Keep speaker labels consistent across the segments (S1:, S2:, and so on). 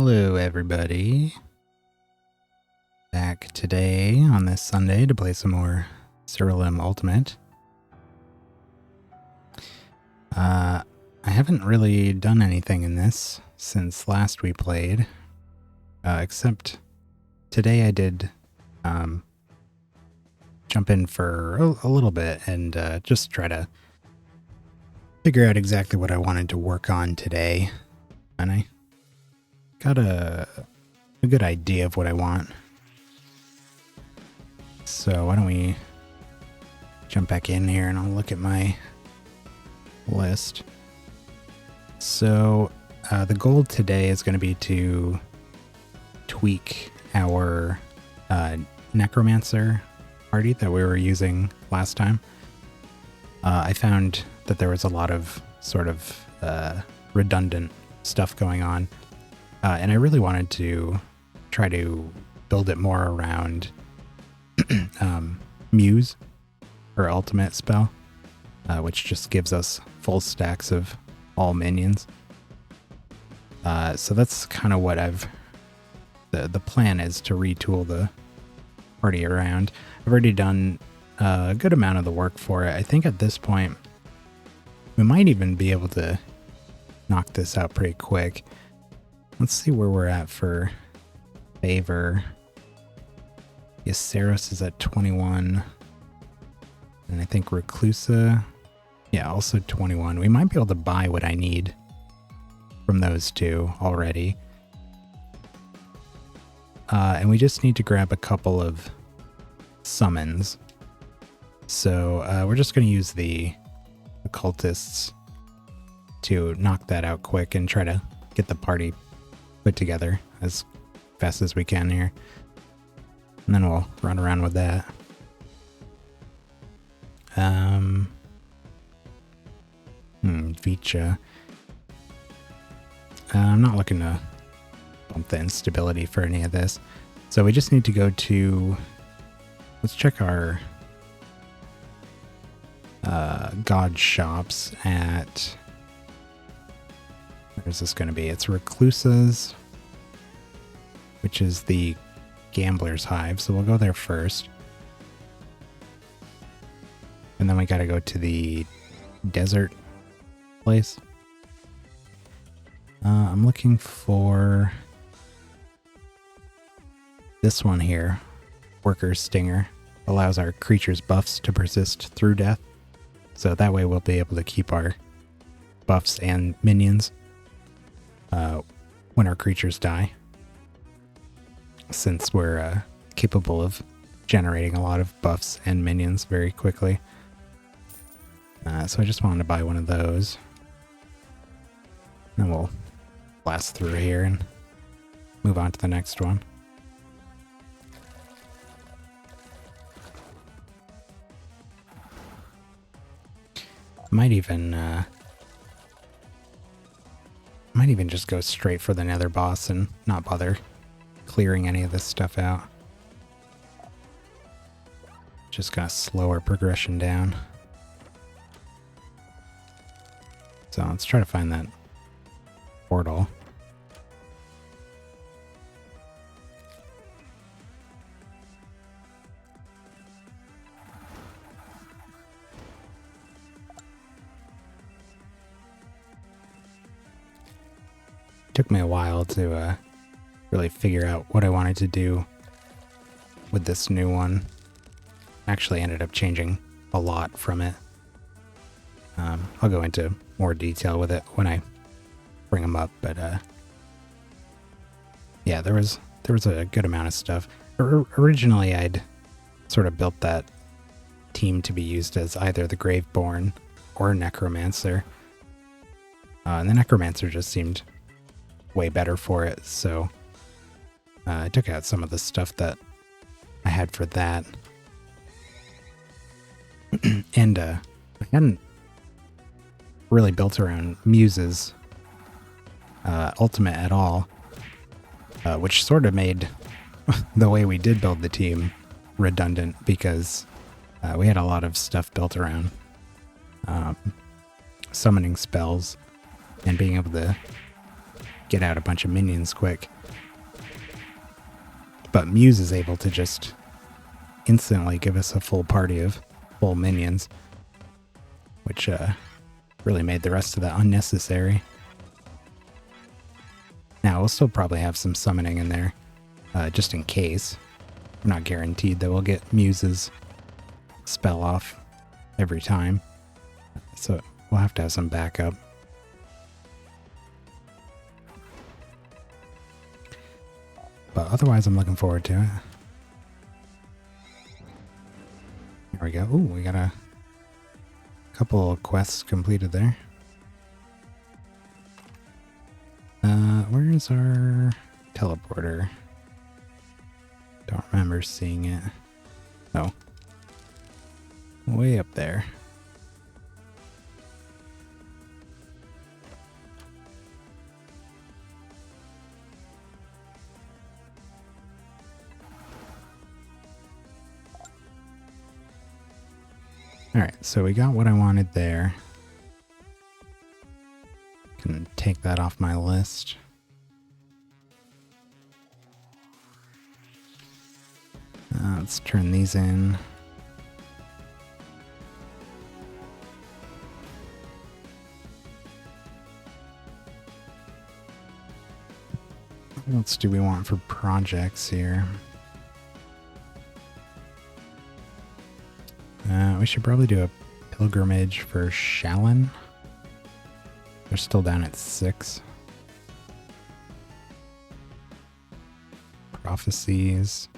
S1: Hello everybody. Back today on this Sunday to play some more SIRALIM Ultimate. I haven't really done anything in this since last we played, except today I did jump in for a little bit and just try to figure out exactly what I wanted to work on today, and I got a good idea of what I want. So why don't we jump back in here and I'll look at my list. So the goal today is going to be to tweak our Necromancer party that we were using last time. I found that there was a lot of sort of redundant stuff going on, and I really wanted to try to build it more around Muse, her ultimate spell, which just gives us full stacks of all minions. So that's kind of what the plan is, to retool the party around. I've already done a good amount of the work for it. I think at this point we might even be able to knock this out pretty quick. Let's see where we're at for favor. Yes, Saros is at 21. And I think Reclusa, yeah, also 21. We might be able to buy what I need from those two already. And we just need to grab a couple of summons. So we're just going to use the occultists to knock that out quick and try to get the party put together as fast as we can here. And then we'll run around with that. Vicha. I'm not looking to bump the instability for any of this. So we just need to go to... Let's check our god shops at... Where's this going to be? It's Reclusa's, which is the Gambler's Hive. So we'll go there first. And then we got to go to the desert place. I'm looking for this one here. Worker's Stinger. Allows our creatures' buffs to persist through death. So that way we'll be able to keep our buffs and minions when our creatures die, since we're capable of generating a lot of buffs and minions very quickly. So I just wanted to buy one of those. Then we'll blast through here and move on to the next one. Might even just go straight for the nether boss and not bother clearing any of this stuff out. Just gonna slow our progression down. So let's try to find that portal. Took me a while to really figure out what I wanted to do with this new one. Actually ended up changing a lot from it. I'll go into more detail with it when I bring them up, but yeah, there was a good amount of stuff. Originally, I'd sort of built that team to be used as either the Graveborn or Necromancer, and the Necromancer just seemed way better for it, so I took out some of the stuff that I had for that. And I hadn't really built around Muse's ultimate at all, which sort of made the way we did build the team redundant, because we had a lot of stuff built around summoning spells and being able to get out a bunch of minions quick. But Muse is able to just instantly give us a full party of full minions, which really made the rest of that unnecessary. Now, we'll still probably have some summoning in there, just in case. We're not guaranteed that we'll get Muse's spell off every time, so we'll have to have some backup. But otherwise, I'm looking forward to it. Here we go. Ooh, we got a couple of quests completed there. Where is our teleporter? Don't remember seeing it. Oh. Way up there. Alright, so we got what I wanted there. Can take that off my list. Let's turn these in. What else do we want for projects here? We should probably do a pilgrimage for Shallan. They're still down at 6. Prophecies.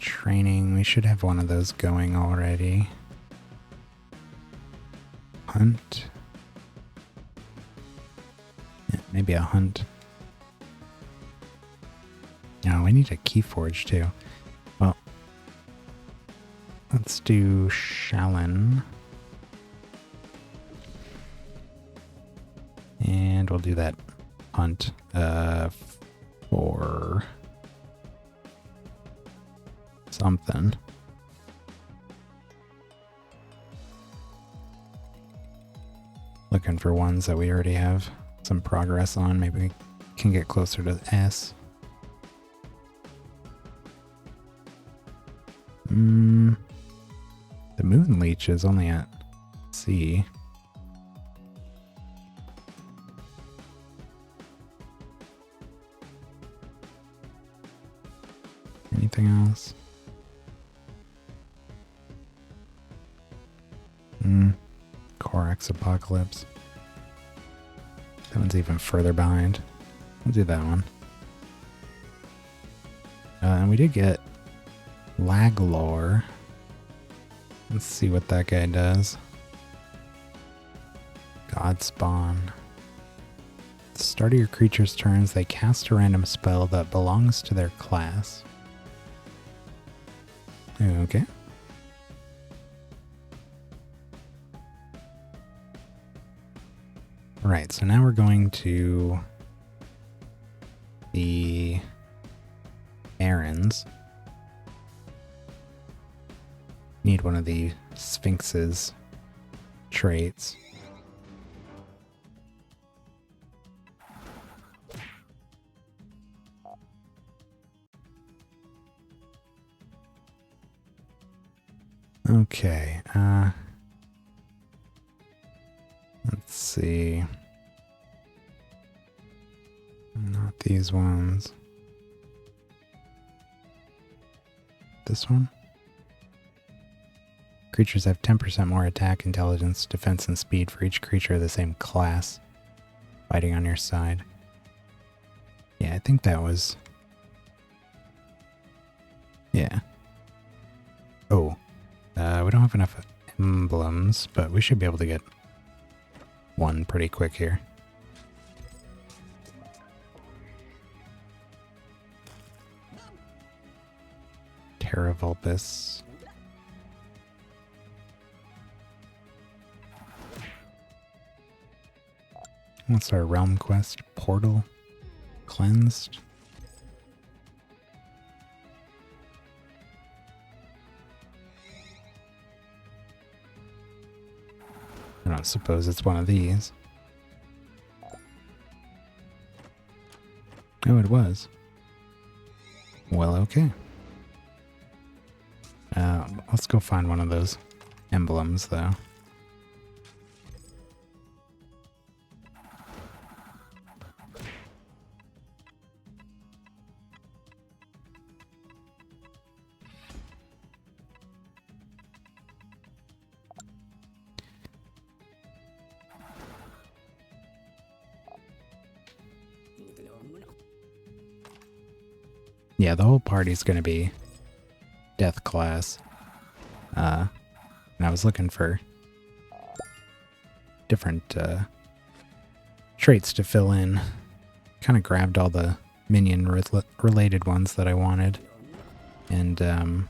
S1: Training. We should have one of those going already. Hunt. Yeah, maybe a hunt. No, we need a Keyforge too. Well, let's do Shallan. And we'll do that hunt for something. Looking for ones that we already have some progress on. Maybe we can get closer to S. The Moon Leech is only at C. Anything else? Corax Apocalypse. That one's even further behind. We'll do that one. And we did get Laglore. Let's see what that guy does. Godspawn. At the start of your creature's turns, they cast a random spell that belongs to their class. Okay. Right, so now we're going to the errands. Need one of the Sphinx's traits. Okay, let's see. Not these ones. This one? Creatures have 10% more attack, intelligence, defense, and speed for each creature of the same class fighting on your side. Yeah, I think that was... Yeah. Oh. We don't have enough emblems, but we should be able to get one pretty quick here. Terra Vulpes. What's our realm quest? Portal? Cleansed? I don't suppose it's one of these. Oh, it was. Well, okay. Let's go find one of those emblems, though. Yeah, the whole party's gonna be death class. And I was looking for different traits to fill in. Kind of grabbed all the minion related ones that I wanted. And I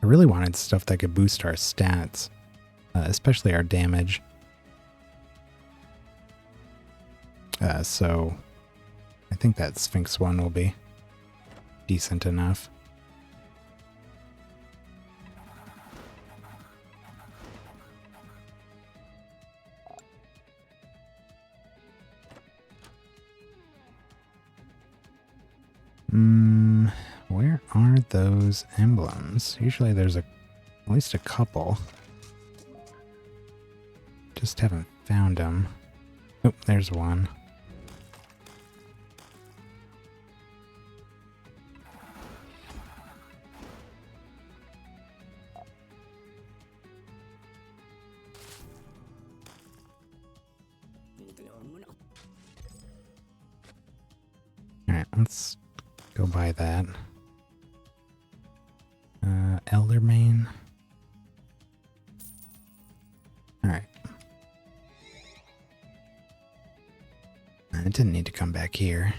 S1: really wanted stuff that could boost our stats, especially our damage. So I think that Sphinx one will be decent enough. Where are those emblems? Usually there's at least a couple. Just haven't found them. Oh, there's one. Alright, let's go buy that. Eldermane. Alright. I didn't need to come back here.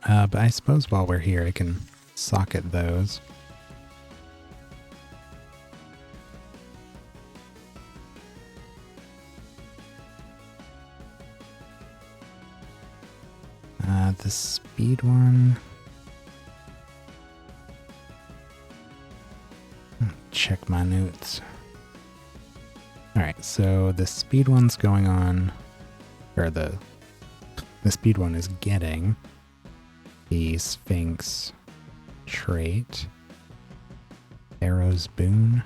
S1: But I suppose while we're here I can socket those. The speed one. Check my notes. Alright, so the speed one's going on, or the speed one is getting the Sphinx trait. Arrow's boon.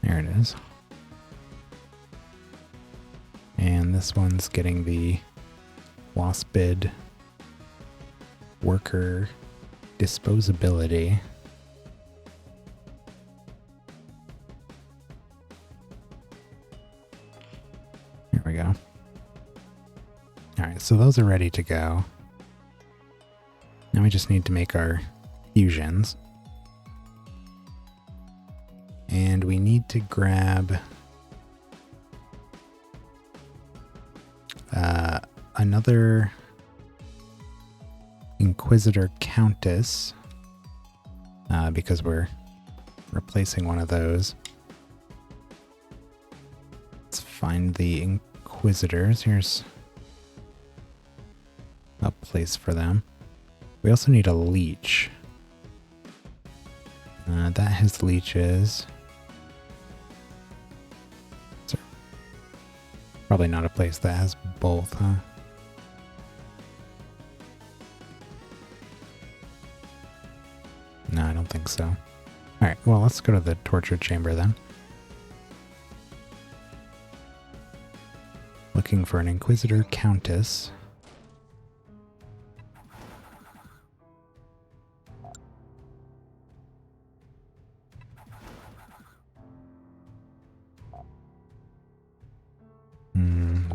S1: There it is. And this one's getting the Waspid worker disposability. Here we go. Alright, so those are ready to go. Now we just need to make our fusions. And we need to grab another Inquisitor Countess, because we're replacing one of those. Let's find the Inquisitors. Here's a place for them. We also need a leech. That has leeches. Probably not a place that has both, huh? No, I don't think so. Alright, well, let's go to the torture chamber then. Looking for an Inquisitor Countess.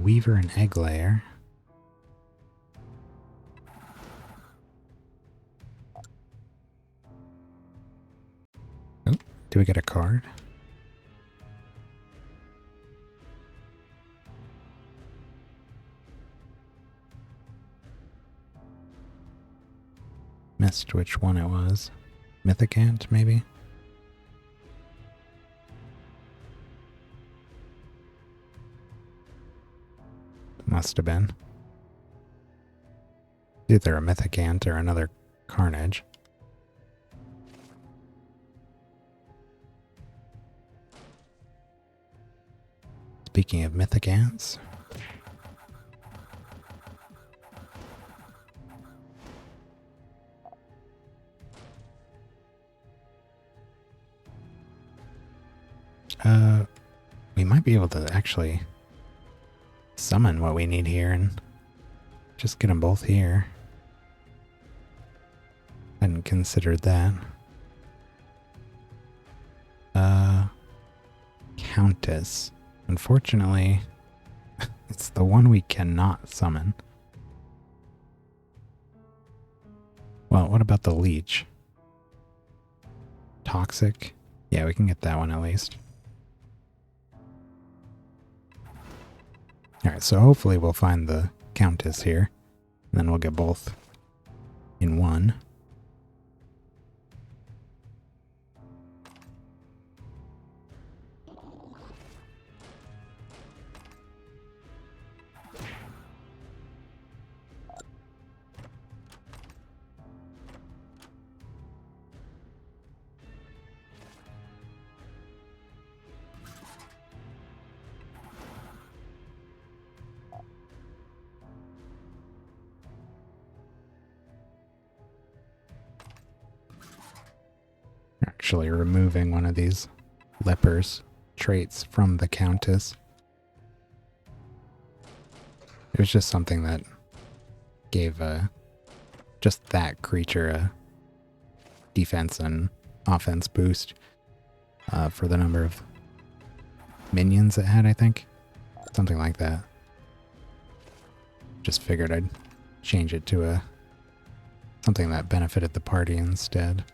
S1: Weaver and Egg Layer. Oh, do we get a card? Missed which one it was. Mythicant, maybe? Must have been. Either a Mythicant or another Carnage. Speaking of mythic ants, we might be able to actually summon what we need here and just get them both here. Hadn't considered that. Countess. Unfortunately, it's the one we cannot summon. Well, what about the leech? Toxic? Yeah, we can get that one at least. Alright, so hopefully we'll find the Countess here. And then we'll get both in one. Actually removing one of these leper's traits from the Countess. It was just something that gave just that creature a defense and offense boost for the number of minions it had, I think. Something like that. Just figured I'd change it to something that benefited the party instead.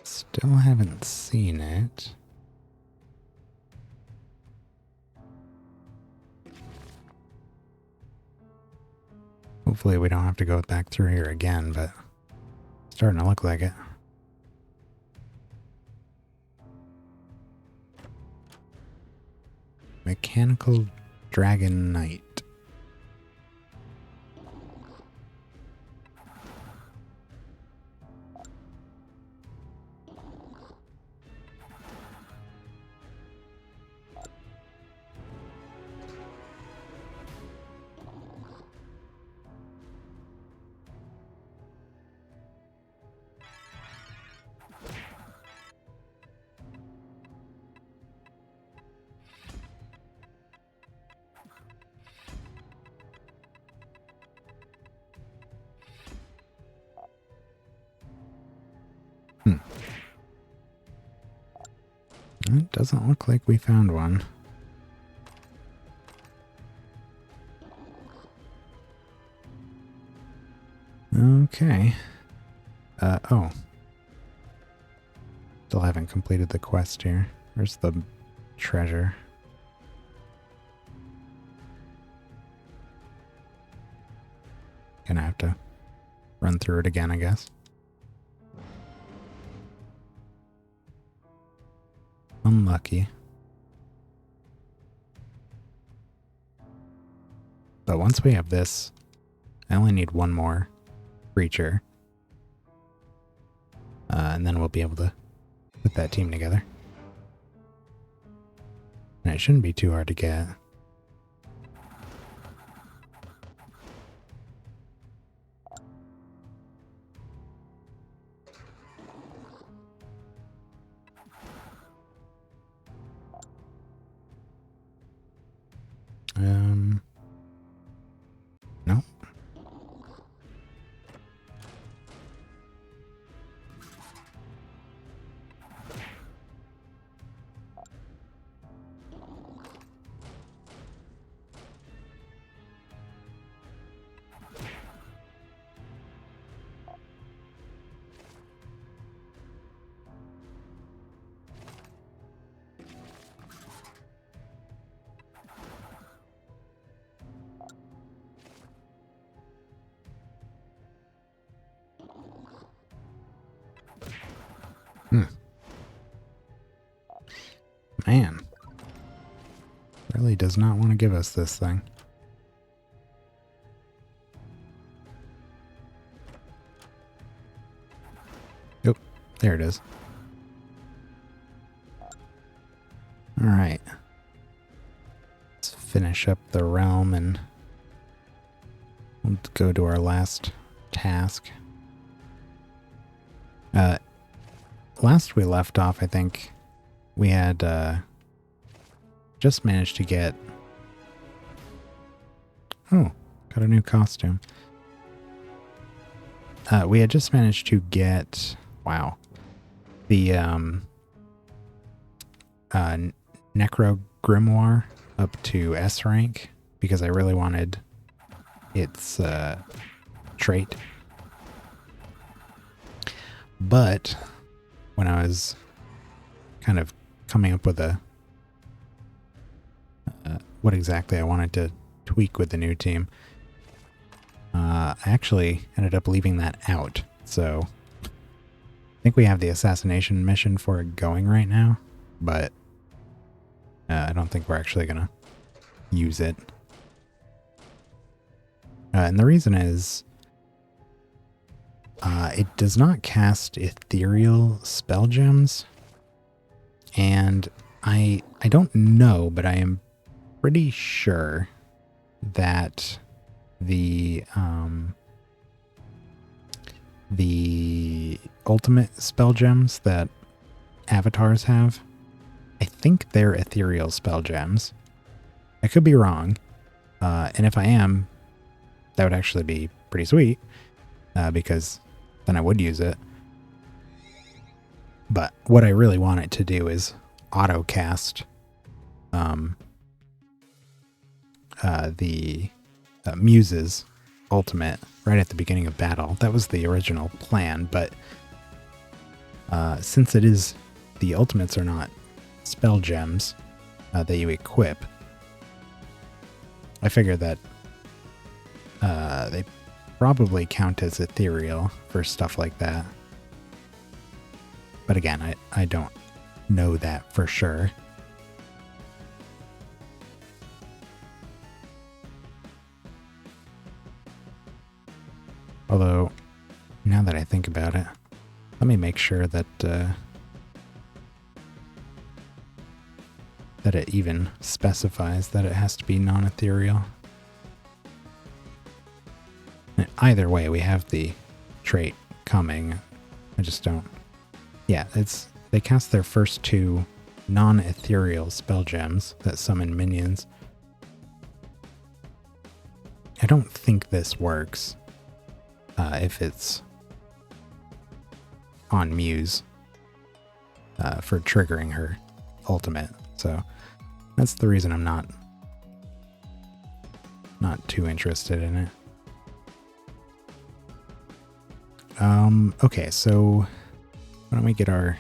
S1: Still haven't seen it. Hopefully we don't have to go back through here again, but it's starting to look like it. Mechanical Dragon Knight. It doesn't look like we found one. Okay. Oh. Still haven't completed the quest here. Where's the treasure? Gonna have to run through it again, I guess. Unlucky. But once we have this, I only need one more creature. And then we'll be able to put that team together. And it shouldn't be too hard to get. No. Really does not want to give us this thing. Oh, there it is. Alright. Let's finish up the realm and we'll go to our last task. Last we left off, I think we had just managed to get... Oh, got a new costume. We had just managed to get... Wow. The Necro Grimoire up to S rank because I really wanted its trait. But when I was kind of coming up with a what exactly I wanted to tweak with the new team, I actually ended up leaving that out. So I think we have the assassination mission for it going right now, but I don't think we're actually going to use it. And the reason is it does not cast ethereal spell gems. And I don't know, but I am pretty sure that the ultimate spell gems that avatars have, I think they're ethereal spell gems. I could be wrong. And if I am, that would actually be pretty sweet, because then I would use it. But what I really want it to do is auto cast the Muse's ultimate right at the beginning of battle. That was the original plan, but since it is, the ultimates are not spell gems that you equip, I figure that they probably count as ethereal for stuff like that. But again, I don't know that for sure. Although, now that I think about it, let me make sure that that it even specifies that it has to be non-ethereal. Either way, we have the trait coming. I just don't... Yeah, they cast their first two non-ethereal spell gems that summon minions. I don't think this works if it's on Muse for triggering her ultimate. So that's the reason I'm not too interested in it. Okay, so why don't we get our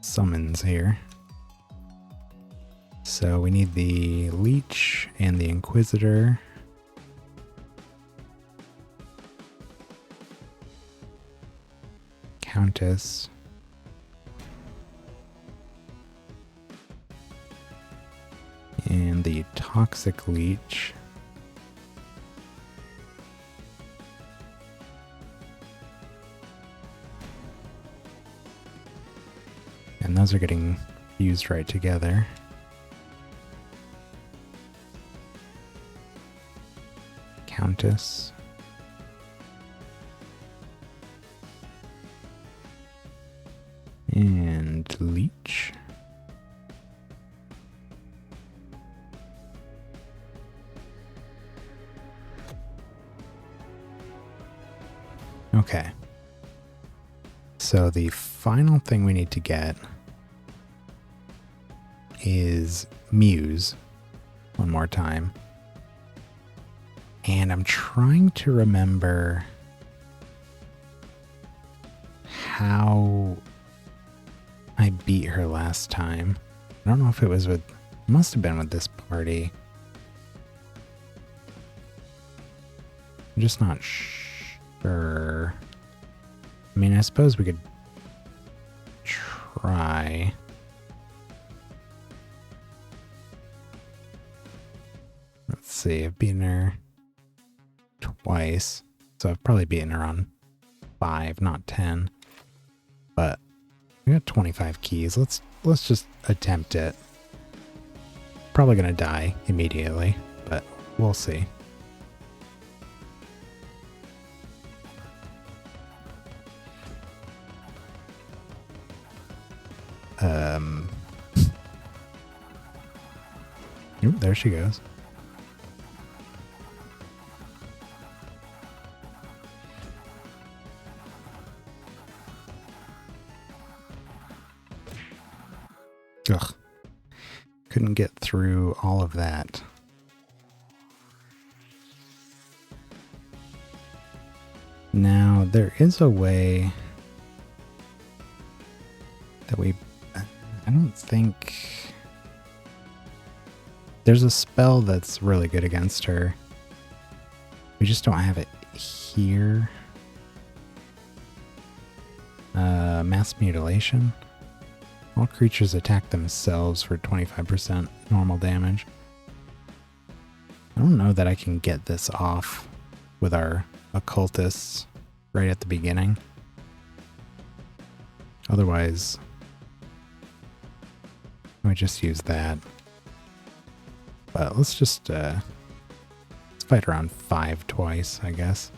S1: summons here? So we need the Leech and the Inquisitor. Countess. And the Toxic Leech. And those are getting fused right together. Countess. And Leech. Okay. So the final thing we need to get is Muse one more time. And I'm trying to remember how I beat her last time. I don't know if it was with... It must have been with this party. I'm just not sure. I mean, I suppose we could try. see, I've beaten her twice. So I've probably beaten her on 5, not 10. But we got 25 keys. Let's just attempt it. Probably gonna die immediately, but we'll see. Ooh, there she goes. Ugh. Couldn't get through all of that. Now, there is a way that I don't think... There's a spell that's really good against her. We just don't have it here. Mass mutilation. All creatures attack themselves for 25% normal damage. I don't know that I can get this off with our occultists right at the beginning. Otherwise, I would just use that. But let's just let's fight around 5 twice, I guess.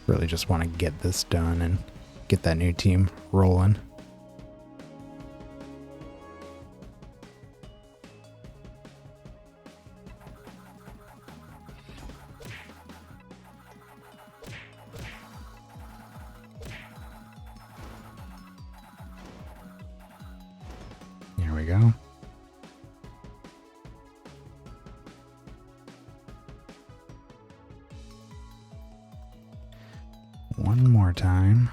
S1: Really just want to get this done and get that new team rolling. There we go. One more time.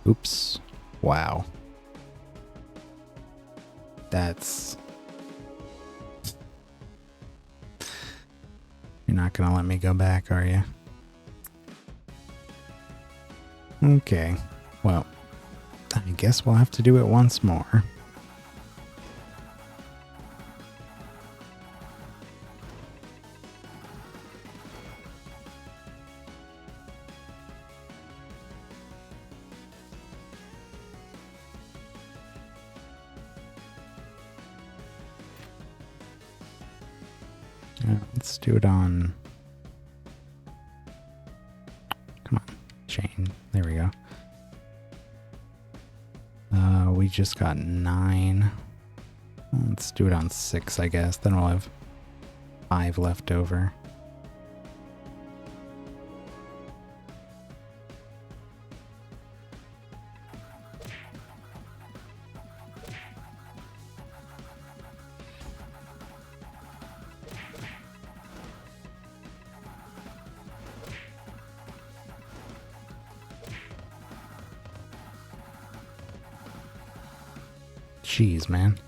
S1: Oops. Wow. That's... You're not gonna let me go back, are you? Okay. Well, I guess we'll have to do it once more. Let's do it on... Come on, chain. There we go. We just got 9. Let's do it on 6, I guess. Then we'll have 5 left over. Jeez, man.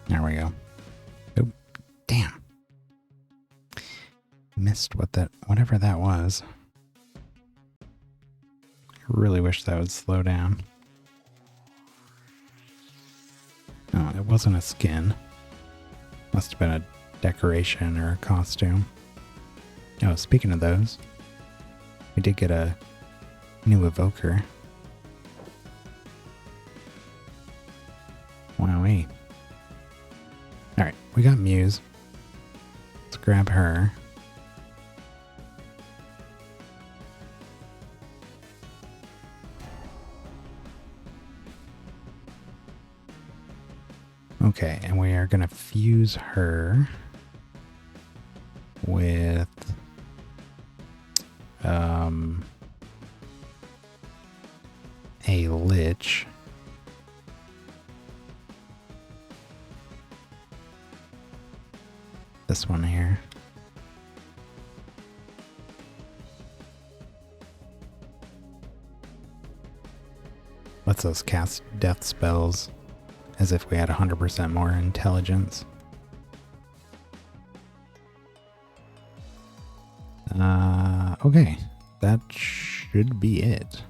S1: There we go. Oh, damn. Missed whatever that was. I really wish that would slow down. No, it wasn't a skin. Must have been a decoration or a costume. Oh, speaking of those, we did get a new evoker. Wowee. Alright, we got Muse. Let's grab her. Okay, and we are going to fuse her with a lich. This one here. Lets us cast death spells as if we had 100% more intelligence. Okay, that should be it.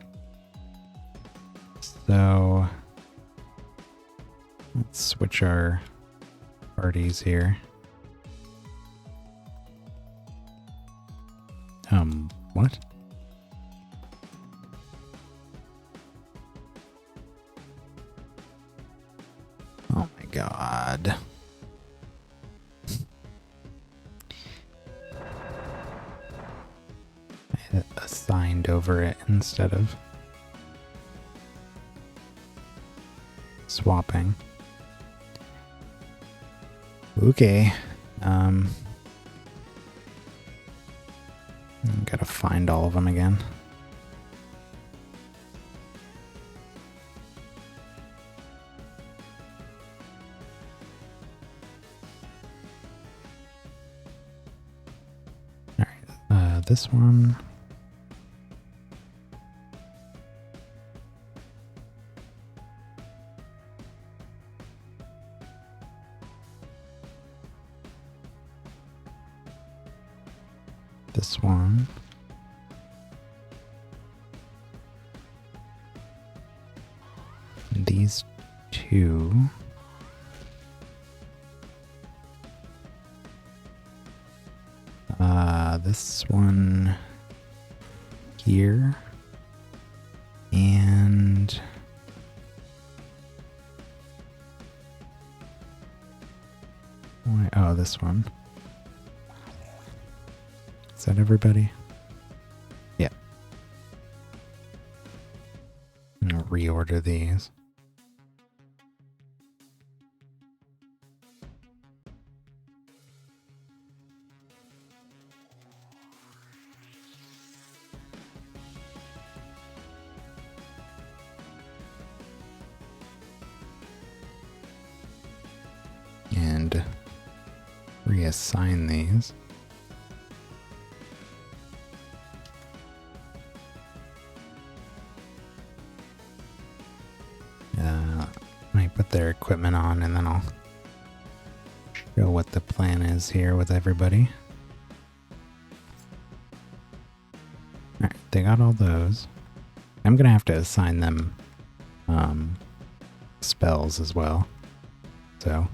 S1: So let's switch our parties here. What? Oh my god. I had it assigned over it instead of swapping. Okay. Gotta find all of them again. Alright, this one. This one. And these two. This one here. And oh, this one. Is that everybody? Yeah. I'm gonna reorder these. And reassign these. Might put their equipment on and then I'll show what the plan is here with everybody. Alright, they got all those. I'm gonna have to assign them spells as well. So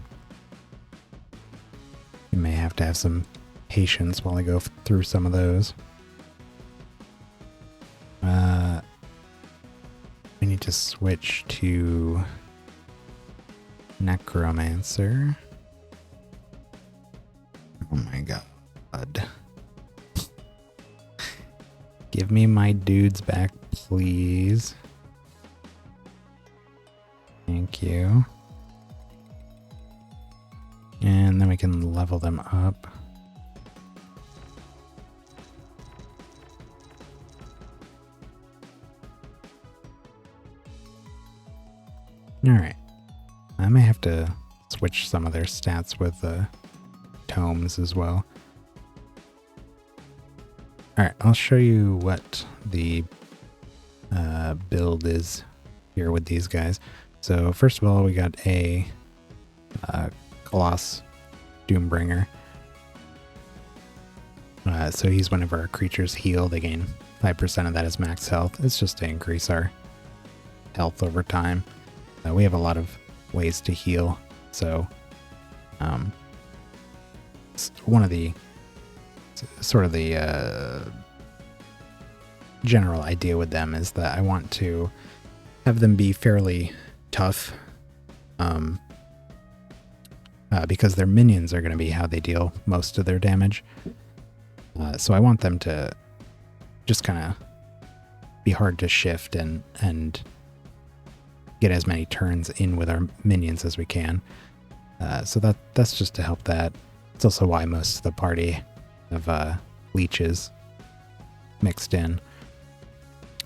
S1: you may have to have some patience while I go through some of those. We need to switch to Necromancer. Oh my god. Give me my dudes back, please. Thank you. And then we can level them up. Alright. I may have to switch some of their stats with tomes as well. Alright, I'll show you what the build is here with these guys. So first of all, we got a Colossus Doombringer. So he's whenever our creatures heal, they gain 5% of that as max health. It's just to increase our health over time. We have a lot of ways to heal, so one of the sort of the general idea with them is that I want to have them be fairly tough, because their minions are going to be how they deal most of their damage. So I want them to just kind of be hard to shift and get as many turns in with our minions as we can. So that's just to help that. It's also why most of the party have leeches mixed in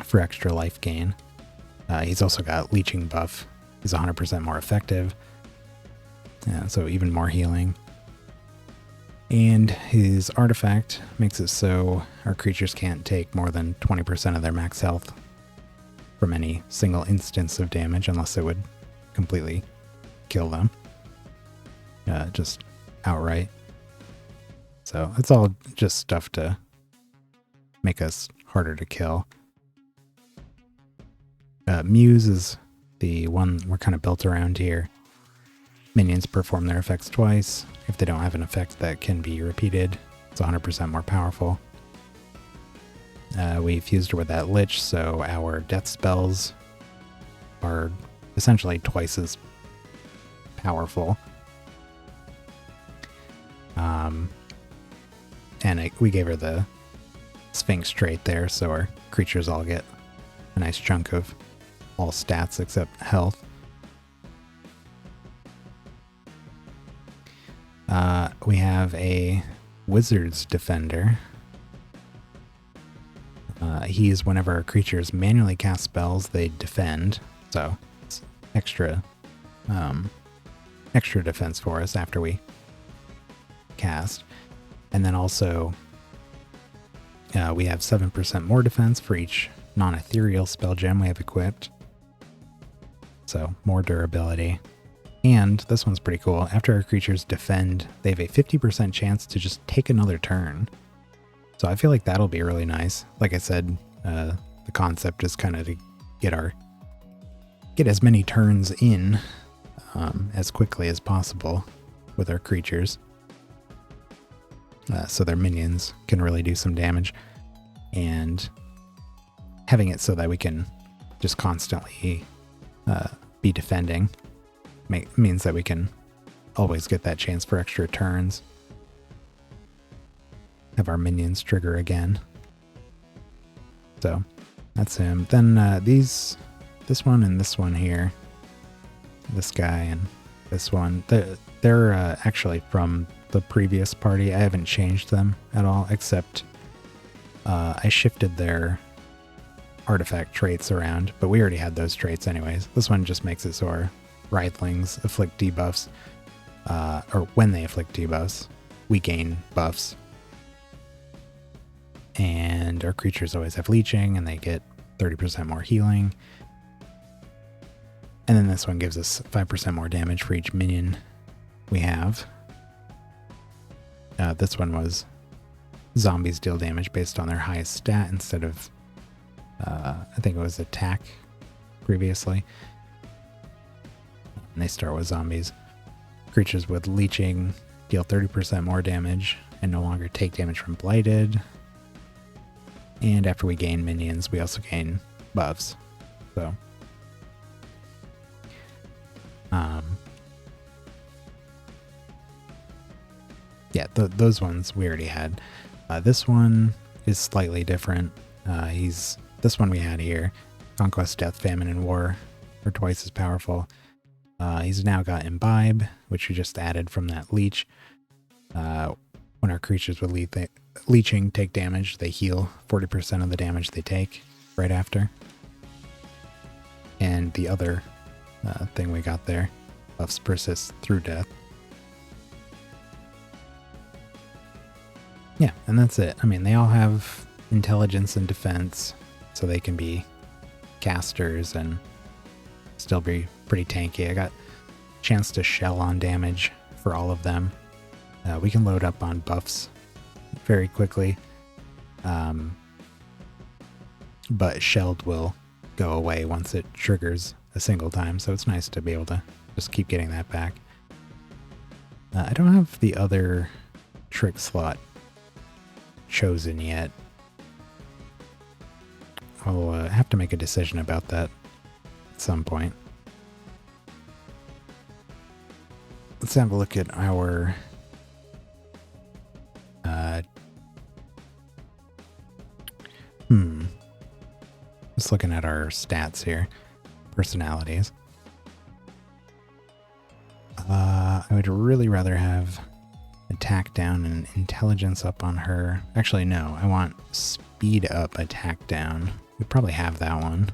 S1: for extra life gain. He's also got leeching buff. He's 100% more effective. So even more healing. And his artifact makes it so our creatures can't take more than 20% of their max health from any single instance of damage unless it would completely kill them. Just outright. So it's all just stuff to make us harder to kill. Muse is the one we're kind of built around here. Minions perform their effects twice. If they don't have an effect that can be repeated, it's 100% more powerful. We fused her with that Lich, so our death spells are essentially twice as powerful. And we gave her the Sphinx trait there, so our creatures all get a nice chunk of all stats except health. We have a Wizard's Defender. He's whenever our creatures manually cast spells, they defend, so it's extra defense for us after we cast. And then also we have 7% more defense for each non-ethereal spell gem we have equipped, so more durability. And this one's pretty cool. After our creatures defend, they have a 50% chance to just take another turn. So I feel like that'll be really nice. Like I said, the concept is kind of to get as many turns in as quickly as possible with our creatures, so their minions can really do some damage. And having it so that we can just constantly be defending means that we can always get that chance for extra turns. Have our minions trigger again. So that's him. Then this one and this one here, this guy and this one, they're actually from the previous party. I haven't changed them at all, except I shifted their artifact traits around, but we already had those traits anyways. This one just makes it so our writhlings afflict debuffs, or when they afflict debuffs, we gain buffs. And our creatures always have leeching, and they get 30% more healing. And then this one gives us 5% more damage for each minion we have. This one was zombies deal damage based on their highest stat instead of, I think it was attack previously. And they start with zombies. Creatures with leeching deal 30% more damage and no longer take damage from blighted. And after we gain minions, we also gain buffs. So, yeah, those ones we already had. This one is slightly different. This one we had here. Conquest, Death, Famine, and War are twice as powerful. He's now got Imbibe, which we just added from that leech. When our creatures with leeching take damage, they heal 40% of the damage they take right after. And the other thing we got there, buffs persist through death. Yeah, and that's it. I mean, they all have intelligence and defense, so they can be casters and still be pretty tanky. I got a chance to shell on damage for all of them. We can load up on buffs very quickly, but shelled will go away once it triggers a single time, so it's nice to be able to just keep getting that back. I don't have the other trick slot chosen yet. I'll have to make a decision about that at some point. Let's have a look at our just looking at our stats here. Personalities. I would really rather have attack down and intelligence up on her. Actually, no. I want speed up, attack down. We probably have that one.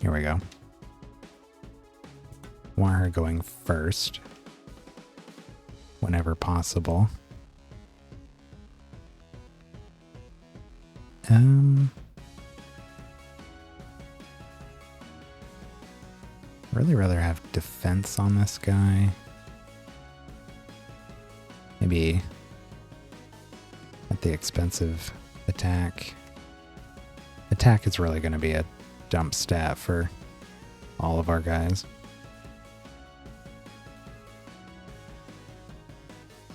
S1: Here we go. Want her going first whenever possible. really rather have defense on this guy. Maybe at the expense of attack. Attack is really going to be a dump stat for all of our guys.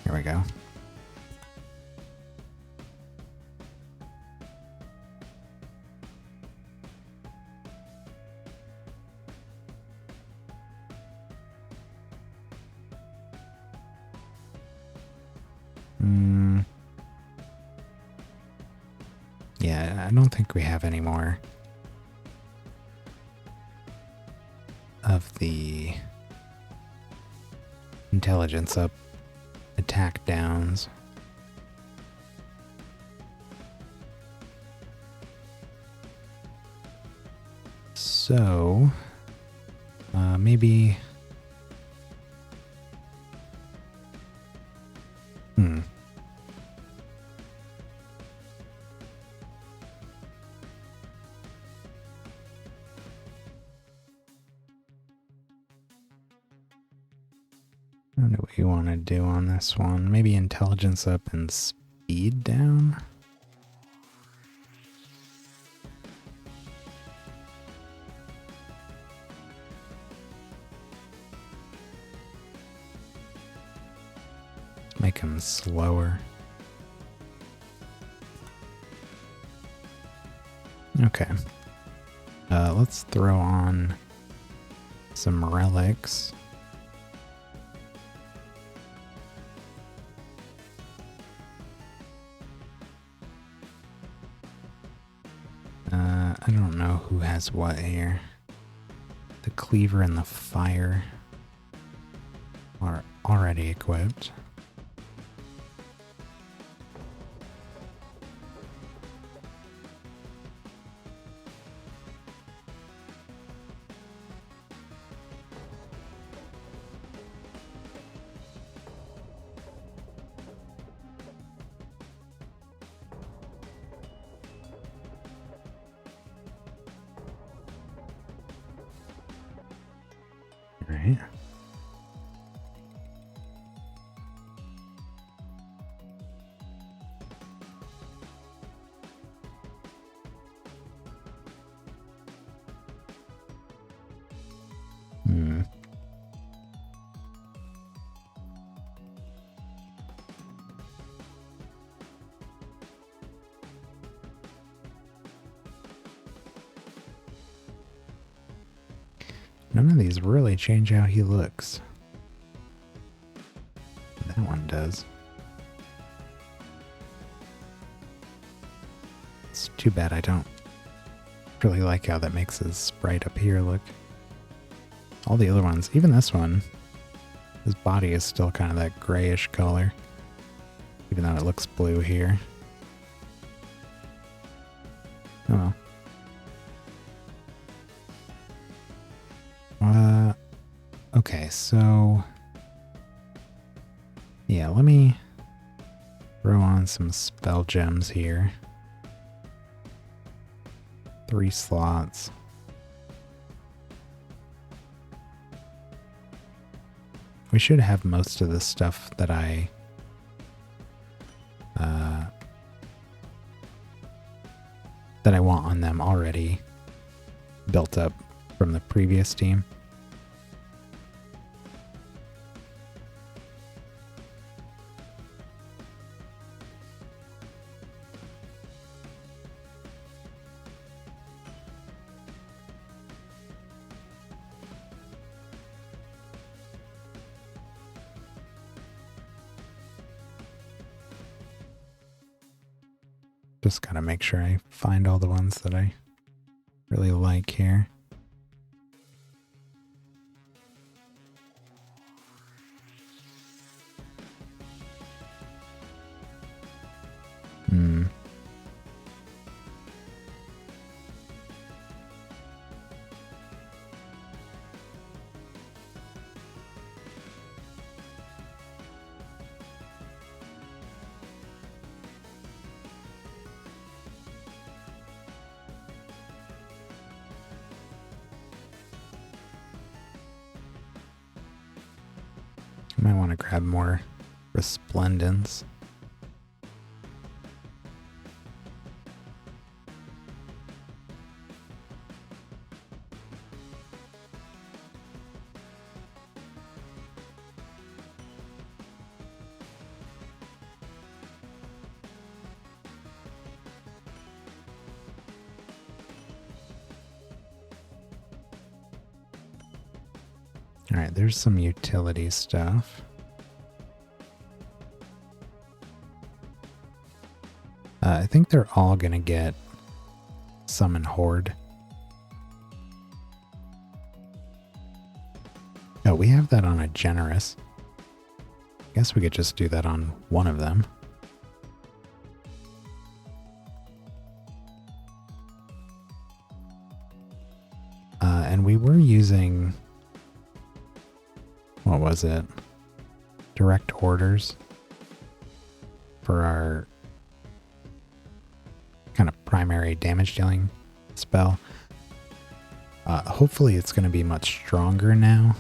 S1: Here we go. Yeah, I don't think we have any more of the intelligence up, attack downs. So, maybe... What do we want to do on this one? Maybe intelligence up and speed down? Make him slower. Okay. Let's throw on some relics. I don't know who has what here. The cleaver and the fire are already equipped. Right. None of these really change how he looks. That one does. It's too bad I don't really like how that makes his sprite up here look. All the other ones, even this one, his body is still kind of that grayish color, even though it looks blue here. Oh well. Okay, so yeah, let me throw on some spell gems here. 3 slots. We should have most of the stuff that I want on them already built up from the previous team. Just gotta make sure I find all the ones that I really like here. I might want to grab more resplendence. All right, there's some utility stuff. I think they're all going to get Summon Horde. Oh, we have that on a Generous. Guess we could just do that on one of them. And we were using... what was it? Direct orders for our kind of primary damage dealing spell. Hopefully it's going to be much stronger now.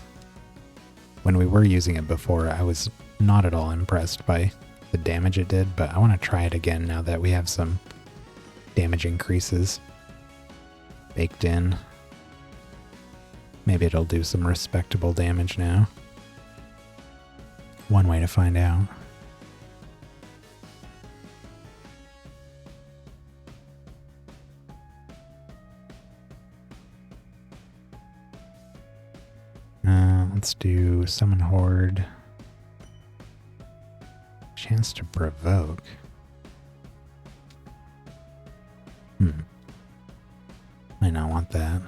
S1: When we were using it before, I was not at all impressed by the damage it did, but I want to try it again now that we have some damage increases baked in. Maybe it'll do some respectable damage now. One way to find out. Let's do Summon Horde. Chance to provoke. Might not want that.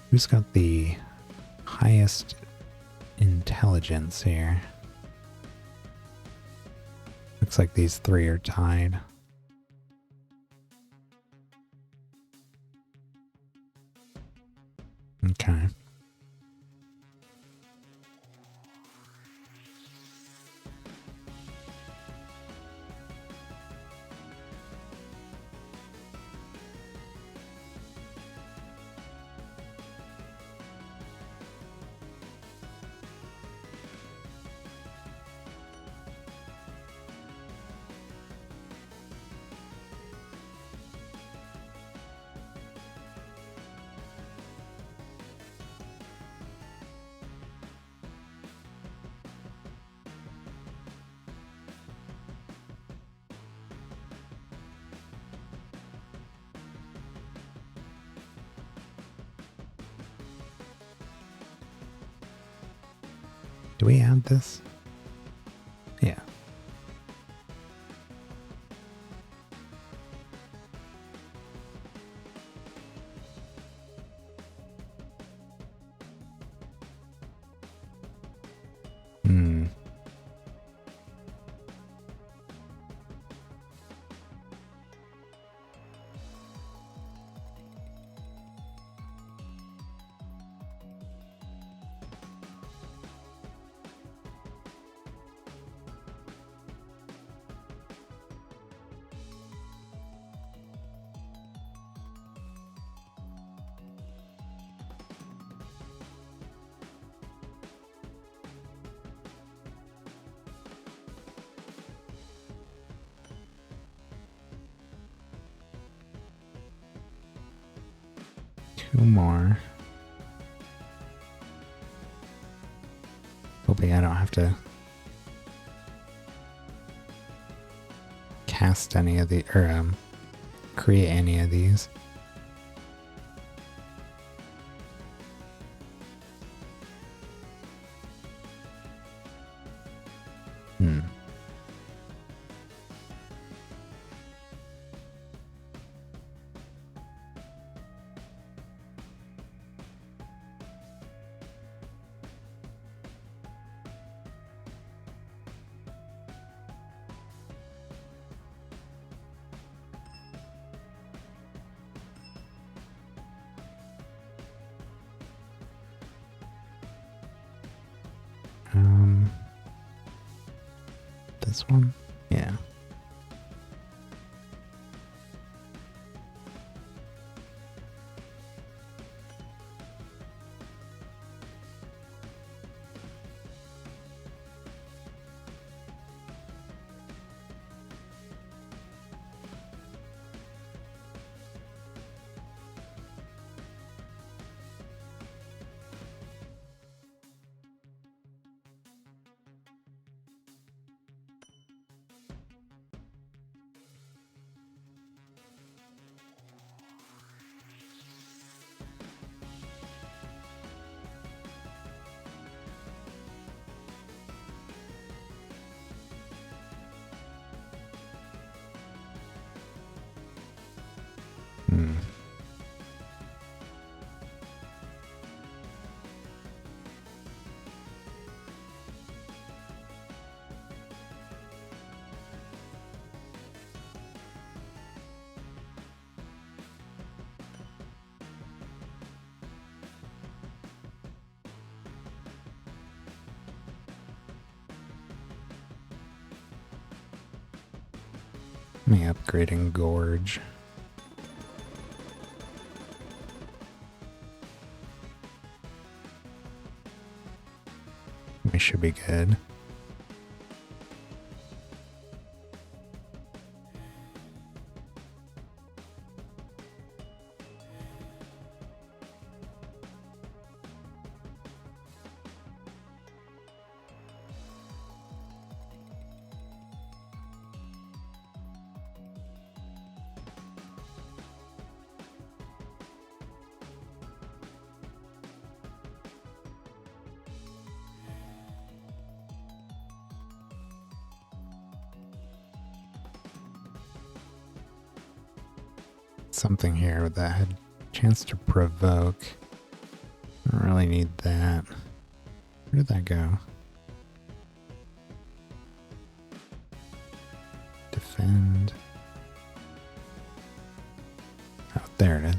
S1: Who's got the highest intelligence here? Looks like these three are tied. Okay. Do we add this? Yeah. Two more. Hoping I don't have to cast any of the, or create any of these. This one? Yeah. Let me upgrade and gorge. We should be good. Something here that had a chance to provoke. I don't really need that. Where did that go? Defend. Oh, there it is.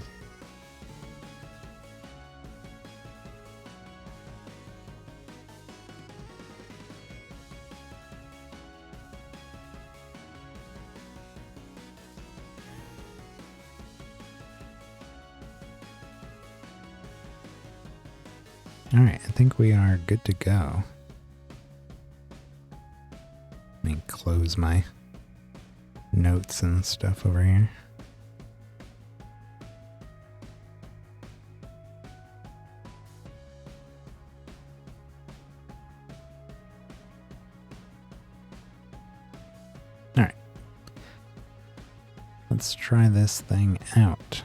S1: Alright, I think we are good to go. Let me close my notes and stuff over here. Alright. Let's try this thing out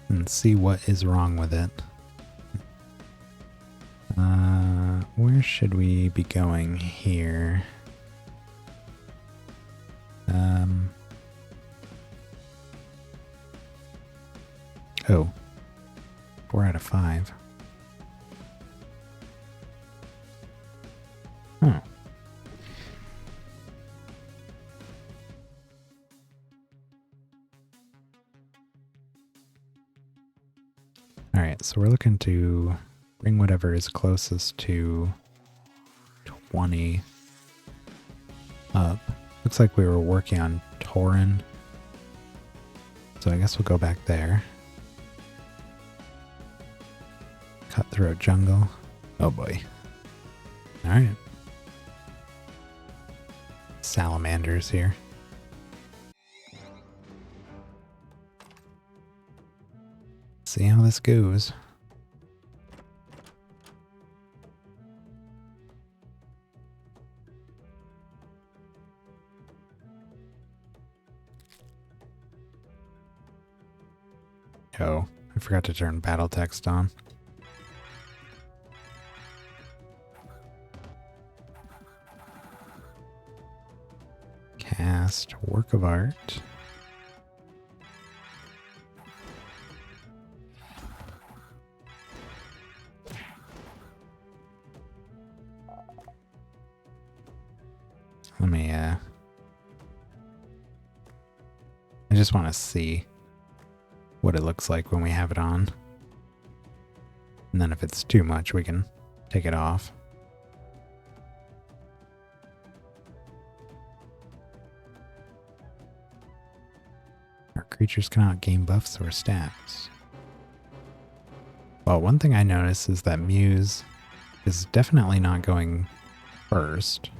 S1: and see what is wrong with it. Where should we be going here? Oh, 4 out of 5. Huh. Alright, so we're looking to bring whatever is closest to 20 up. Looks like we were working on Tauren. So I guess we'll go back there. Cutthroat jungle. Oh boy. Alright. Salamanders here. See how this goes. Oh, I forgot to turn battle text on. Cast Work of Art. Let me, I just want to see what it looks like when we have it on. And then if it's too much, we can take it off. Our creatures cannot gain buffs or stats. Well, one thing I noticed is that Muse is definitely not going first,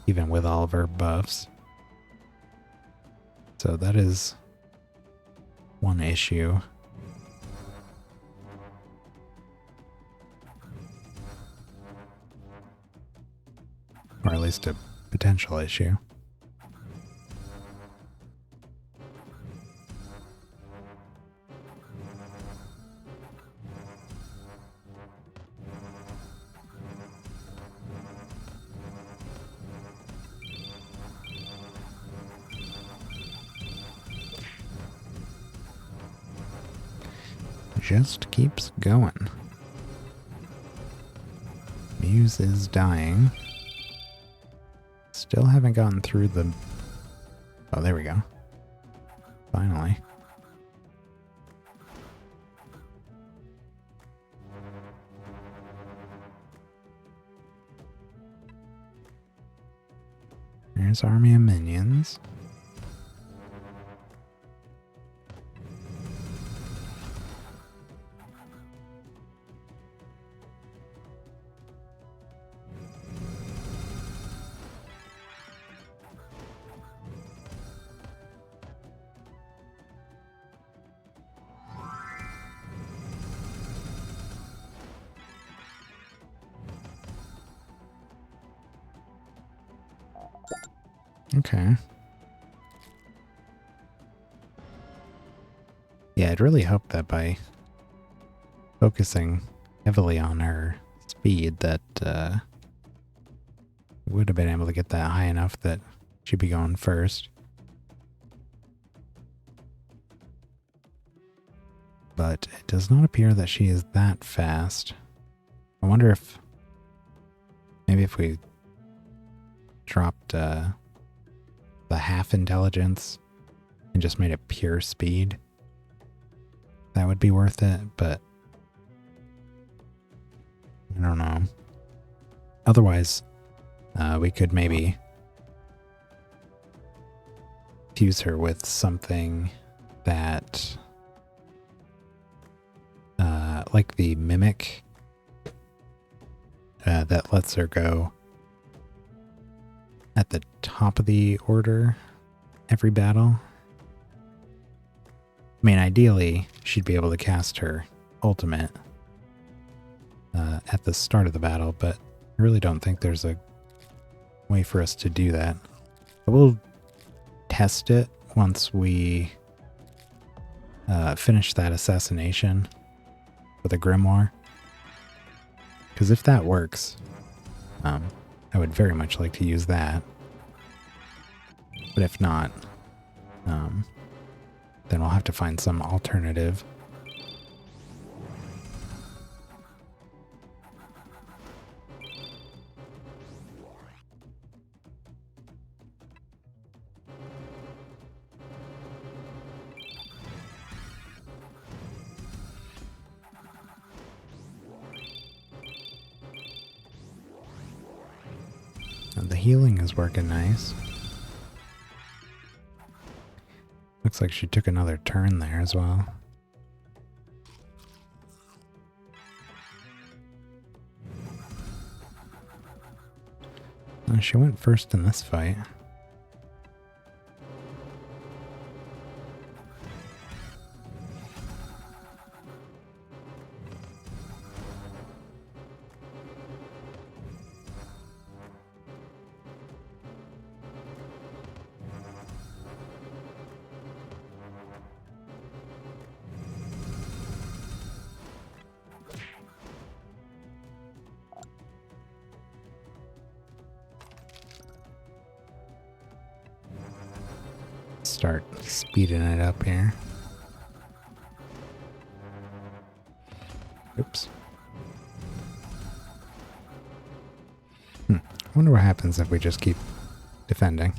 S1: even with all of her buffs. So that is one issue. Or at least a potential issue. Just keeps going. Muse is dying. Still haven't gotten through the... Oh, there we go. Finally. There's army of minions. Okay. Yeah, I'd really hope that by focusing heavily on her speed that would have been able to get that high enough that she'd be going first. But it does not appear that she is that fast. I wonder if maybe if we dropped the half intelligence and just made it pure speed, that would be worth it, but I don't know. Otherwise, we could maybe fuse her with something that like the mimic that lets her go at the top of the order every battle. I mean, ideally, she'd be able to cast her ultimate at the start of the battle, but I really don't think there's a way for us to do that. I will test it once we finish that assassination with a grimoire. Because if that works, I would very much like to use that. But if not, then we'll have to find some alternative. And the healing is working nice. Looks like she took another turn there as well. She went first in this fight. Start speeding it up here. Oops. I wonder what happens if we just keep defending.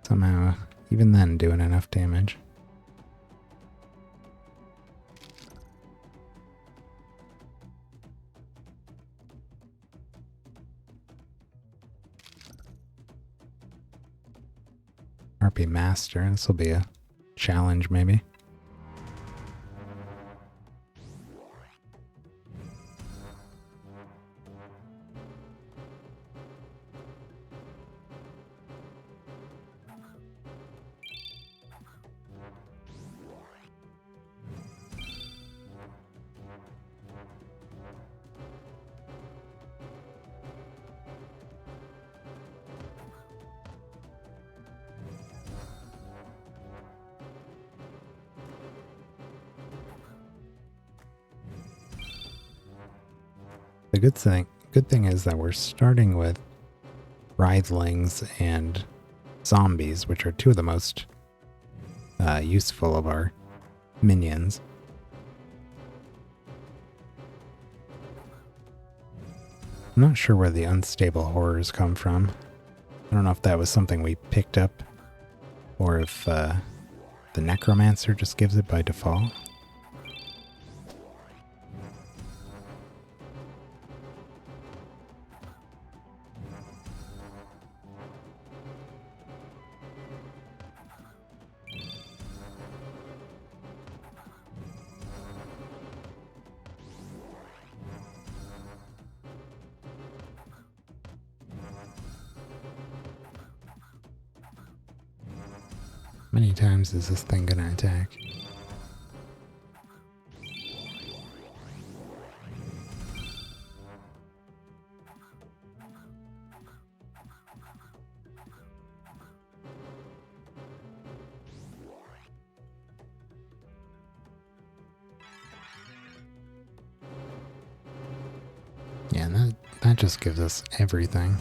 S1: Somehow, even then, doing enough damage. RP Master. This will be a challenge, maybe. The good thing is that we're starting with writhelings and zombies, which are two of the most useful of our minions. I'm not sure where the unstable horrors come from. I don't know if that was something we picked up or if the necromancer just gives it by default. Many times is this thing gonna attack? Yeah, and that just gives us everything.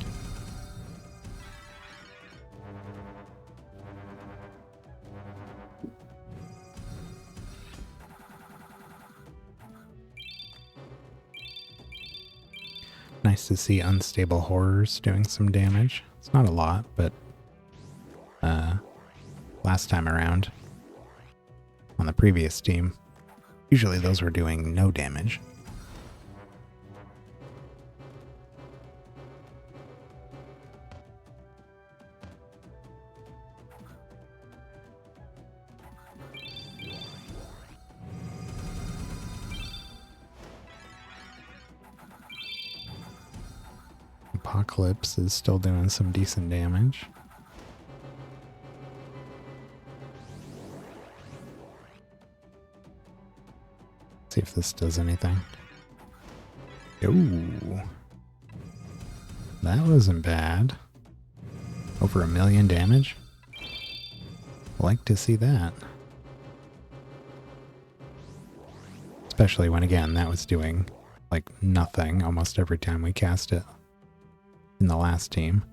S1: Nice to see unstable horrors doing some damage. It's not a lot, but last time around on the previous team, usually those were doing no damage. Apocalypse is still doing some decent damage. See if this does anything. Ooh. That wasn't bad. Over 1 million damage? Like to see that. Especially when, again, that was doing like nothing almost every time we cast it in the last team.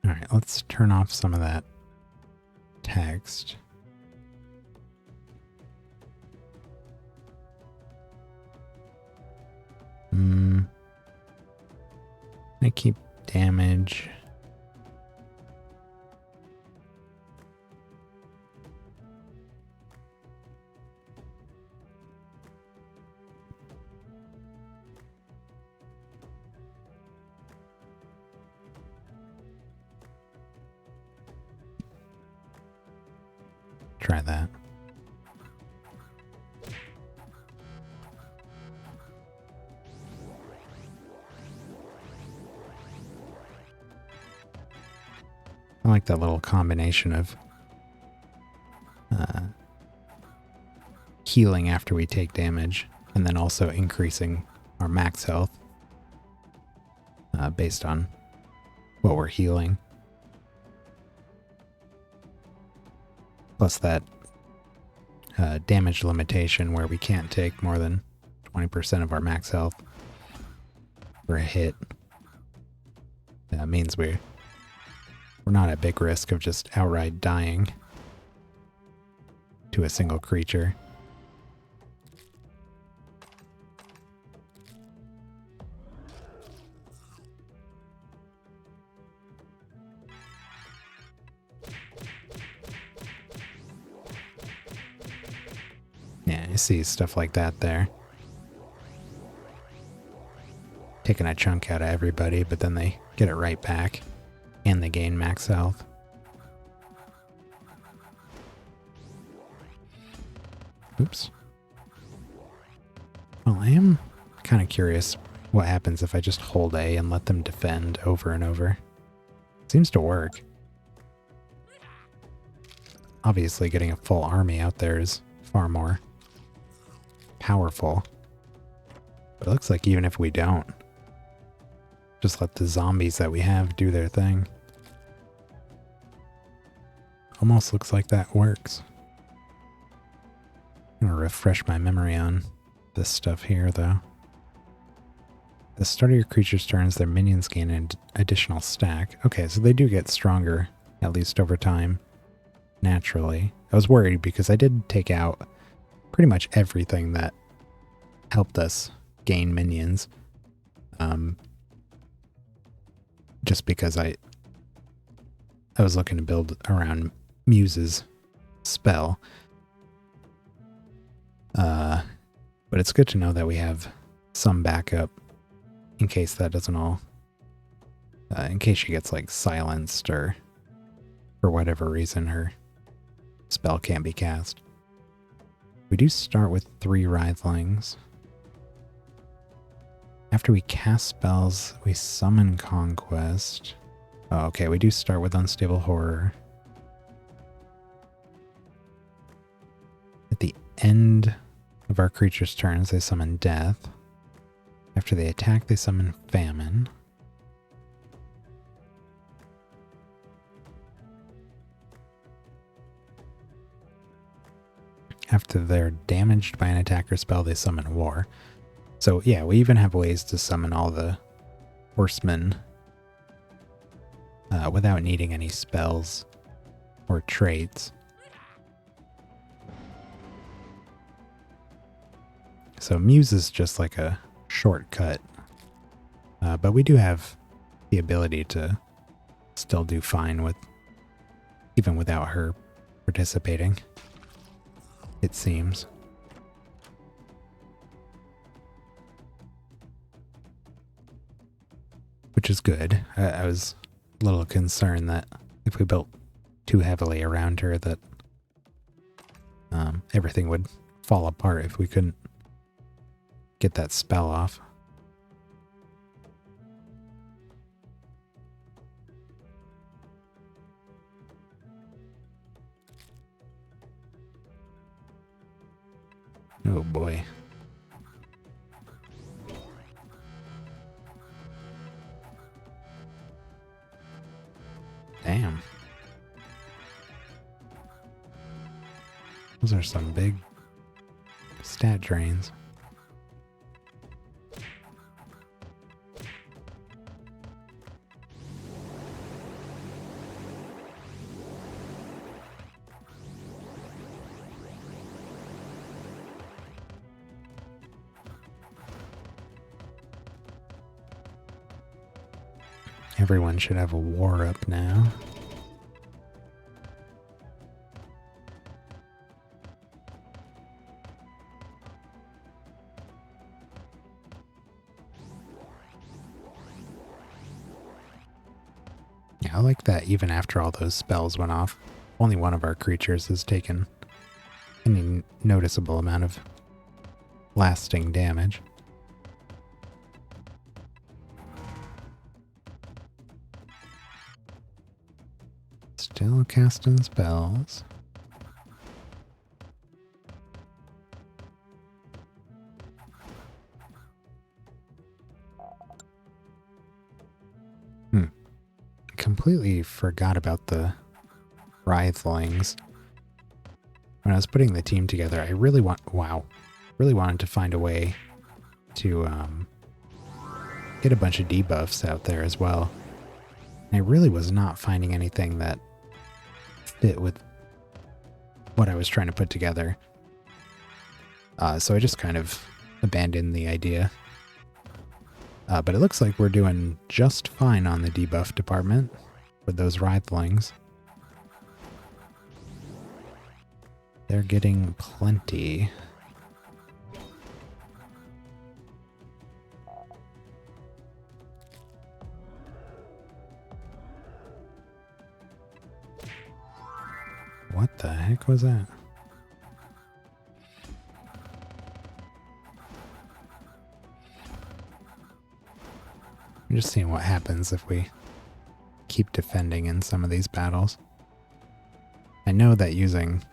S1: Alright, let's turn off some of that text. I keep damage. Try that. I like that little combination of healing after we take damage and then also increasing our max health based on what we're healing. Plus that damage limitation where we can't take more than 20% of our max health for a hit. That means we're not at big risk of just outright dying to a single creature. Yeah, you see stuff like that there. taking a chunk out of everybody, but then they get it right back, and they gain max health. Oops. Well, I am kind of curious what happens if I just hold A and let them defend over and over. Seems to work. Obviously, getting a full army out there is far more powerful. But it looks like even if we don't, just let the zombies that we have do their thing. Almost looks like that works. I'm gonna refresh my memory on this stuff here, though. At the start of your creature's turns, their minions gain an additional stack. Okay, so they do get stronger, at least over time, naturally. I was worried because I did take out pretty much everything that helped us gain minions. Just because I was looking to build around Muse's spell. But it's good to know that we have some backup in case that doesn't all, in case she gets like silenced or for whatever reason her spell can't be cast. We do start with 3 writhlings. After we cast spells, we summon Conquest. Oh, okay, we do start with Unstable Horror. At the end of our creature's turns, they summon Death. After they attack, they summon Famine. After they're damaged by an attacker spell, they summon War. So yeah, we even have ways to summon all the horsemen without needing any spells or traits. So Muse is just like a shortcut, but we do have the ability to still do fine with, even without her participating, it seems. Which is good. I was a little concerned that if we built too heavily around her that everything would fall apart if we couldn't get that spell off. Oh boy. Damn. Those are some big stat drains. Everyone should have a war up now. Yeah, I like that even after all those spells went off, only one of our creatures has taken any noticeable amount of lasting damage. Still casting spells. Completely forgot about the writhlings. When I was putting the team together, I really wanted to find a way to get a bunch of debuffs out there as well. And I really was not finding anything that fit with what I was trying to put together. So I just kind of abandoned the idea. But it looks like we're doing just fine on the debuff department with those writhlings. They're getting plenty. What the heck was that? I'm just seeing what happens if we keep defending in some of these battles. I know that using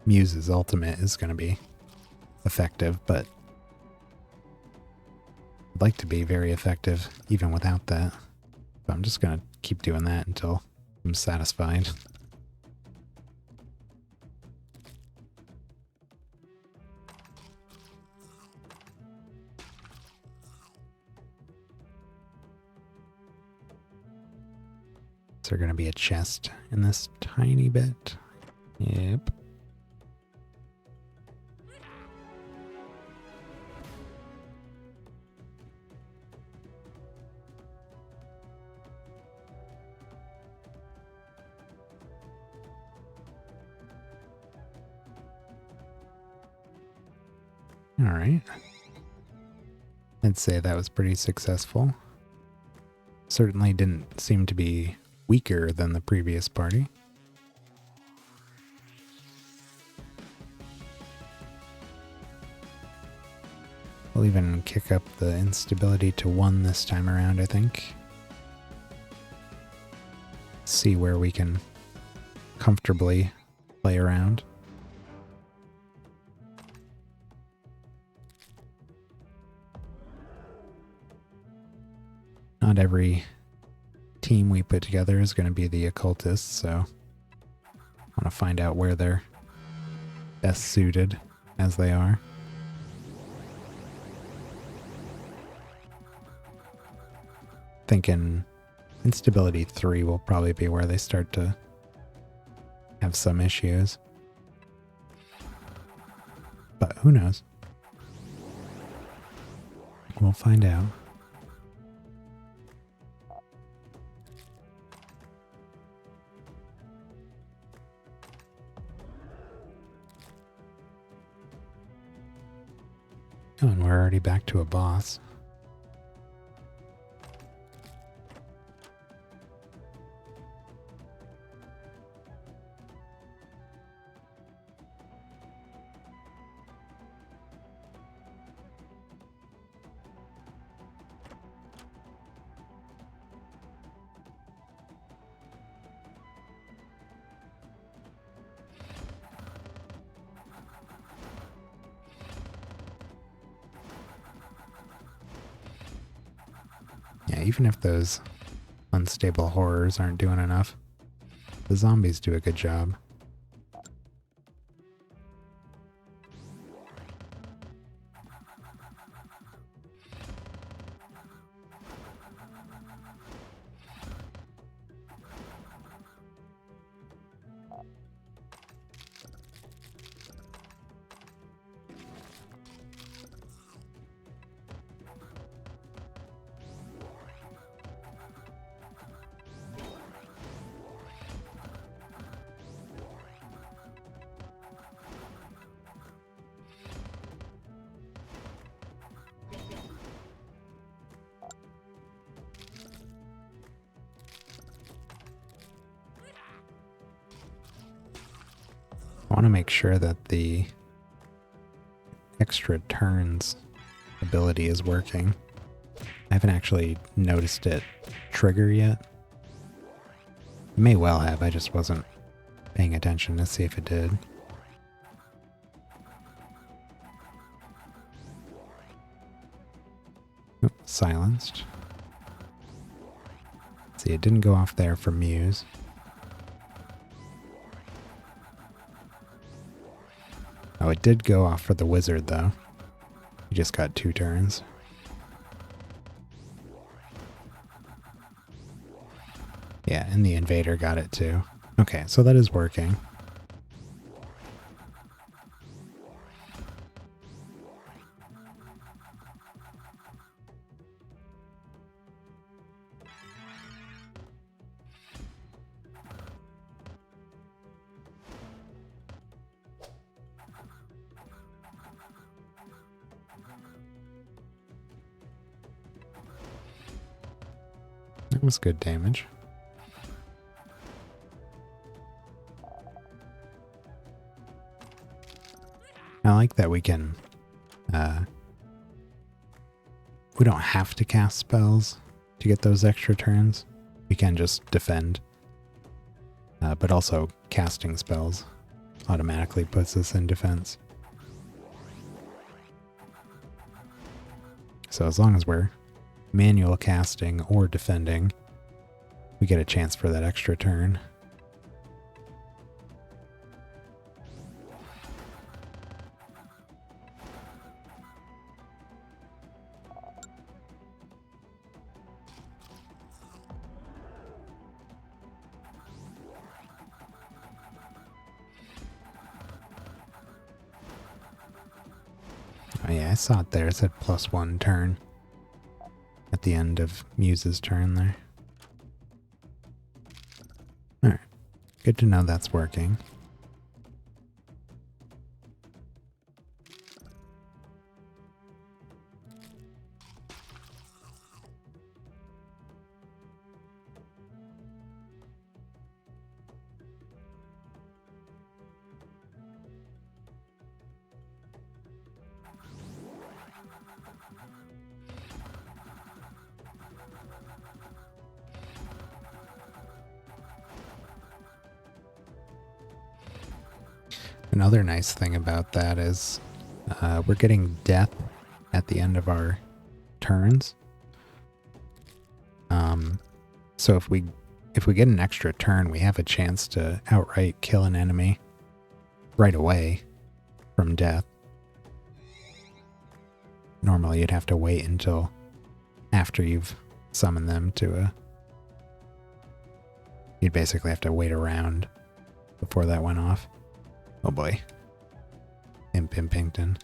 S1: Muse's ultimate is going to be effective, but I'd like to be very effective even without that. So I'm just going to keep doing that until I'm satisfied. Is there going to be a chest in this tiny bit? Yep. All right. I'd say that was pretty successful. Certainly didn't seem to be weaker than the previous party. We'll even kick up the instability to 1 this time around, I think. See where we can comfortably play around. Not every team we put together is going to be the occultists, so I want to find out where they're best suited as they are. Thinking instability 3 will probably be where they start to have some issues. But who knows? We'll find out. Oh, and we're already back to a boss. Yeah, even if those unstable horrors aren't doing enough, the zombies do a good job. I want to make sure that the extra turns ability is working. I haven't actually noticed it trigger yet. It may well have, I just wasn't paying attention to see if it did. Oop, silenced. See, it didn't go off there for Muse. Oh, it did go off for the wizard, though. He just got 2 turns. Yeah, and the invader got it, too. Okay, so that is working. That was good damage. I like that we can, we don't have to cast spells to get those extra turns. We can just defend. But also casting spells automatically puts us in defense. So as long as we're manual casting or defending, we get a chance for that extra turn. Oh yeah, I saw it there. It said +1 turn at the end of Muse's turn there. Alright, good to know that's working. Another nice thing about that is we're getting death at the end of our turns. So if we get an extra turn, we have a chance to outright kill an enemy right away from death. Normally you'd have to wait until after you've summoned them to you'd basically have to wait around before that went off. Oh boy. Imp Impington.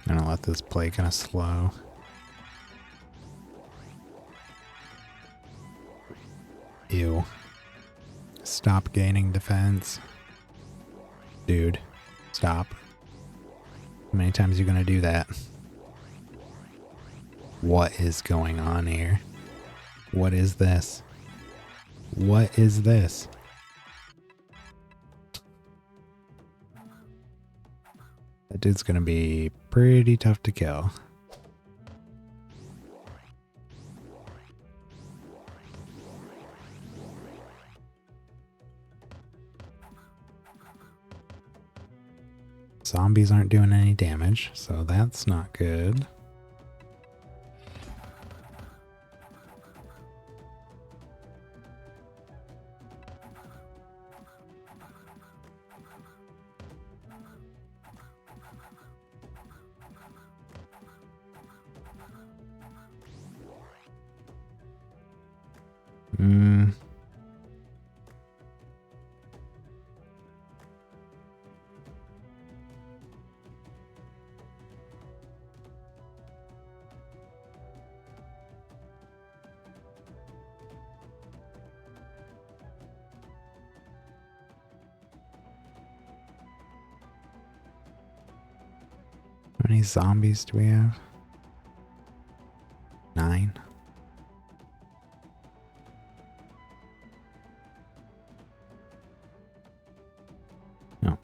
S1: I'm gonna let this play kind of slow. Ew. Stop gaining defense. Dude, stop. How many times are you gonna do that? What is going on here? What is this? What is this? That dude's gonna be pretty tough to kill. Zombies aren't doing any damage, so that's not good. How many zombies do we have? 9. No.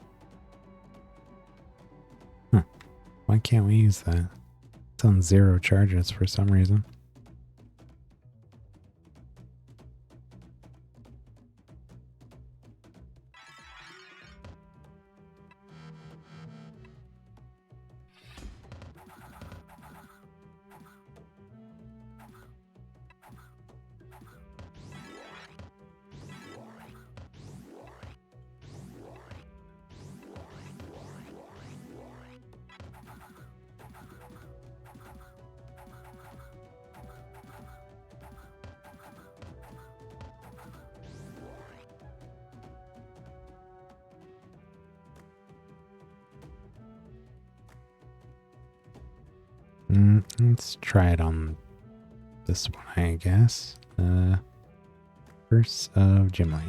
S1: Huh. Why can't we use that? It's on 0 charges for some reason. Let's try it on this one, I guess. Curse of Gimli.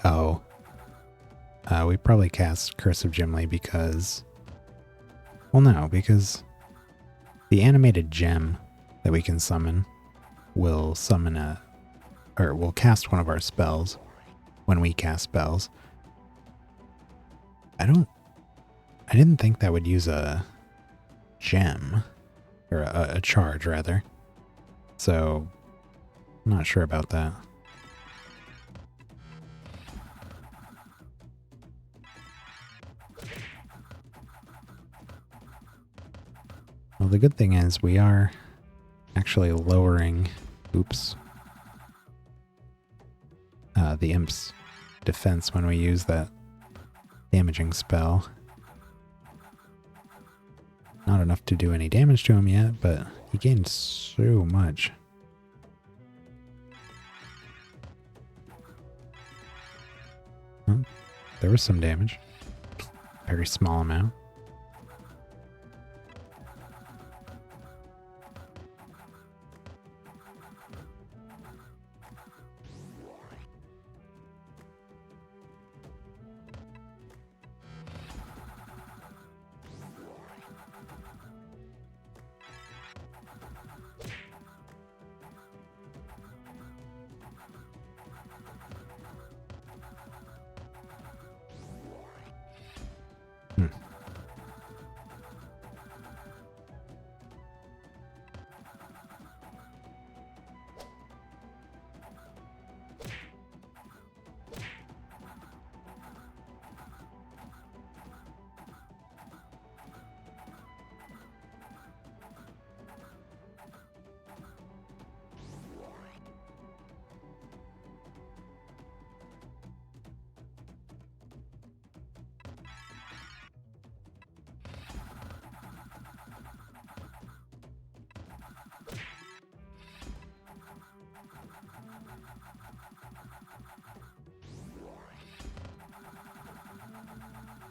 S1: Oh. We probably cast Curse of Gimli because Well, no, because the animated gem that we can summon will summon or will cast one of our spells when we cast spells. I didn't think that would use a gem, or a charge rather. So, I'm not sure about that. Well, the good thing is we are actually lowering, oops, the imp's defense when we use that damaging spell. Not enough to do any damage to him yet, but he gained so much. Well, there was some damage. Very small amount.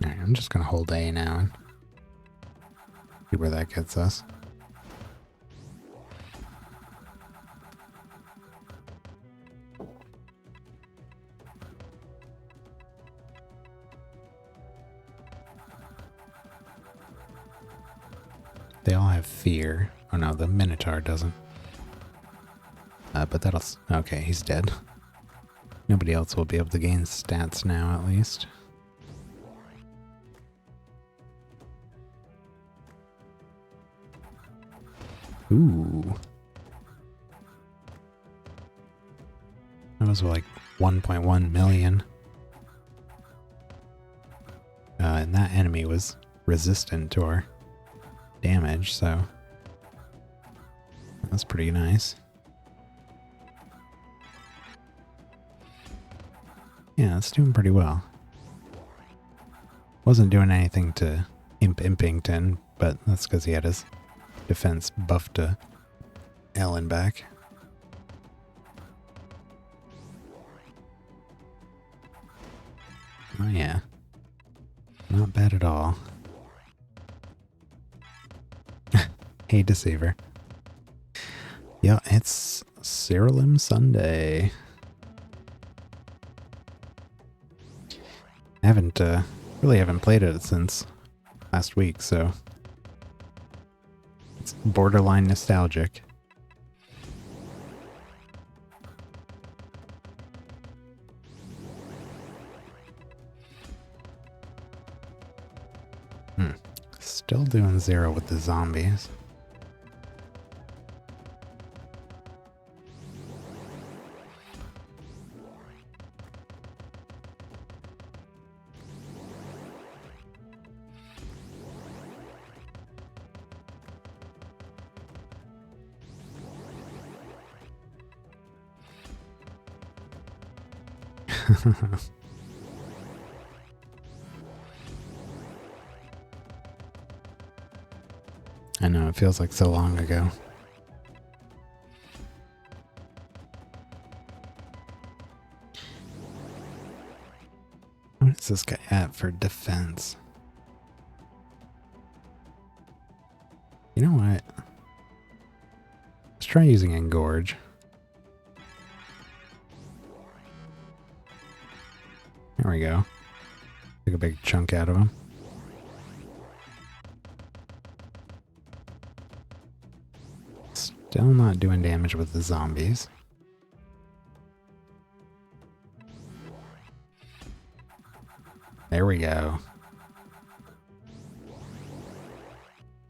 S1: Alright, I'm just gonna hold A now and see where that gets us. They all have fear. Oh no, the Minotaur doesn't. But that'll... Okay, he's dead. Nobody else will be able to gain stats now, at least. Ooh. That was like 1.1 million. And that enemy was resistant to our damage, so that's pretty nice. Yeah, it's doing pretty well. Wasn't doing anything to Impington, but that's because he had his defense buffed to L and back. Oh yeah. Not bad at all. Hey, Deceiver. Yeah, it's SIRALIM Sunday. I really haven't played it since last week, so it's borderline nostalgic. Still doing 0 with the zombies. I know, it feels like so long ago. What is this guy at for defense? You know what? Let's try using Engorge. There we go. Took a big chunk out of him. Still not doing damage with the zombies. There we go.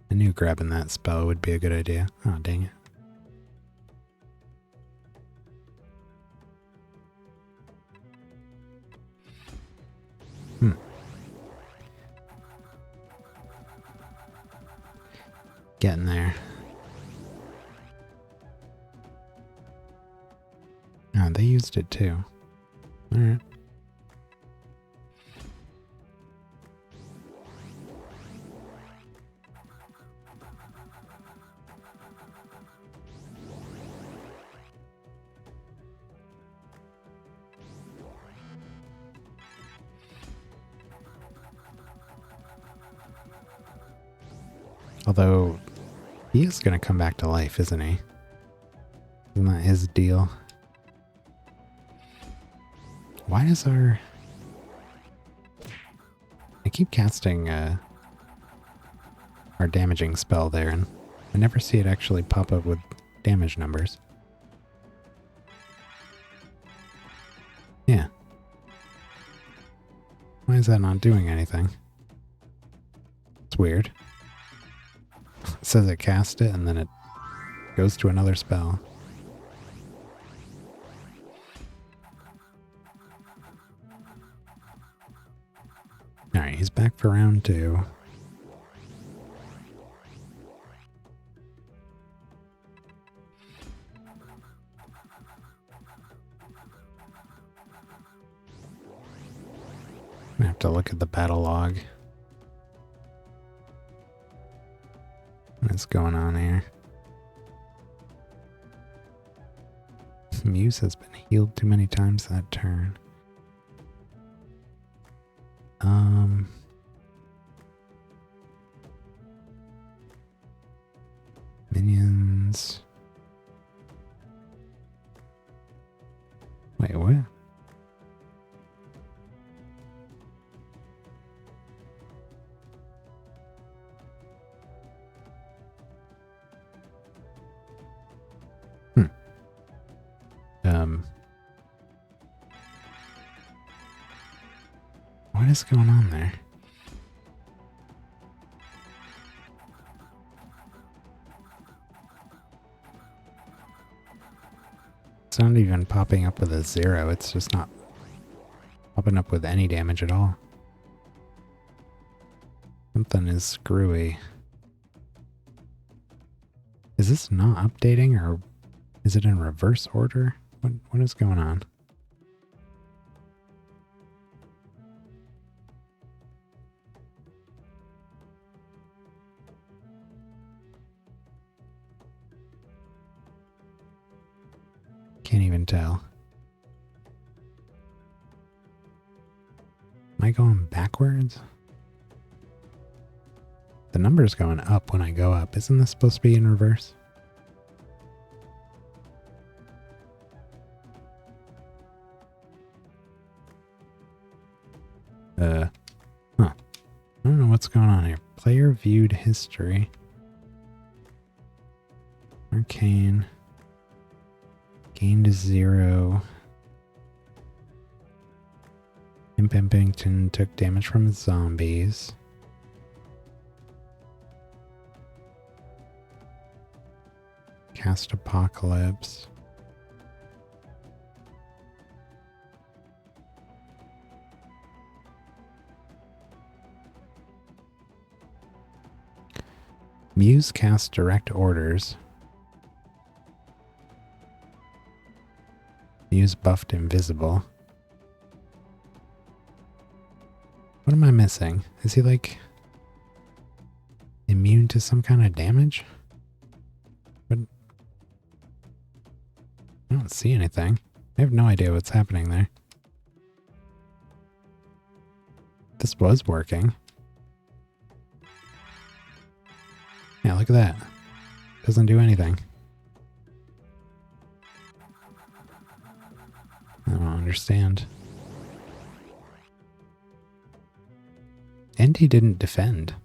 S1: I knew grabbing that spell would be a good idea. Oh, dang it. Getting there. Oh, they used it too. Alright. Although, he is going to come back to life, isn't he? Isn't that his deal? Why does our... I keep casting our damaging spell there, and I never see it actually pop up with damage numbers. Yeah. Why is that not doing anything? It's weird. It says it cast it, and then it goes to another spell. Alright, he's back for round 2. I have to look at the battle log. What's going on here? Muse has been healed too many times that turn. Minions. Wait, what? What is going on there? It's not even popping up with a 0, it's just not popping up with any damage at all. Something is screwy. Is this not updating, or is it in reverse order? What is going on? Can't even tell. Am I going backwards? The number's going up when I go up. Isn't this supposed to be in reverse? Huh. I don't know what's going on here. Player viewed history. Arcane. Gained 0. Impimpington took damage from zombies. Cast Apocalypse. Muse cast direct orders. Muse buffed invisible. What am I missing? Is he like immune to some kind of damage? But I don't see anything. I have no idea what's happening there. This was working. Yeah, look at that. Doesn't do anything. I don't understand. And he didn't defend.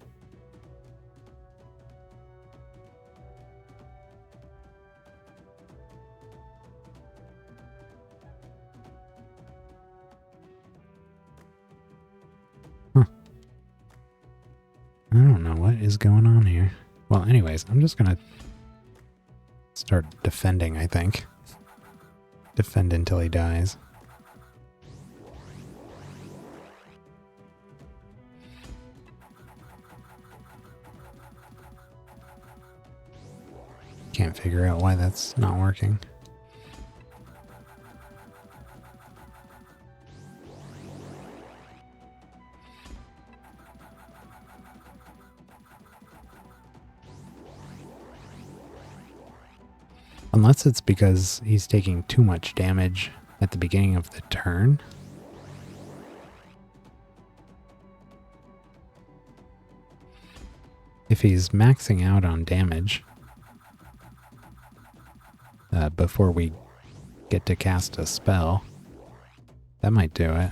S1: What is going on here? Well, anyways, I'm just gonna start defending, I think. Defend until he dies. Can't figure out why that's not working. Unless it's because he's taking too much damage at the beginning of the turn. If he's maxing out on damage before we get to cast a spell, that might do it.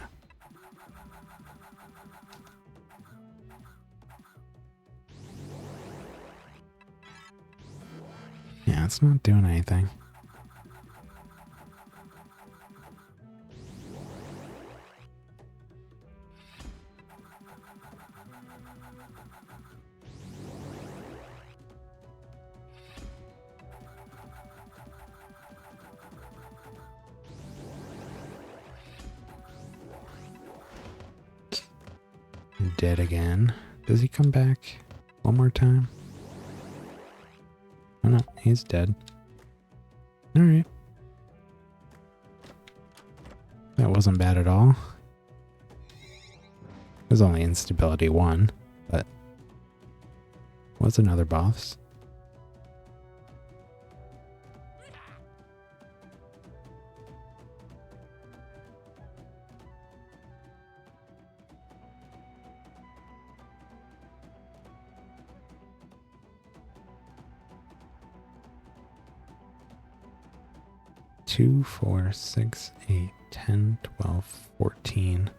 S1: Yeah, it's not doing anything. Dead again. Does he come back one more time? Oh no, he's dead. Alright. That wasn't bad at all. It was only instability 1, but was another boss. Two, 4, 6, 8, 10, 12, 14.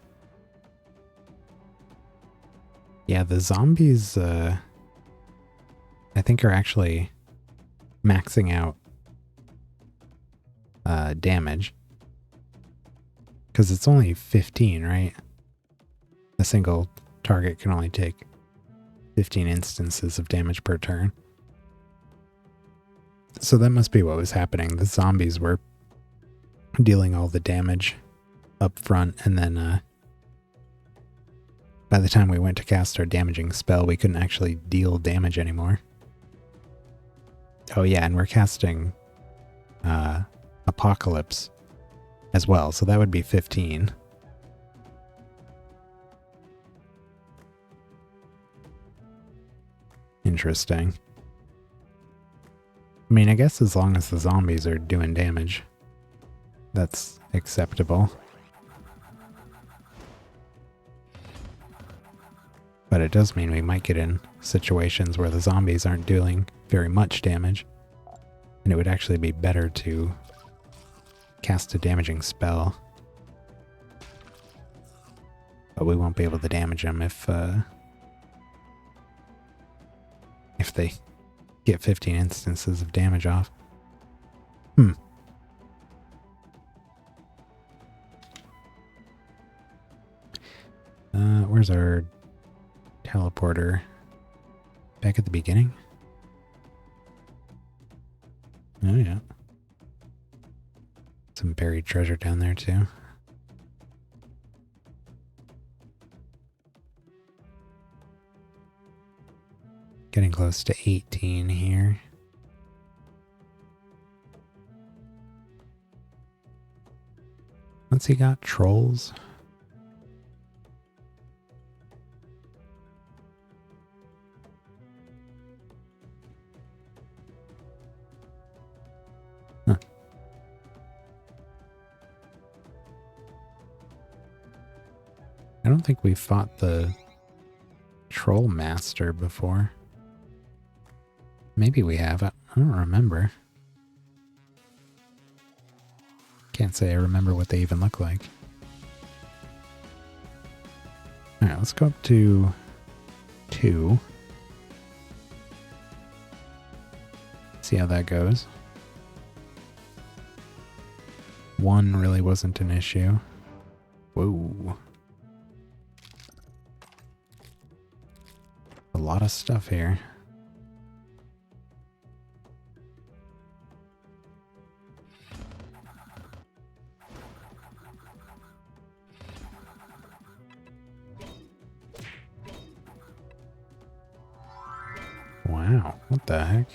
S1: Yeah, the zombies, I think are actually maxing out damage. Because it's only 15, right? A single target can only take 15 instances of damage per turn. So that must be what was happening. The zombies were dealing all the damage up front, and then by the time we went to cast our damaging spell, we couldn't actually deal damage anymore. Oh yeah, and we're casting Apocalypse as well, so that would be 15. Interesting. I mean, I guess as long as the zombies are doing damage, that's acceptable. But it does mean we might get in situations where the zombies aren't doing very much damage, and it would actually be better to cast a damaging spell. But we won't be able to damage them if they get 15 instances of damage off. Where's our teleporter? Back at the beginning? Oh yeah. Some buried treasure down there too. Getting close to 18 here. What's he got? Trolls? Huh. I don't think we fought the Troll Master before. Maybe we have. I don't remember. Can't say I remember what they even look like. Alright, let's go up to 2. See how that goes. 1 really wasn't an issue. Whoa. A lot of stuff here. Wow, what the heck?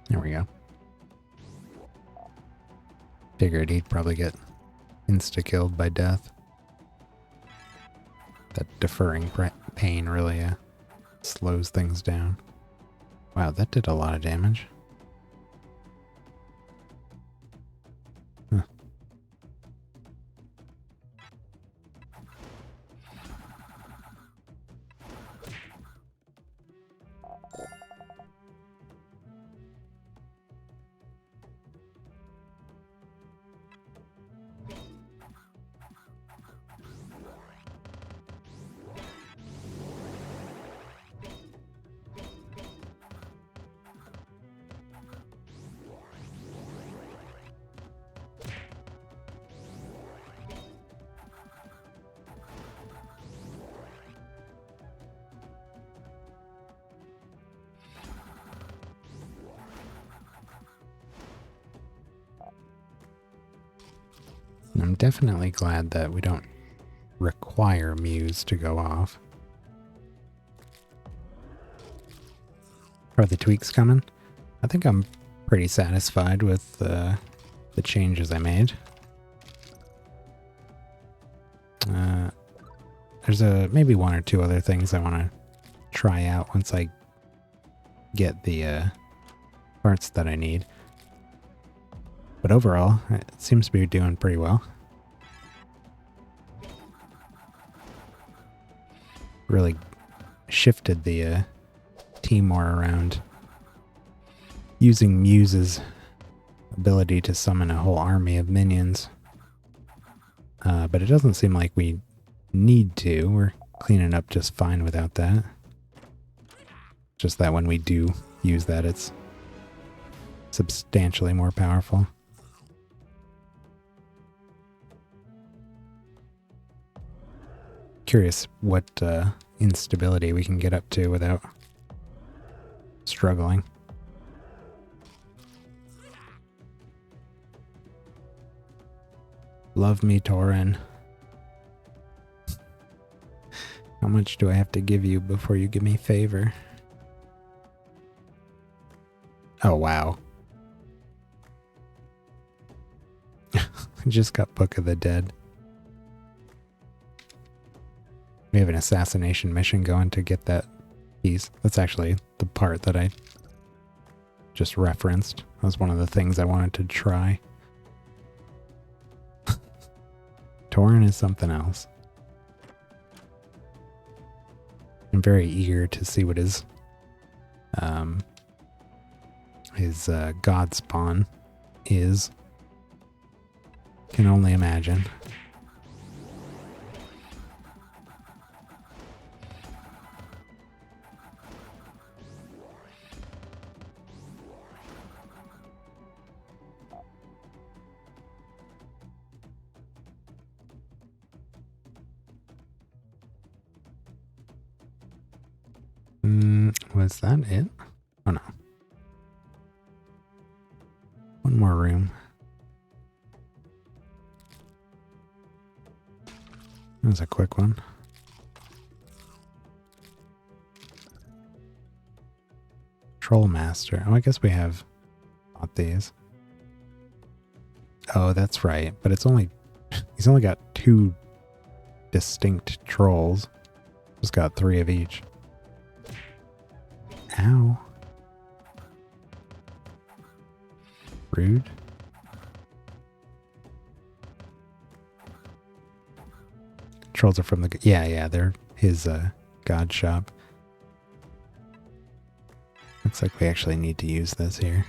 S1: There we go. Figured he'd probably get insta-killed by death. That deferring pain really slows things down. Wow, that did a lot of damage. Huh. I'm definitely glad that we don't require Muse to go off. Are the tweaks coming? I think I'm pretty satisfied with the changes I made. There's maybe one or two other things I want to try out once I get the parts that I need. But overall, it seems to be doing pretty well. Really shifted the team more around. Using Muse's ability to summon a whole army of minions. But it doesn't seem like we need to. We're cleaning up just fine without that. Just that when we do use that, it's substantially more powerful. Curious what instability we can get up to without struggling. Love me, Tauren. How much do I have to give you before you give me favor? Oh, wow. I just got Book of the Dead. We have an assassination mission going to get that piece. That's actually the part that I just referenced. That was one of the things I wanted to try. Tauren is something else. I'm very eager to see what his god spawn is. Can only imagine. Was that it? Oh no. One more room. That was a quick one. Troll Master. Oh, I guess we have bought these. Oh, that's right. But it's only... He's only got 2 distinct trolls. Just got 3 of each. Ow. Rude. controls are from the... Yeah, they're his god shop. Looks like we actually need to use this here.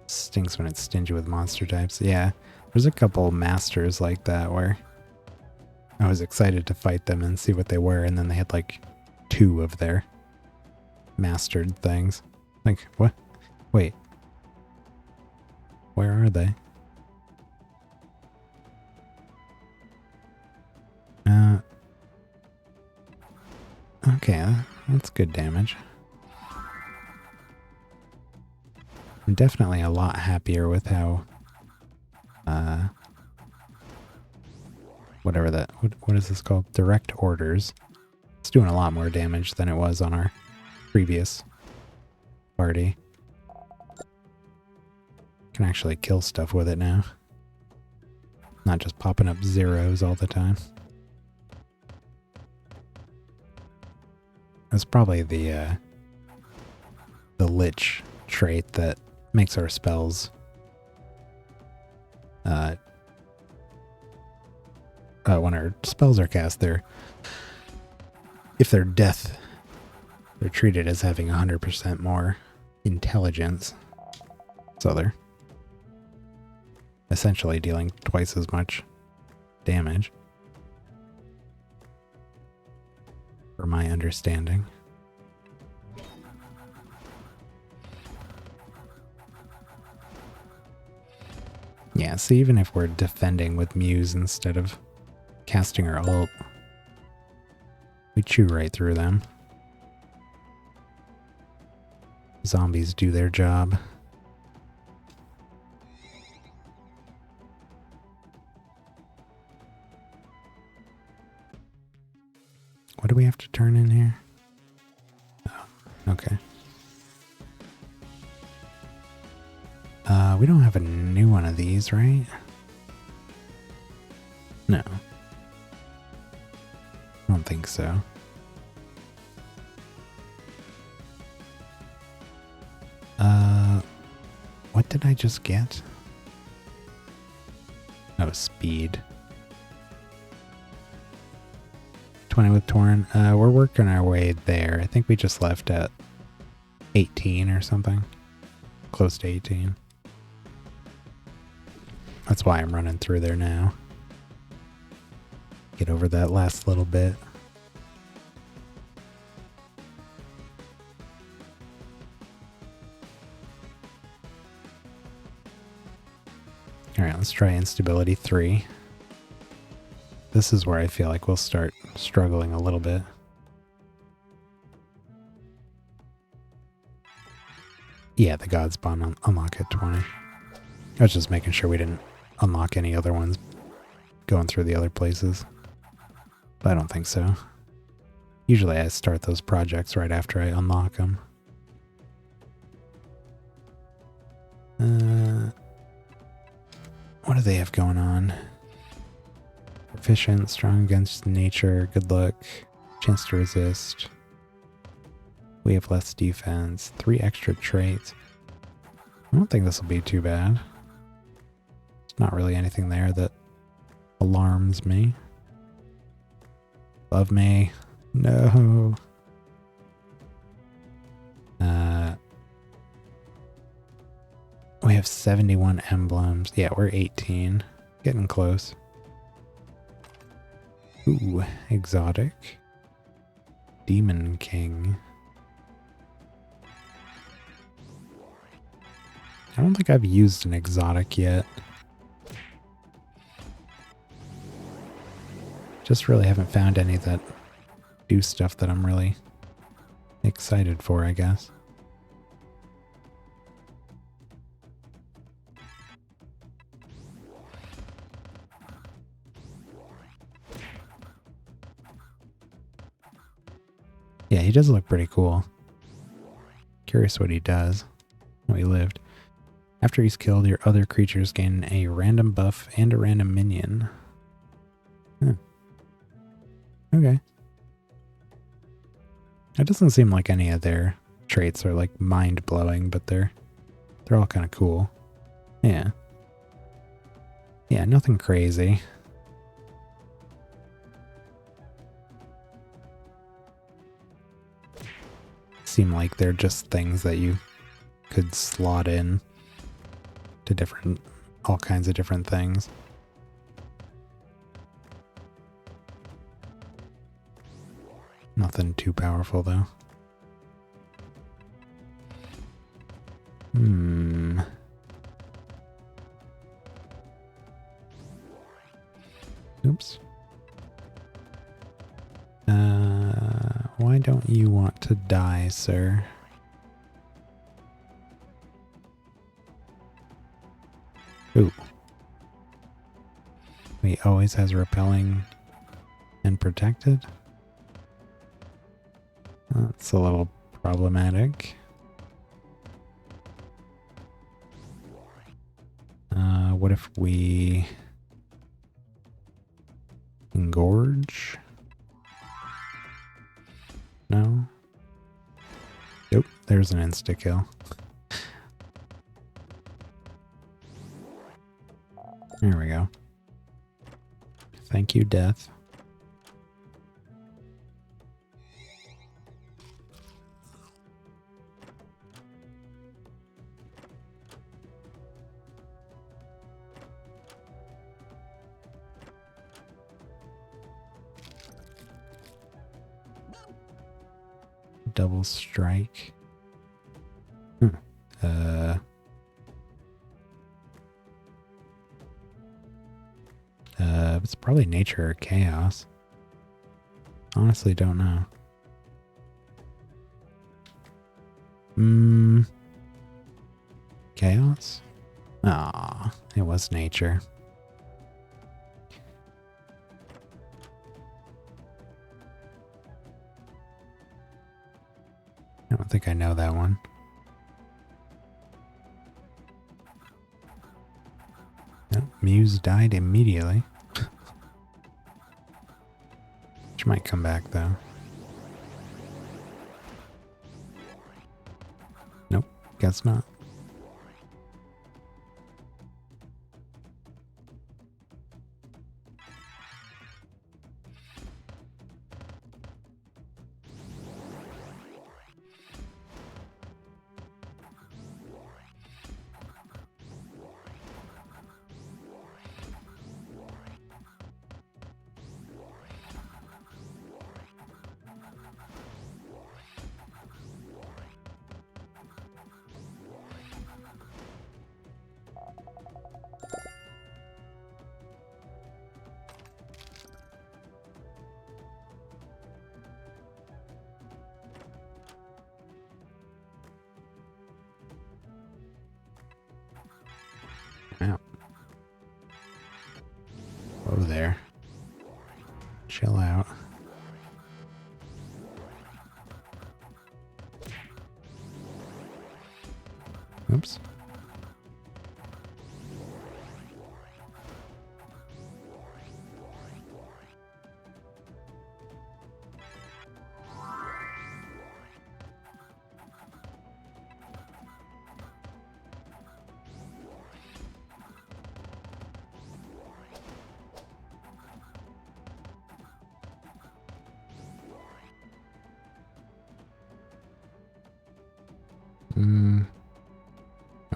S1: Stinks when it's stingy with monster types. Yeah, there's a couple masters like that where I was excited to fight them and see what they were, and then they had like 2 of their mastered things. Like, what? Wait. Where are they? Okay, that's good damage. I'm definitely a lot happier with how, whatever that, what is this called? Direct orders. It's doing a lot more damage than it was on our previous party. Can actually kill stuff with it now. Not just popping up zeros all the time. It's probably the Lich trait that makes our spells when our spells are cast, if they're death, they're treated as having 100% more intelligence. So they're essentially dealing twice as much damage, for my understanding. Yeah, so even if we're defending with Muse instead of casting our ult, we chew right through them. Zombies do their job. What do we have to turn in here? Oh, okay. We don't have a new one of these, right? No. I don't think so. What did I just get? Oh, speed. 20 with Torn. We're working our way there. I think we just left at 18 or something. Close to 18. That's why I'm running through there now. Get over that last little bit. Alright, let's try Instability 3. This is where I feel like we'll start struggling a little bit. Yeah, the God Spawn unlock at 20. I was just making sure we didn't unlock any other ones going through the other places. But I don't think so. Usually I start those projects right after I unlock them. What do they have going on? Proficient, strong against nature, good luck, chance to resist. We have less defense, 3 extra traits. I don't think this will be too bad. There's not really anything there that alarms me. Love me. No. We have 71 emblems. Yeah, we're 18. Getting close. Ooh, exotic. Demon King. I don't think I've used an exotic yet. Just really haven't found any that do stuff that I'm really excited for, I guess. Yeah, he does look pretty cool. Curious what he does. Oh, he lived. After he's killed, your other creatures gain a random buff and a random minion. Huh. Okay. It doesn't seem like any of their traits are like mind-blowing, but they're all kind of cool. Yeah. Yeah, nothing crazy. Seem like they're just things that you could slot in to different, all kinds of different things. Nothing too powerful though. Oops. Why don't you want to die, sir? Ooh. He always has repelling and protected. That's a little problematic. What if we engorge? No? Nope, there's an insta-kill. There we go. Thank you, death. Double strike. It's probably nature or chaos. Honestly, don't know. Chaos? Ah, it was nature. I don't think I know that one. Nope, Muse died immediately. Which might come back though. Nope, guess not. Wow. Whoa there. Chill out. Oops.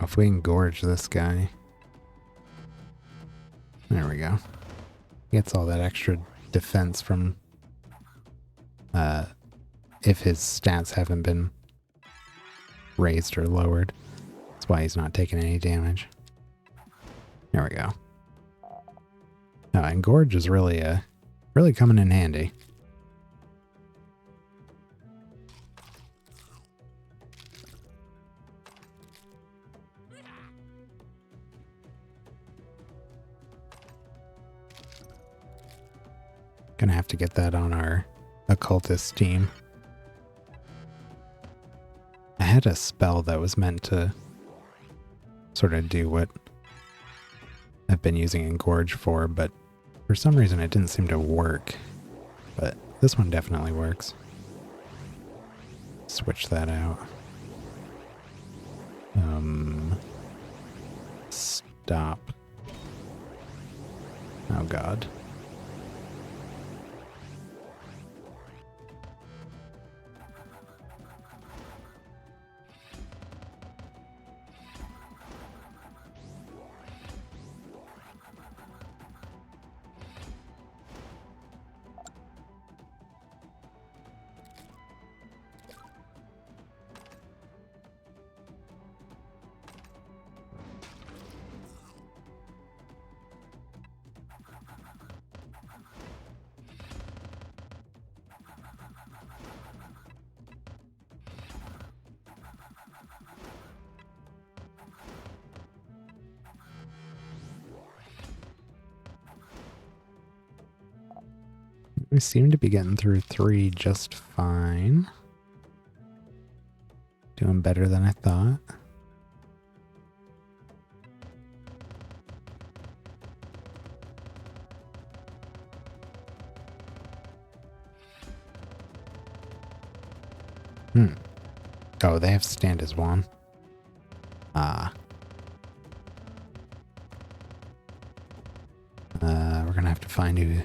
S1: If we engorge this guy. There we go. Gets all that extra defense from if his stats haven't been raised or lowered. That's why he's not taking any damage. There we go. Engorge is really coming in handy. Gonna have to get that on our occultist team. I had a spell that was meant to sort of do what I've been using Engorge for, but for some reason it didn't seem to work. But this one definitely works. Switch that out. stop. Oh god. We seem to be getting through 3 just fine. Doing better than I thought. Oh, they have stand as one. We're gonna have to find who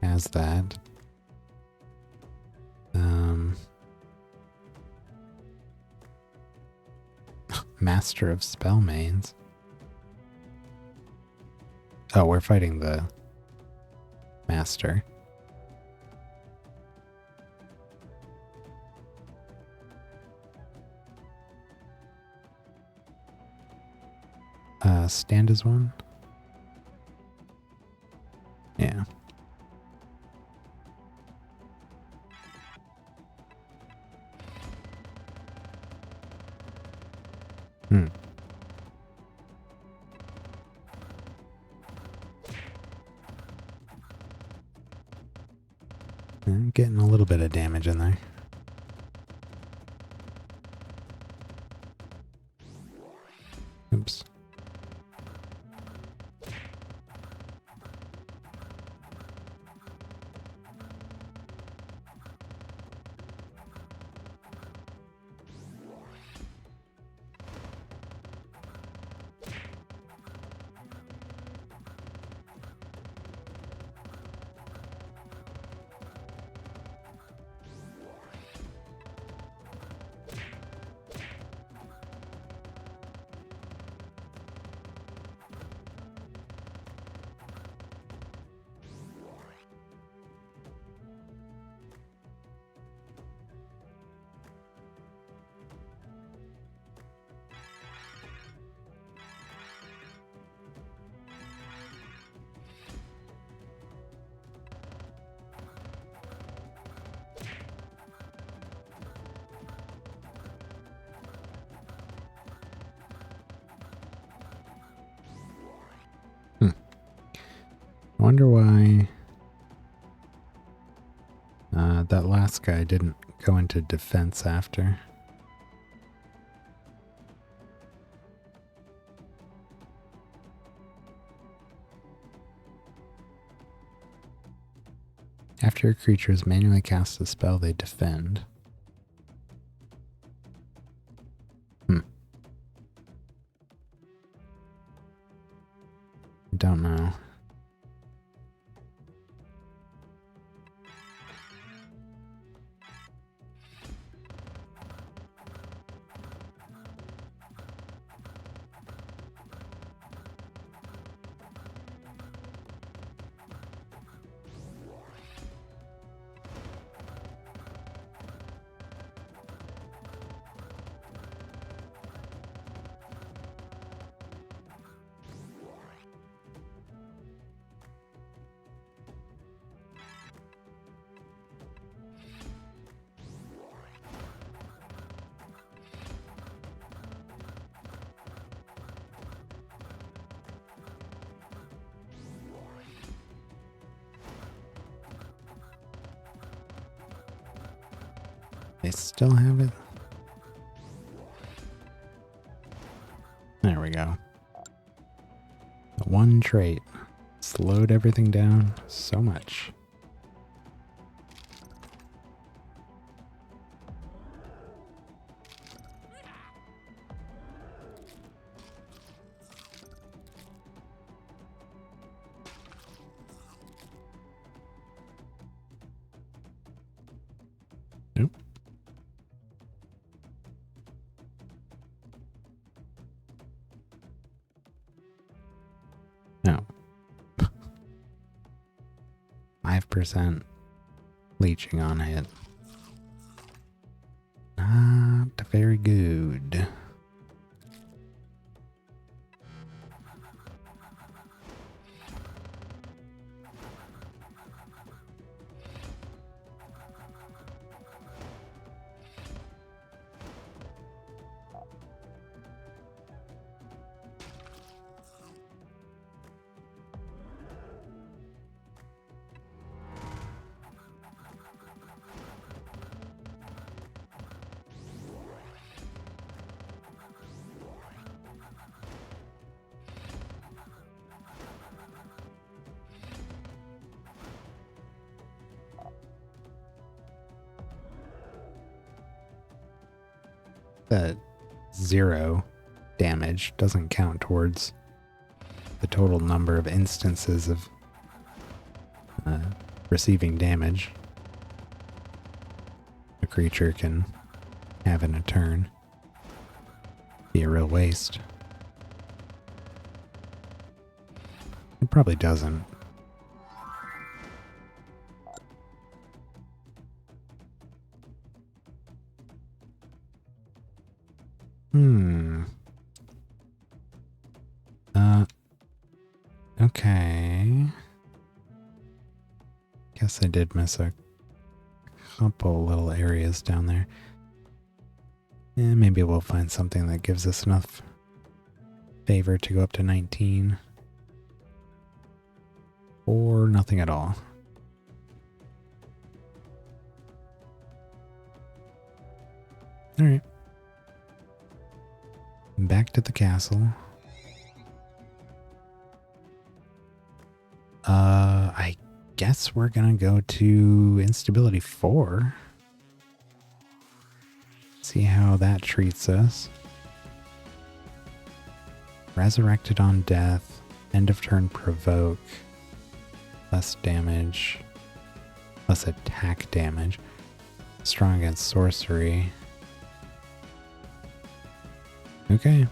S1: has that. Master of Spell Mains. Oh, we're fighting the Master. Stand as one? Yeah. Getting a little bit of damage in there. Oops. I wonder why that last guy didn't go into defense after. After a creature is manually cast a spell, they defend. I don't know. They still have it? There we go. The one trait slowed everything down so much. 50% leeching on it. Not very good. That 0 damage doesn't count towards the total number of instances of receiving damage a creature can have in a turn. Be a real waste. It probably doesn't. Okay. Guess I did miss a couple little areas down there. Yeah, maybe we'll find something that gives us enough favor to go up to 19. Or nothing at all. Alright. Back to the castle. I guess we're gonna go to instability 4. See how that treats us. Resurrected on death. End of turn provoke. Less damage. Less attack damage. Strong against sorcery. Okay.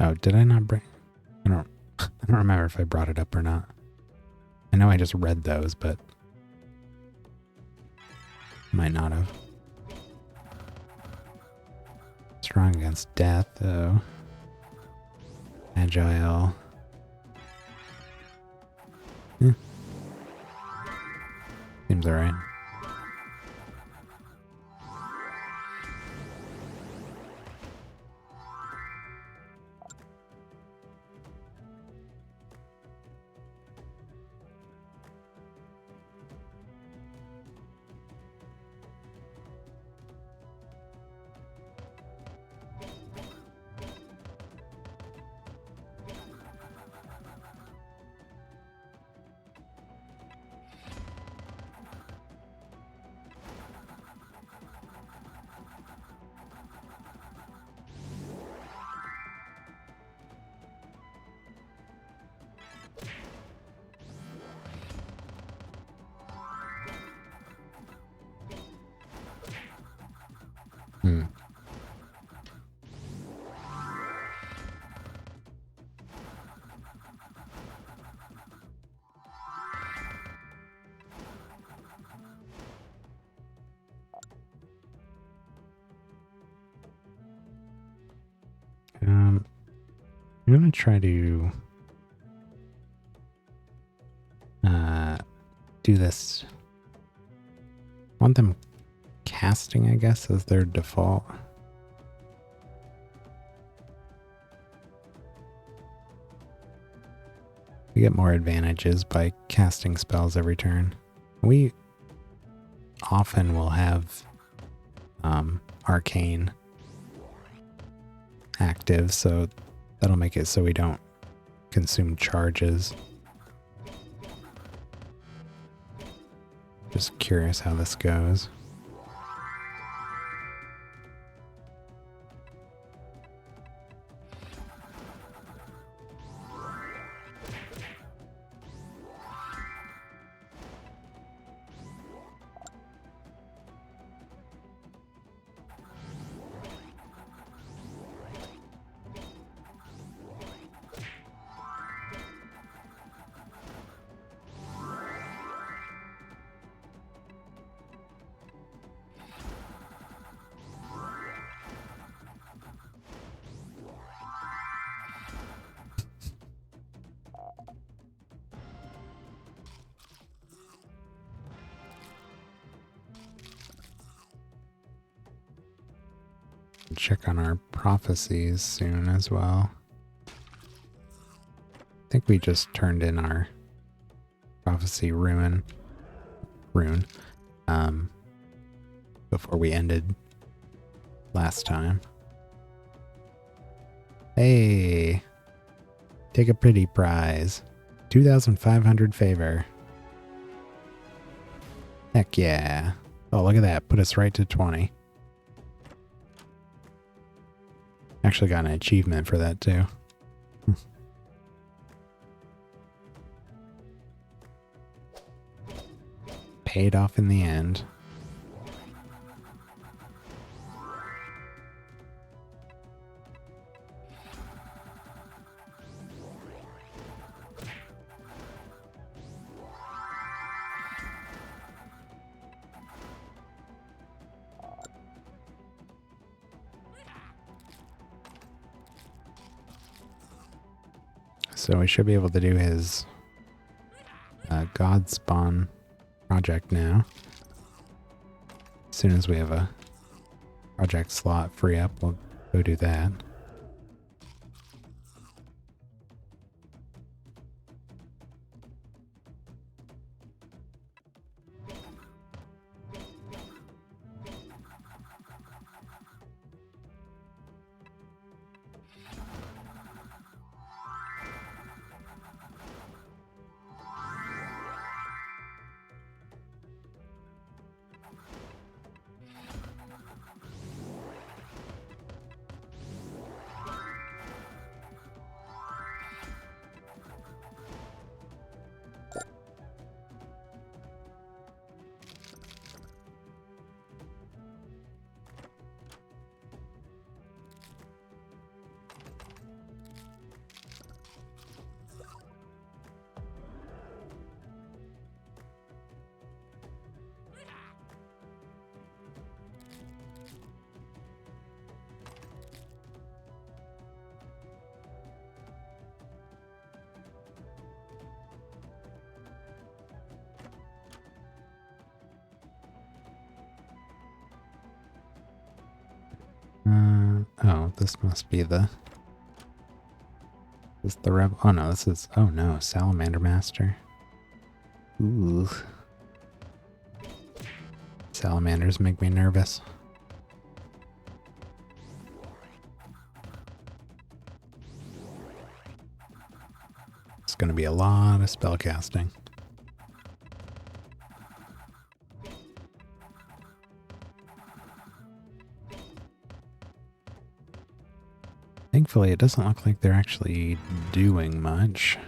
S1: Oh, did I not bring... I don't remember if I brought it up or not. I know I just read those, but might not have. Strong against death, though. Agile. Seems alright. I'm gonna try to do this. I want them casting, I guess, as their default. We get more advantages by casting spells every turn. We often will have arcane active, so that'll make it so we don't consume charges. Just curious how this goes. Check on our prophecies soon as well. I think we just turned in our prophecy rune before we ended last time. Hey, take a pretty prize. 2,500 favor. Heck yeah. Oh, look at that. Put us right to 20. Actually got an achievement for that too. Paid off in the end. So we should be able to do his God Spawn project now. As soon as we have a project slot free up, we'll go do that. Oh, this must be the... Is the rebel? Oh no, this is... Oh no, Salamander Master. Ooh. Salamanders make me nervous. It's gonna be a lot of spell casting. Thankfully, it doesn't look like they're actually doing much.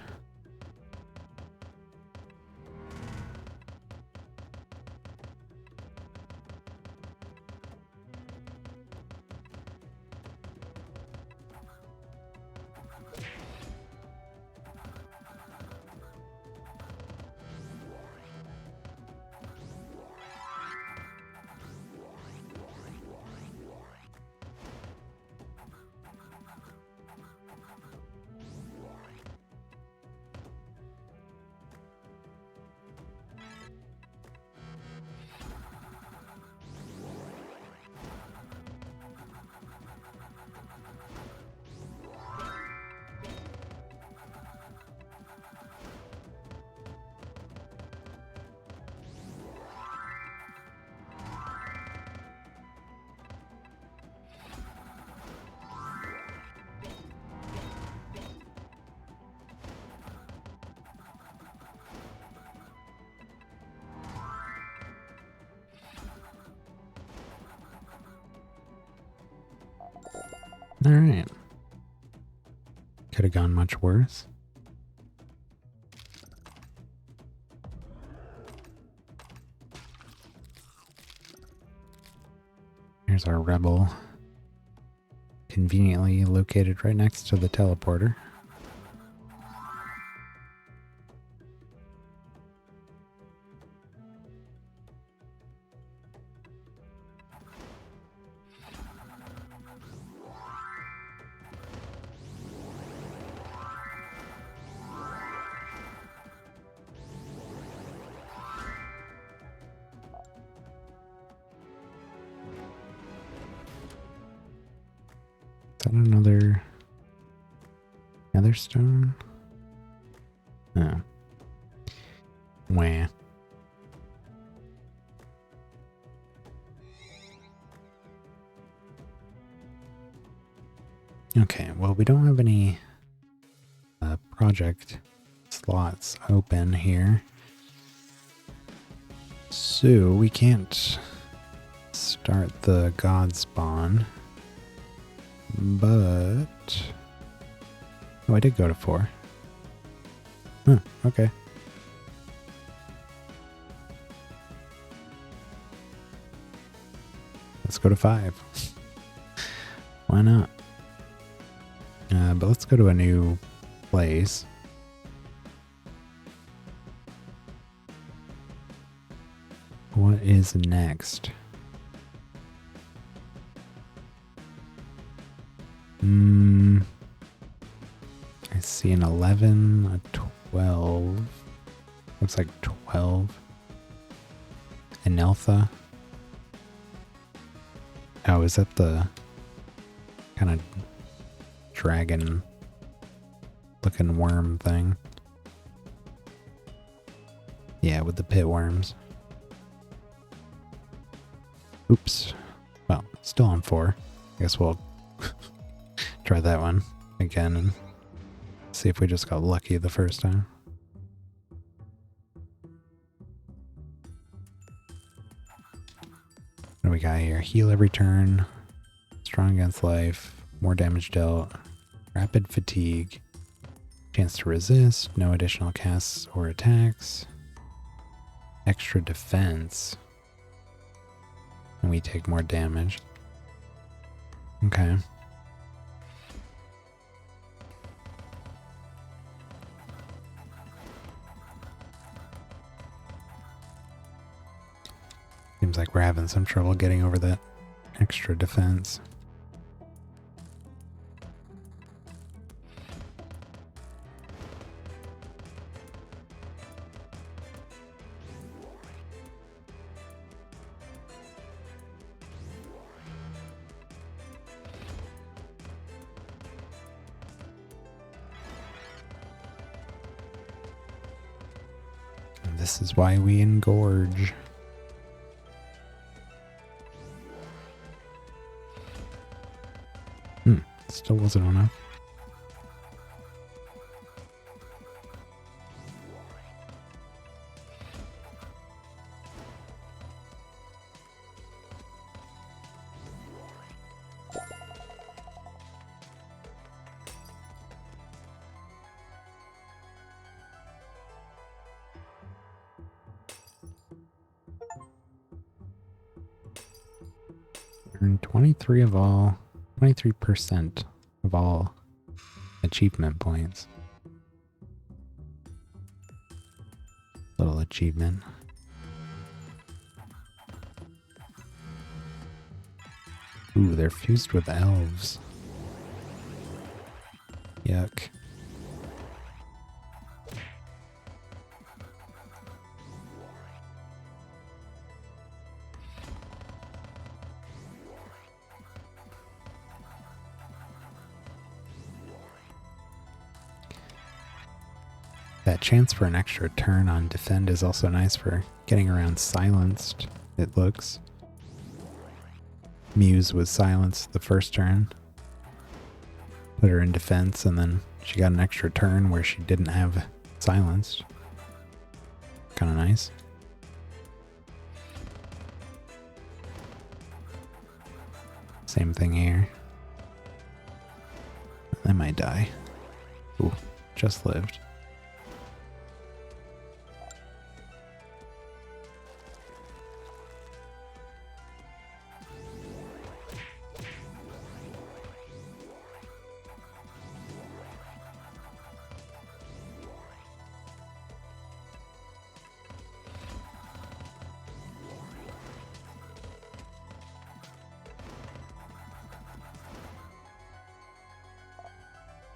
S1: Alright. Could have gone much worse. Here's our rebel. Conveniently located right next to the teleporter. that another stone? Oh. Wah. Okay, well, we don't have any project slots open here. So we can't start the god spawn. But... oh, I did go to 4. Huh, okay. Let's go to 5. Why not? But let's go to a new place. What is next? I see an 11, a 12. Looks like 12. An Eltha. Oh, is that the kind of dragon looking worm thing? Yeah, with the pit worms. Oops. Well, still on 4. I guess we'll try that one again and see if we just got lucky the first time. What do we got here? Heal every turn. Strong against life. More damage dealt. Rapid fatigue. Chance to resist. No additional casts or attacks. Extra defense. And we take more damage. Okay. Seems like we're having some trouble getting over that extra defense. And this is why we engorge. Still wasn't enough. Earn 23% of all achievement points. Little achievement. Ooh, they're fused with elves. Yuck. That chance for an extra turn on defend is also nice for getting around silenced, it looks. Muse was silenced the first turn. Put her in defense, and then she got an extra turn where she didn't have silenced. Kind of nice. Same thing here. I might die. Ooh, just lived.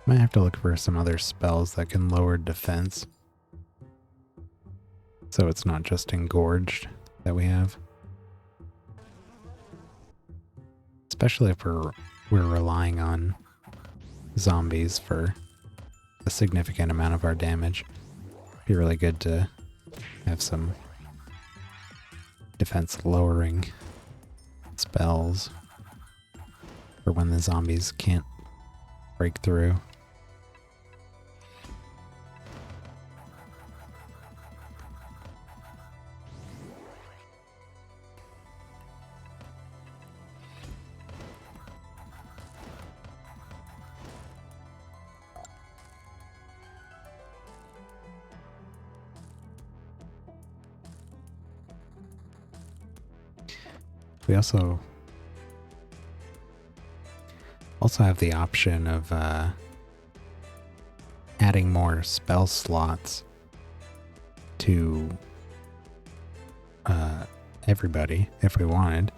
S1: Might have to look for some other spells that can lower defense. So it's not just engorged that we have. Especially if we're we're relying on zombies for a significant amount of our damage. Be really good to have some defense lowering spells for when the zombies can't break through. We also have the option of adding more spell slots to everybody if we wanted.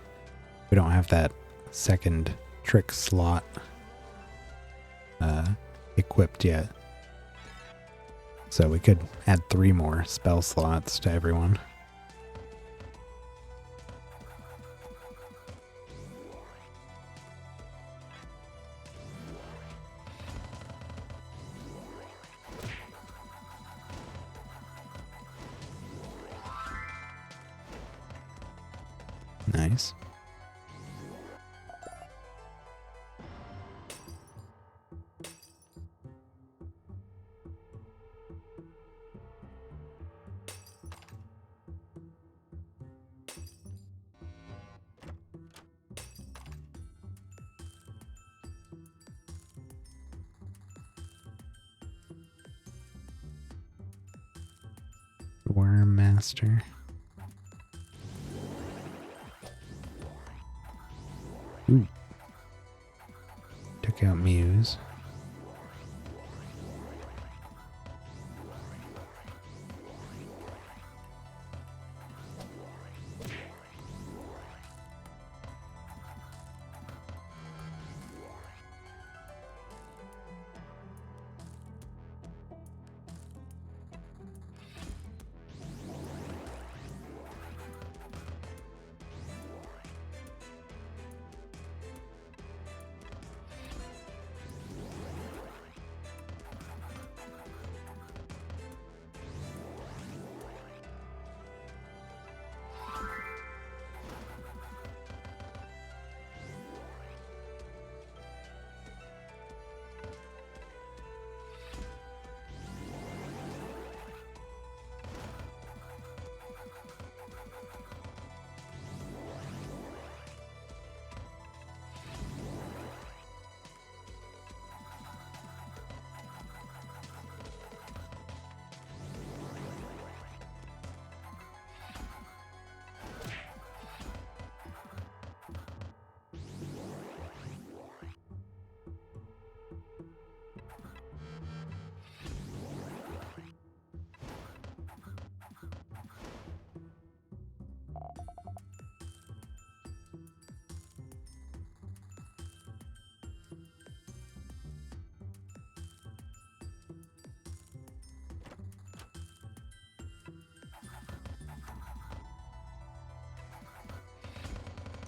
S1: We don't have that second trick slot equipped yet, so we could add 3 more spell slots to everyone. Nice. Worm Master. Ooh. Took out Muse.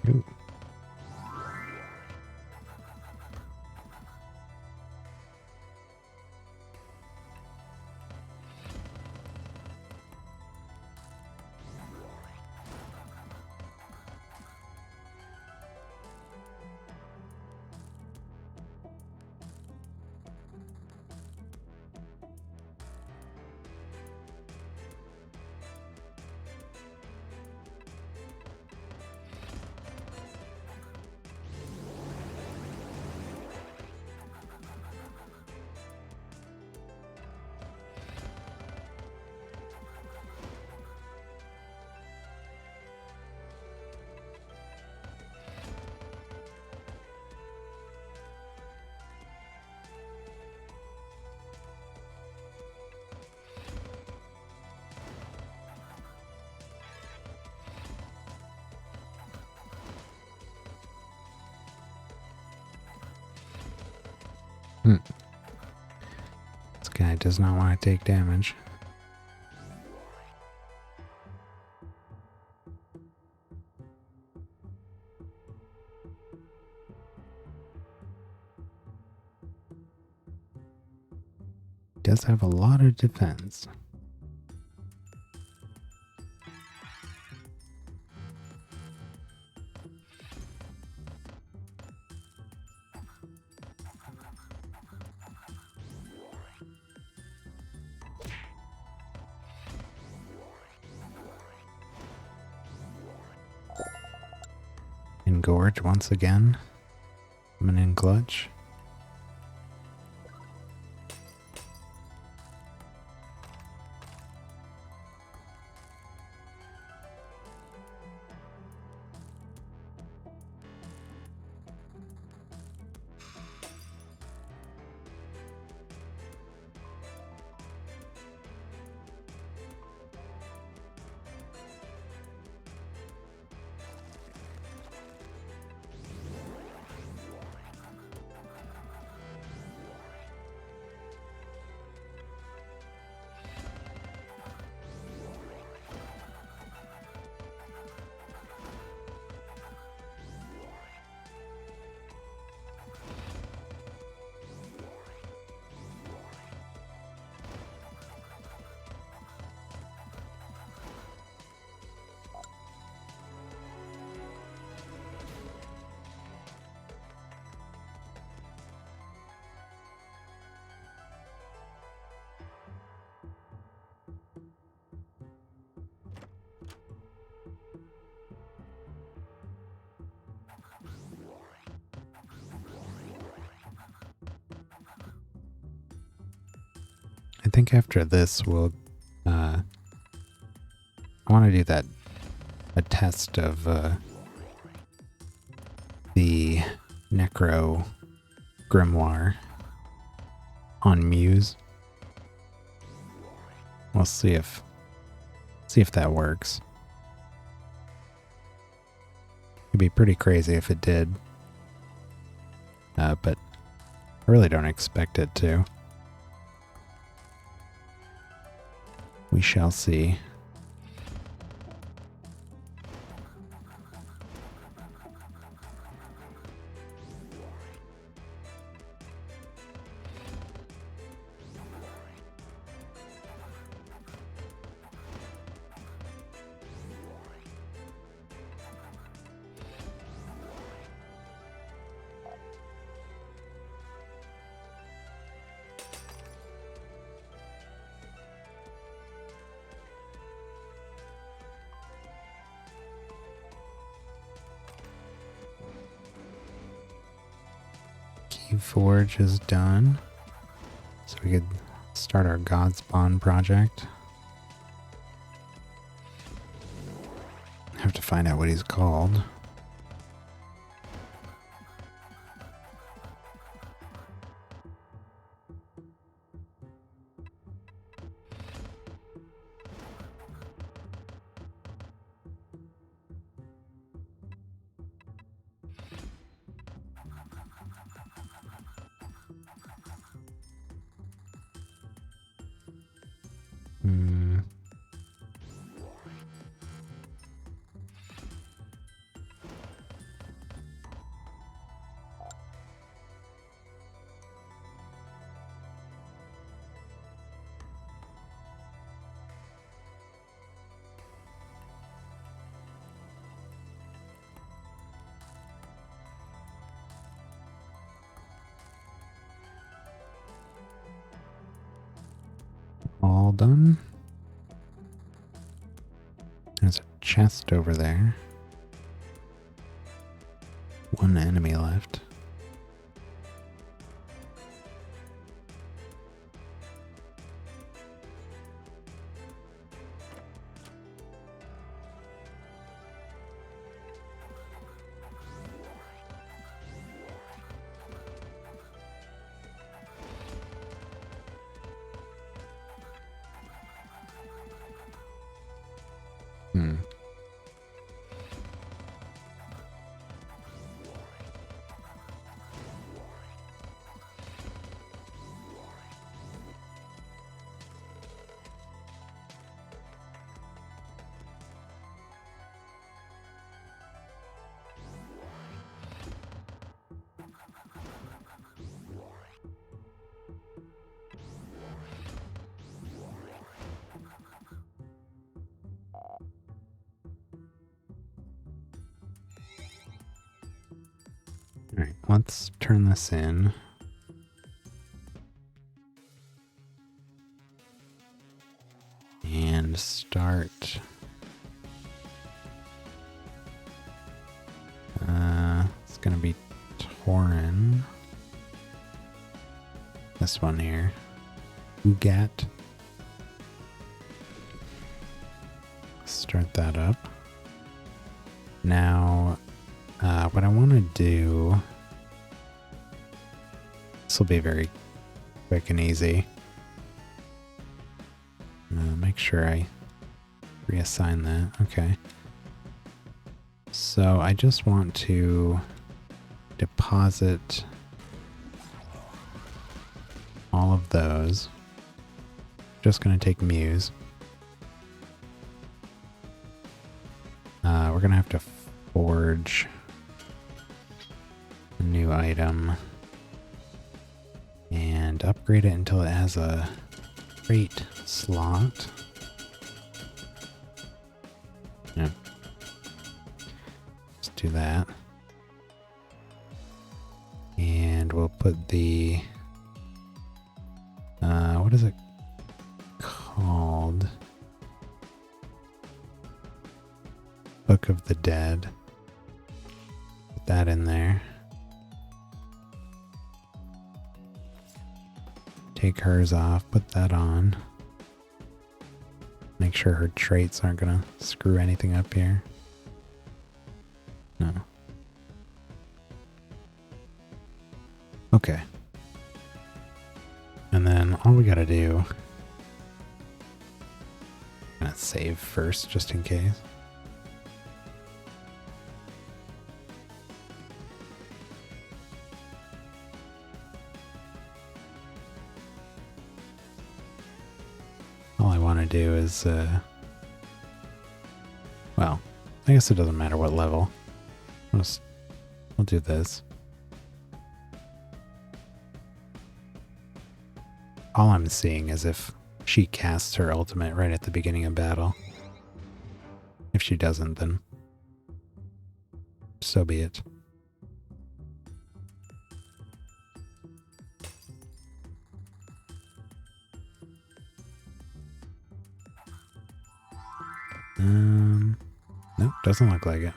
S1: Ooh. This guy does not want to take damage. does have a lot of defense. Engorge once again. Coming in clutch. I think after this we'll I want to do a test of the Necro Grimoire on Muse. We'll see if that works. It'd be pretty crazy if it did. But I really don't expect it to. We shall see. Forge is done, so we could start our God Spawn project. Have to find out what he's called. All done. There's a chest over there. One enemy left. Alright, let's turn this in. And start. It's gonna be Tauren. This one here. Ugat. Start that up. Now, what I want to do, this will be very quick and easy. Make sure I reassign that. Okay. So I just want to deposit all of those. Just going to take Muse. We're going to have to forge a new item and upgrade it until it has a crate slot. Yeah. Let's do that. And we'll put the what is it called? Book of the Dead. Put that in there. Take hers off, put that on. Make sure her traits aren't gonna screw anything up here. No. Okay. And then all we gotta do, I'm gonna save first just in case. All I want to do is, well, I guess it doesn't matter what level. We'll do this. All I'm seeing is if she casts her ultimate right at the beginning of battle. If she doesn't, then so be it. Nope, doesn't look like it.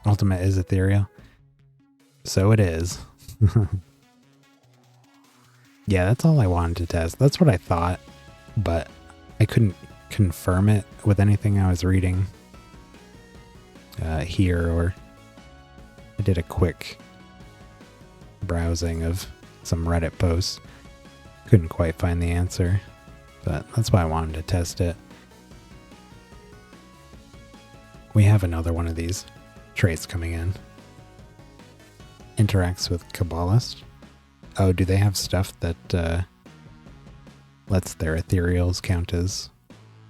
S1: Ultimate is ethereal. So it is. Yeah, that's all I wanted to test. That's what I thought, but I couldn't confirm it with anything I was reading here, or I did a quick browsing of some Reddit posts. Couldn't quite find the answer, but that's why I wanted to test it. We have another one of these traits coming in. Interacts with Kabbalist. Oh, do they have stuff that lets their ethereals count as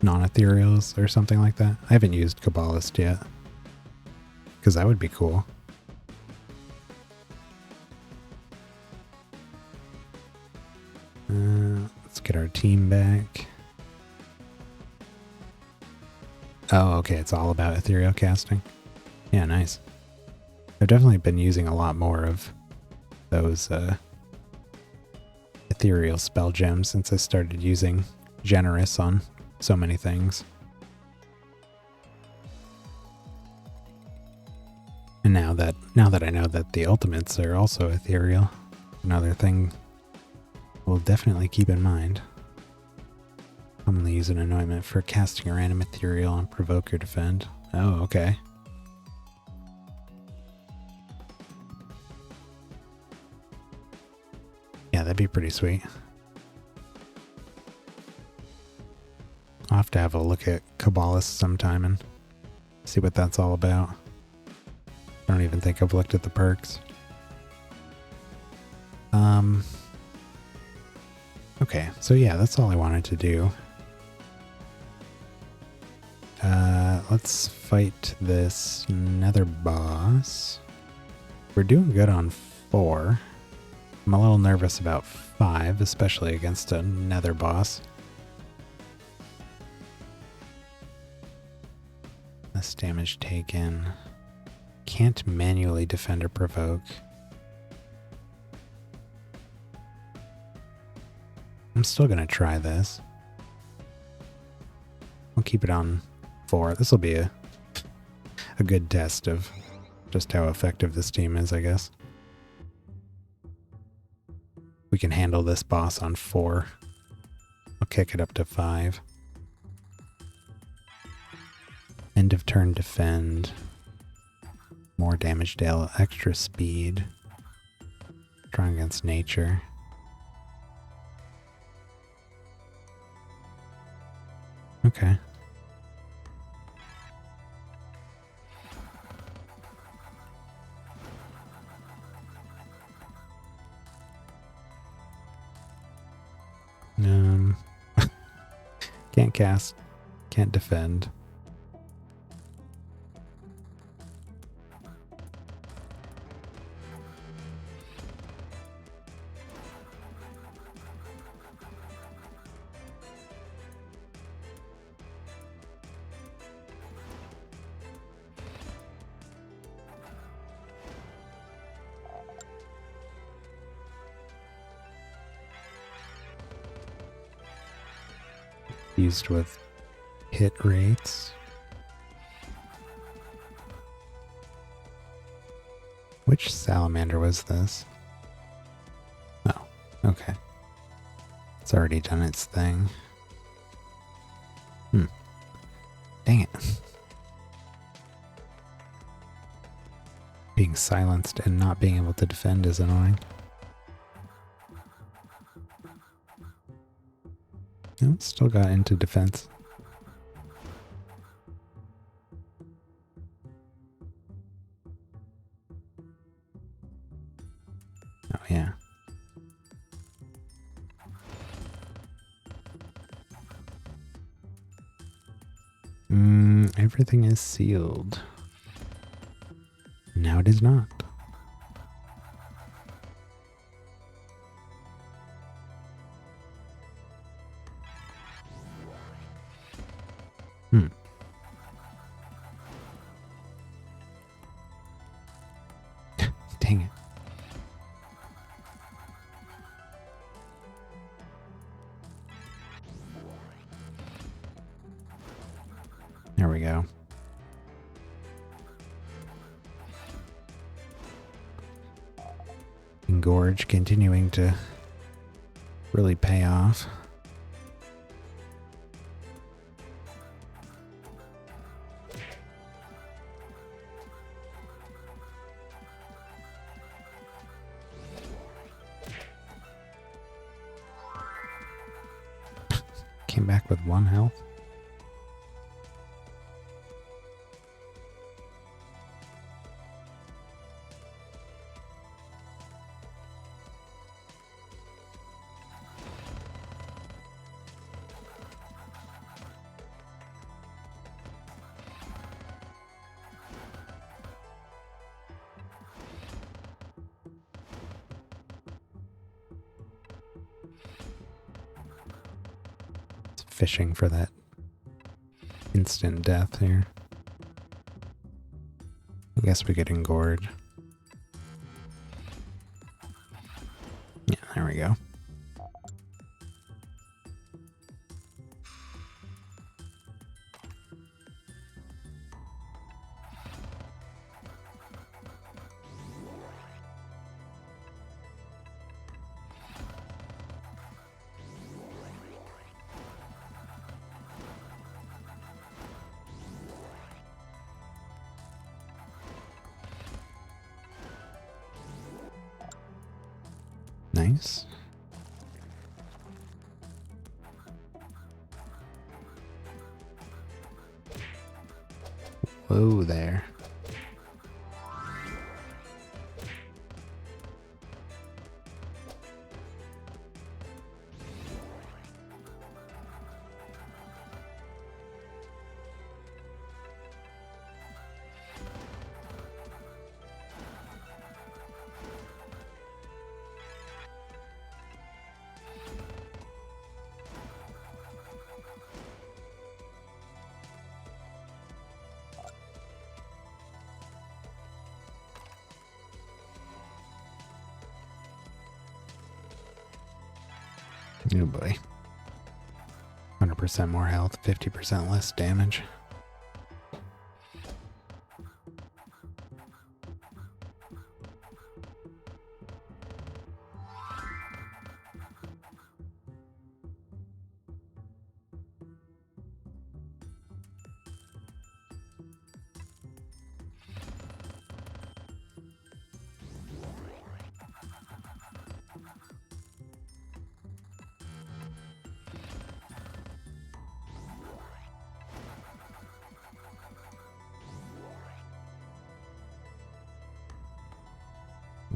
S1: non-ethereals or something like that? I haven't used Kabbalist yet, because that would be cool. Let's get our team back. Oh, okay, it's all about ethereal casting. Yeah, nice. I've definitely been using a lot more of those ethereal spell gems since I started using Generous on so many things. And now that I know that the ultimates are also ethereal, another thing we'll definitely keep in mind. Commonly use an anointment for casting a random ethereal on provoke or defend. Oh, okay. Yeah, that'd be pretty sweet. I'll have to have a look at Kabbalist sometime and see what that's all about. I don't even think I've looked at the perks. Okay, so yeah, that's all I wanted to do. Let's fight this nether boss. We're doing good on 4. I'm a little nervous about 5, especially against a nether boss. Less damage taken. can't manually defend or provoke. I'm still going to try this. I'll keep it on 4. This will be a good test of just how effective this team is, I guess. We can handle this boss on 4. I'll kick it up to 5. End of turn defend. More damage deal, extra speed. Strong against nature. Okay. Can't cast, can't defend. Used with hit rates. Which salamander was this? Oh, okay. It's already done its thing. Dang it. Being silenced and not being able to defend is annoying. No, still got into defense. Oh, yeah. Everything is sealed. Now it is not. Dang it. There we go. Engorge continuing to really pay off. Came back with 1 health. Fishing for that instant death here. I guess we could engorge. Yeah, there we go. Nice. Whoa there. Oh boy. 100% more health, 50% less damage.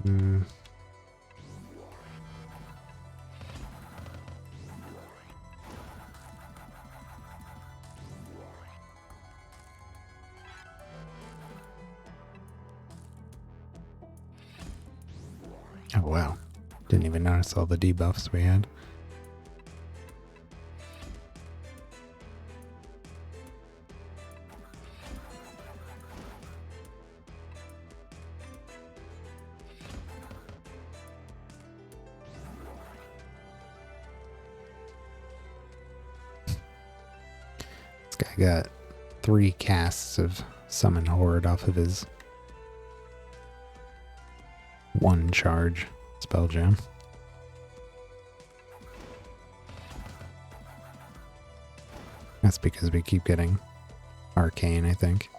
S1: Hmm. Oh wow. Didn't even notice all the debuffs we had. This guy got 3 casts of Summon Horde off of his 1 charge spell gem. That's because we keep getting Arcane, I think.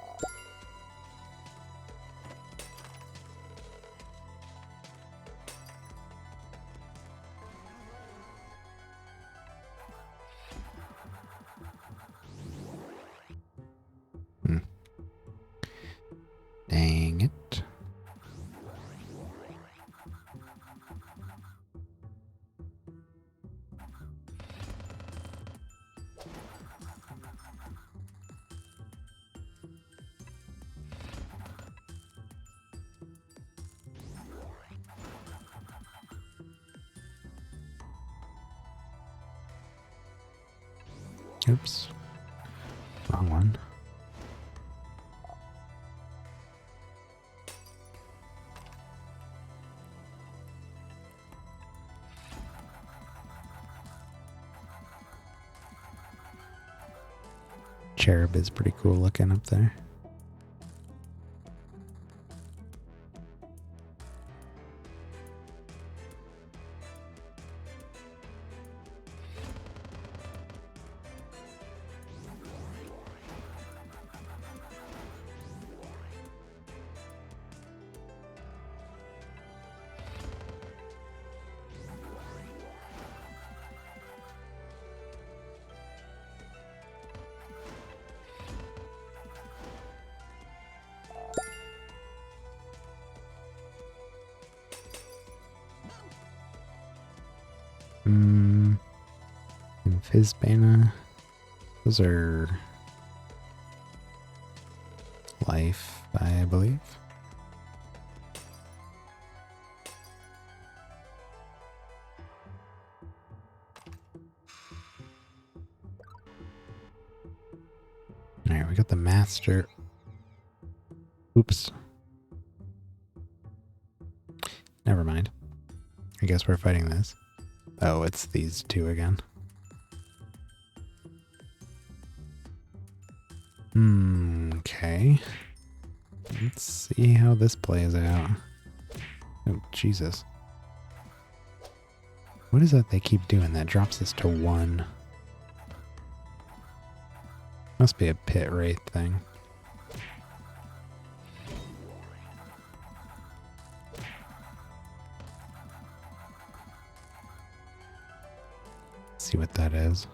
S1: Dang it. Oops. Wrong one. Cherub is pretty cool looking up there. And Fizbana. Those are life, I believe. Alright, we got the master. Oops. Never mind. I guess we're fighting this. Oh, it's these two again. Okay. Let's see how this plays out. Oh, Jesus. What is that they keep doing that drops us to 1? Must be a pit wraith thing. See what that is.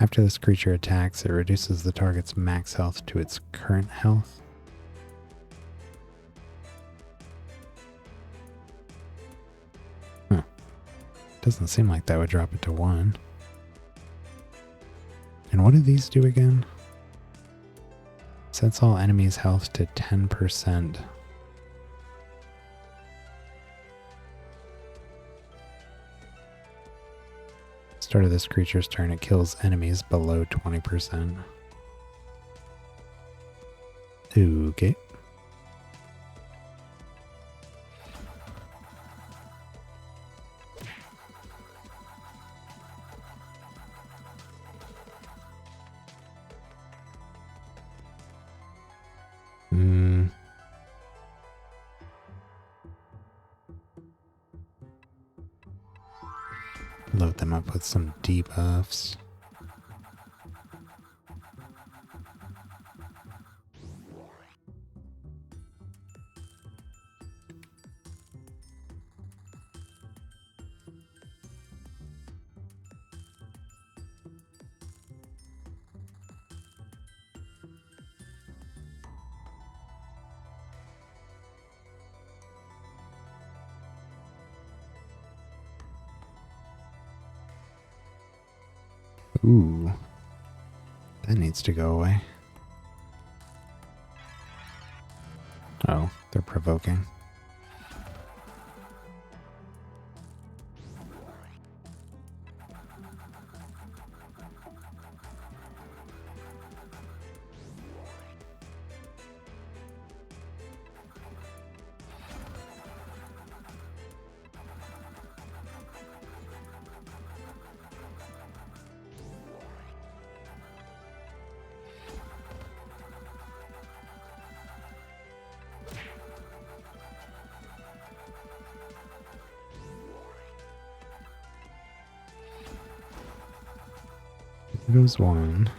S1: After this creature attacks, it reduces the target's max health to its current health. Huh. Doesn't seem like that would drop it to 1. And what do these do again? Sets all enemies' health to 10%. Start of this creature's turn, it kills enemies below 20%. Okay. Load them up with some debuffs. Ooh, that needs to go away. Oh, they're provoking. There goes one.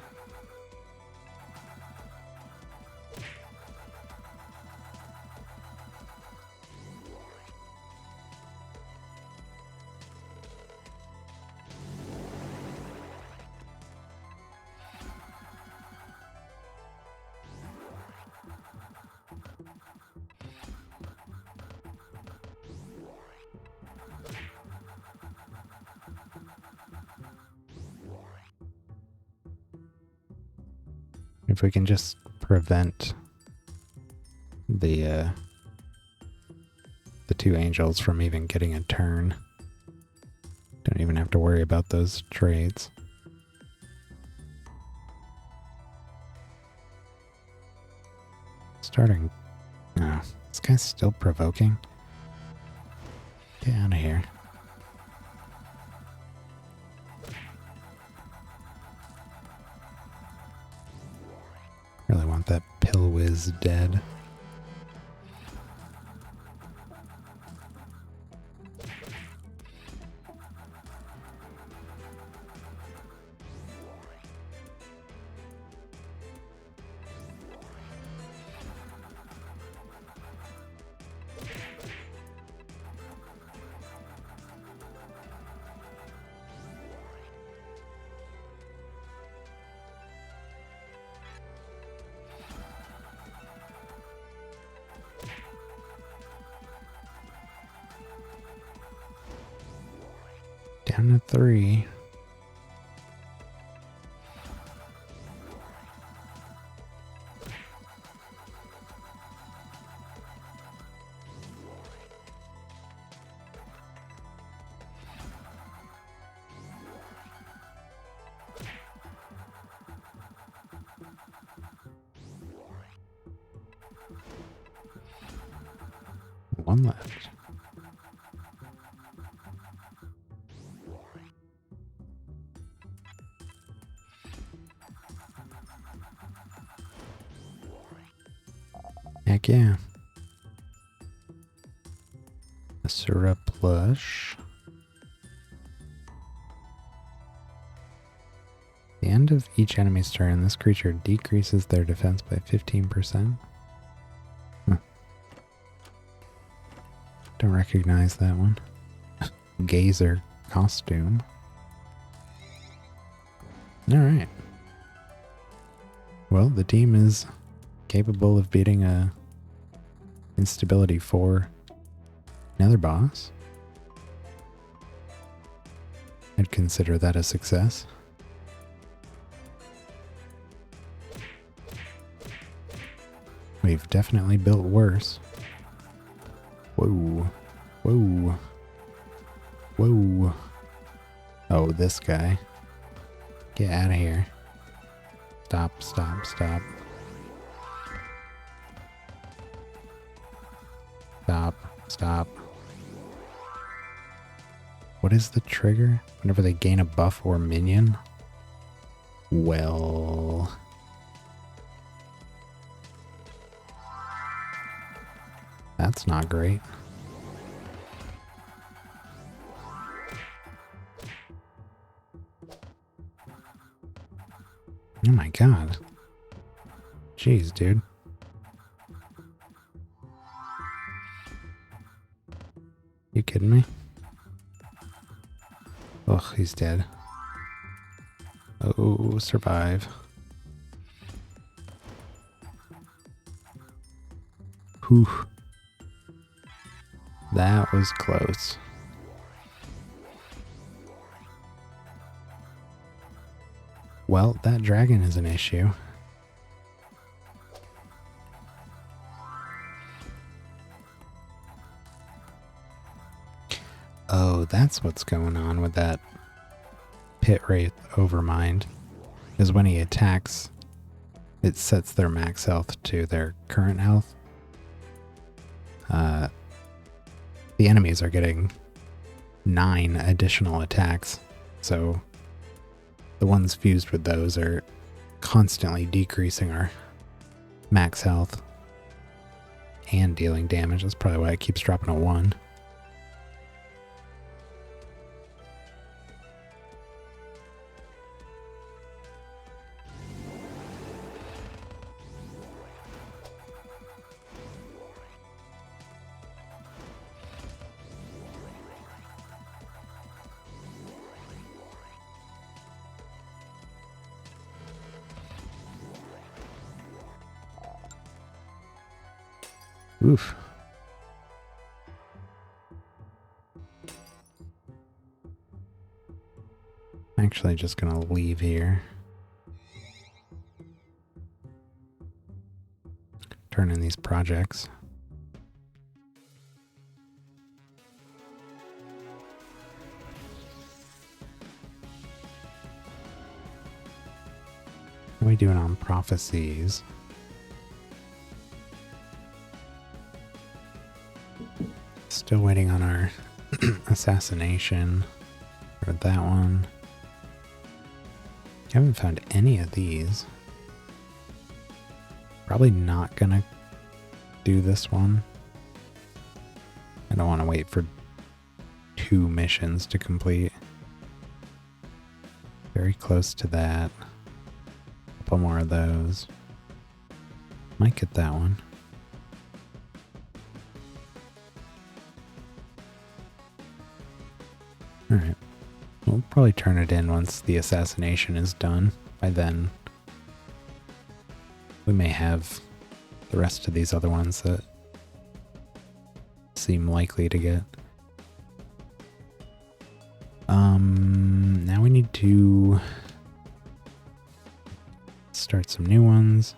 S1: If we can just prevent the two angels from even getting a turn, don't even have to worry about those trades. Starting. Oh, this guy's still provoking. Get out of here. Really want that pill whiz dead. Down to 3. One left. Heck yeah. Asura plush. The end of each enemy's turn, this creature decreases their defense by 15%. Huh. Don't recognize that one. Gazer costume. Alright. Well, the team is capable of beating a instability 4 nether boss. I'd consider that a success. We've definitely built worse. Whoa. Whoa. Whoa. Oh, this guy. Get out of here. Stop, stop, stop. Stop, stop. What is the trigger? Whenever they gain a buff or minion? Well... that's not great. Oh my god. Jeez, dude. You kidding me? Ugh, he's dead. Oh, survive. Whew. That was close. Well, that dragon is an issue. Oh, that's what's going on with that Pit Wraith Overmind. Is when he attacks, it sets their max health to their current health. The enemies are getting 9 additional attacks, so the ones fused with those are constantly decreasing our max health and dealing damage. That's probably why it keeps dropping a 1. Oof. I'm actually just gonna leave here. Turn in these projects. What are we doing on prophecies? Still waiting on our assassination for that one. I haven't found any of these. Probably not gonna do this one. I don't want to wait for 2 missions to complete. Very close to that. A couple more of those. Might get that one. Alright. We'll probably turn it in once the assassination is done. By then, we may have the rest of these other ones that seem likely to get. Now we need to start some new ones.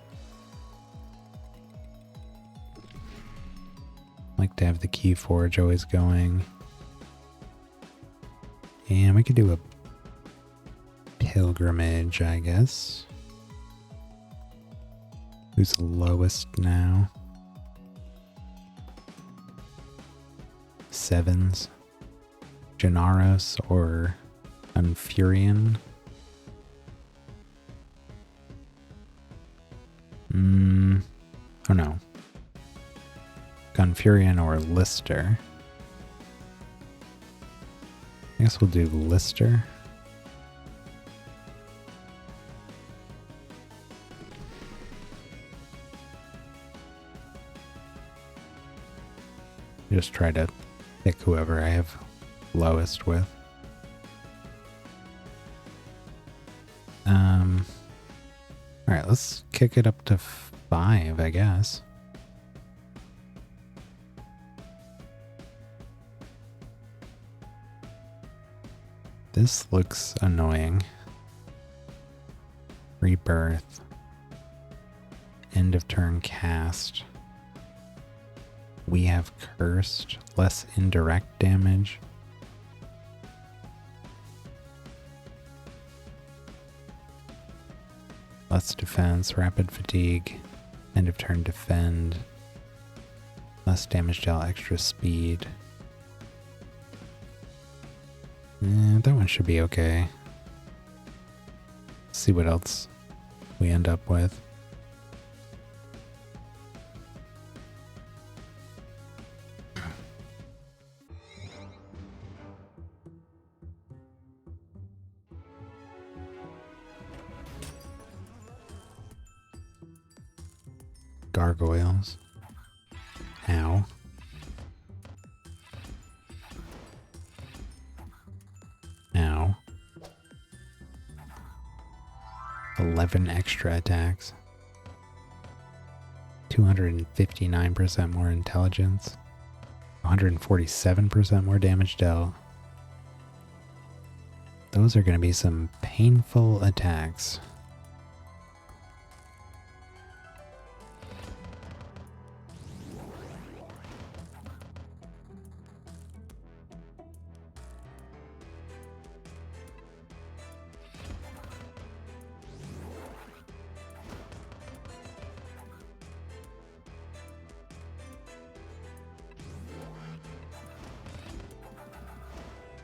S1: Like to have the Key Forge always going. And we could do a pilgrimage, I guess. Who's the lowest now? 7s. Gennaros or Unfurion? Oh no. Gunfurion or Lister. I guess we'll do Lister. Just try to pick whoever I have lowest with. Alright, let's kick it up to 5, I guess. This looks annoying. Rebirth. End of turn cast. We have cursed. Less indirect damage. Less defense. Rapid fatigue. End of turn defend. Less damage dealt. Extra speed. That one should be okay. Let's see what else we end up with. gargoyles. Ow. Ow. 11 extra attacks. 259% more intelligence. 147% more damage dealt. Those are going to be some painful attacks.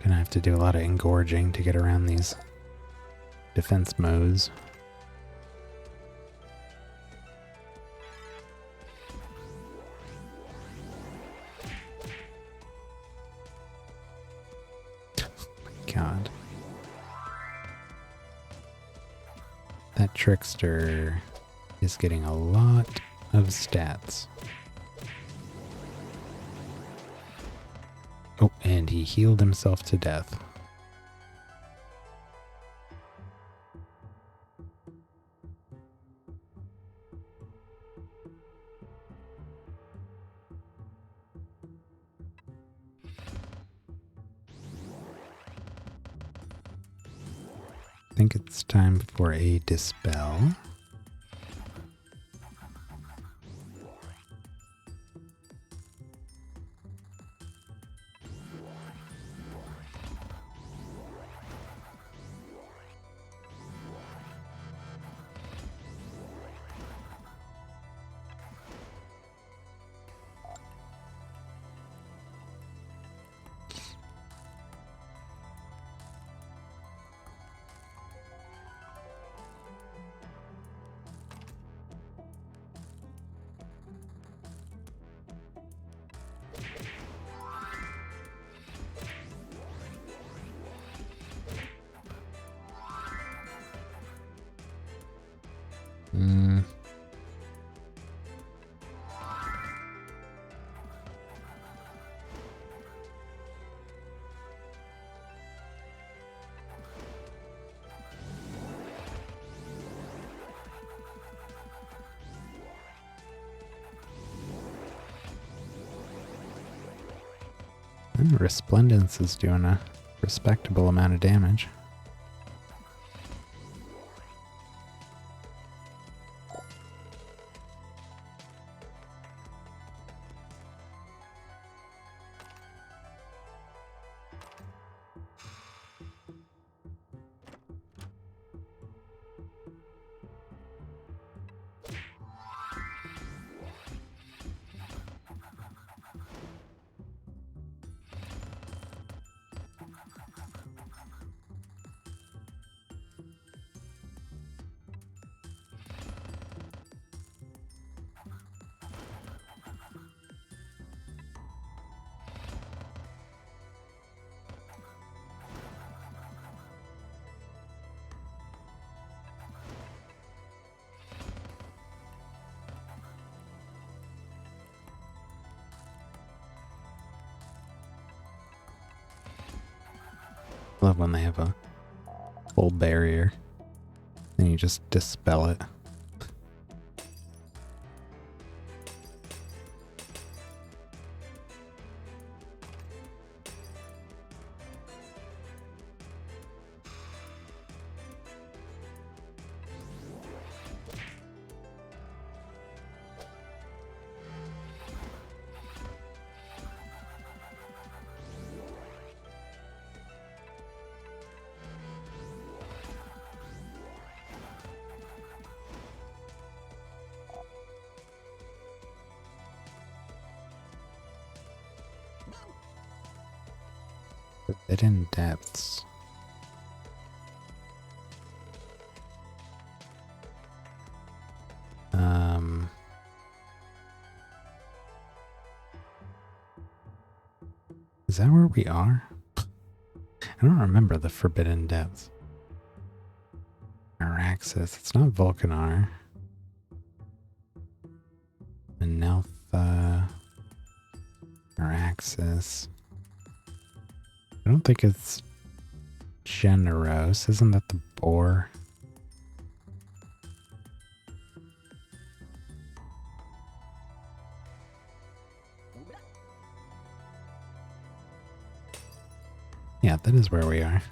S1: Gonna have to do a lot of engorging to get around these defense modes. Oh my god. That trickster is getting a lot of stats. Oh, and he healed himself to death. I think it's time for a dispel. Resplendence is doing a respectable amount of damage. Love when they have a full barrier and you just dispel it. Forbidden Depths. Is that where we are? I don't remember the Forbidden Depths. Araxis. It's not Vulcanar. Neltha. Araxis. I don't think it's Generos. Isn't that the boar? Yeah, that is where we are.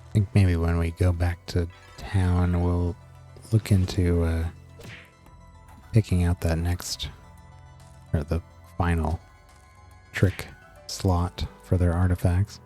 S1: I think maybe when we go back to town, we'll look into picking out that next, or the final trick slot for their artifacts.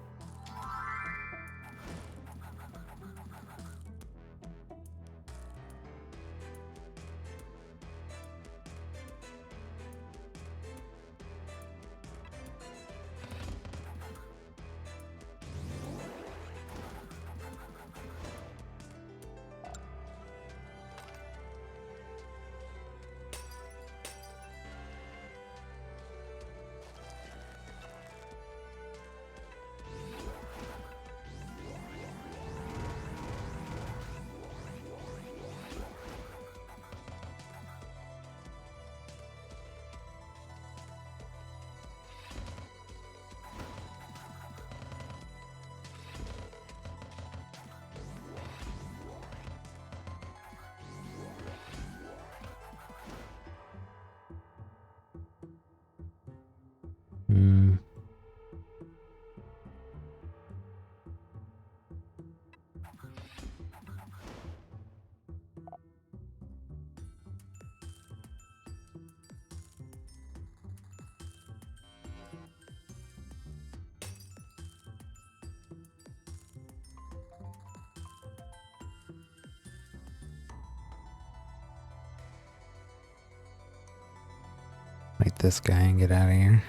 S1: Fight this guy and get out of here.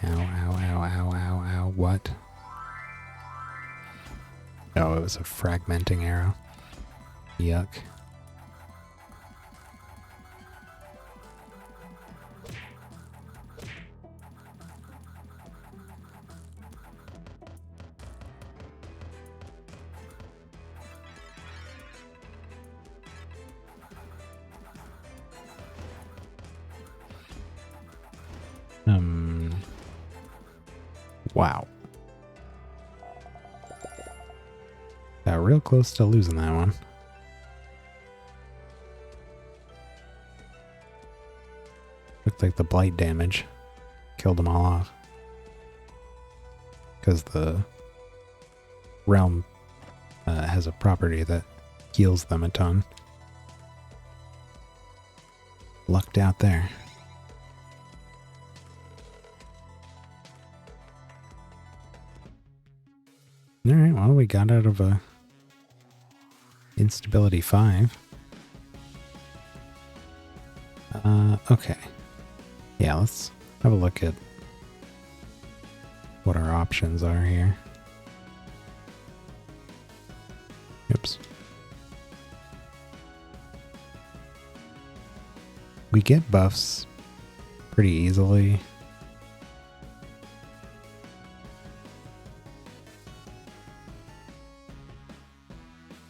S1: Ow, ow, ow, ow, ow, ow. What? Oh, it was a fragmenting arrow. Yuck. Wow. Got real close to losing that one. Looked like the blight damage killed them all off. Because the realm has a property that heals them a ton. Lucked out there. Alright, well, we got out of a instability 5. Okay. Yeah, let's have a look at what our options are here. Oops. We get buffs pretty easily.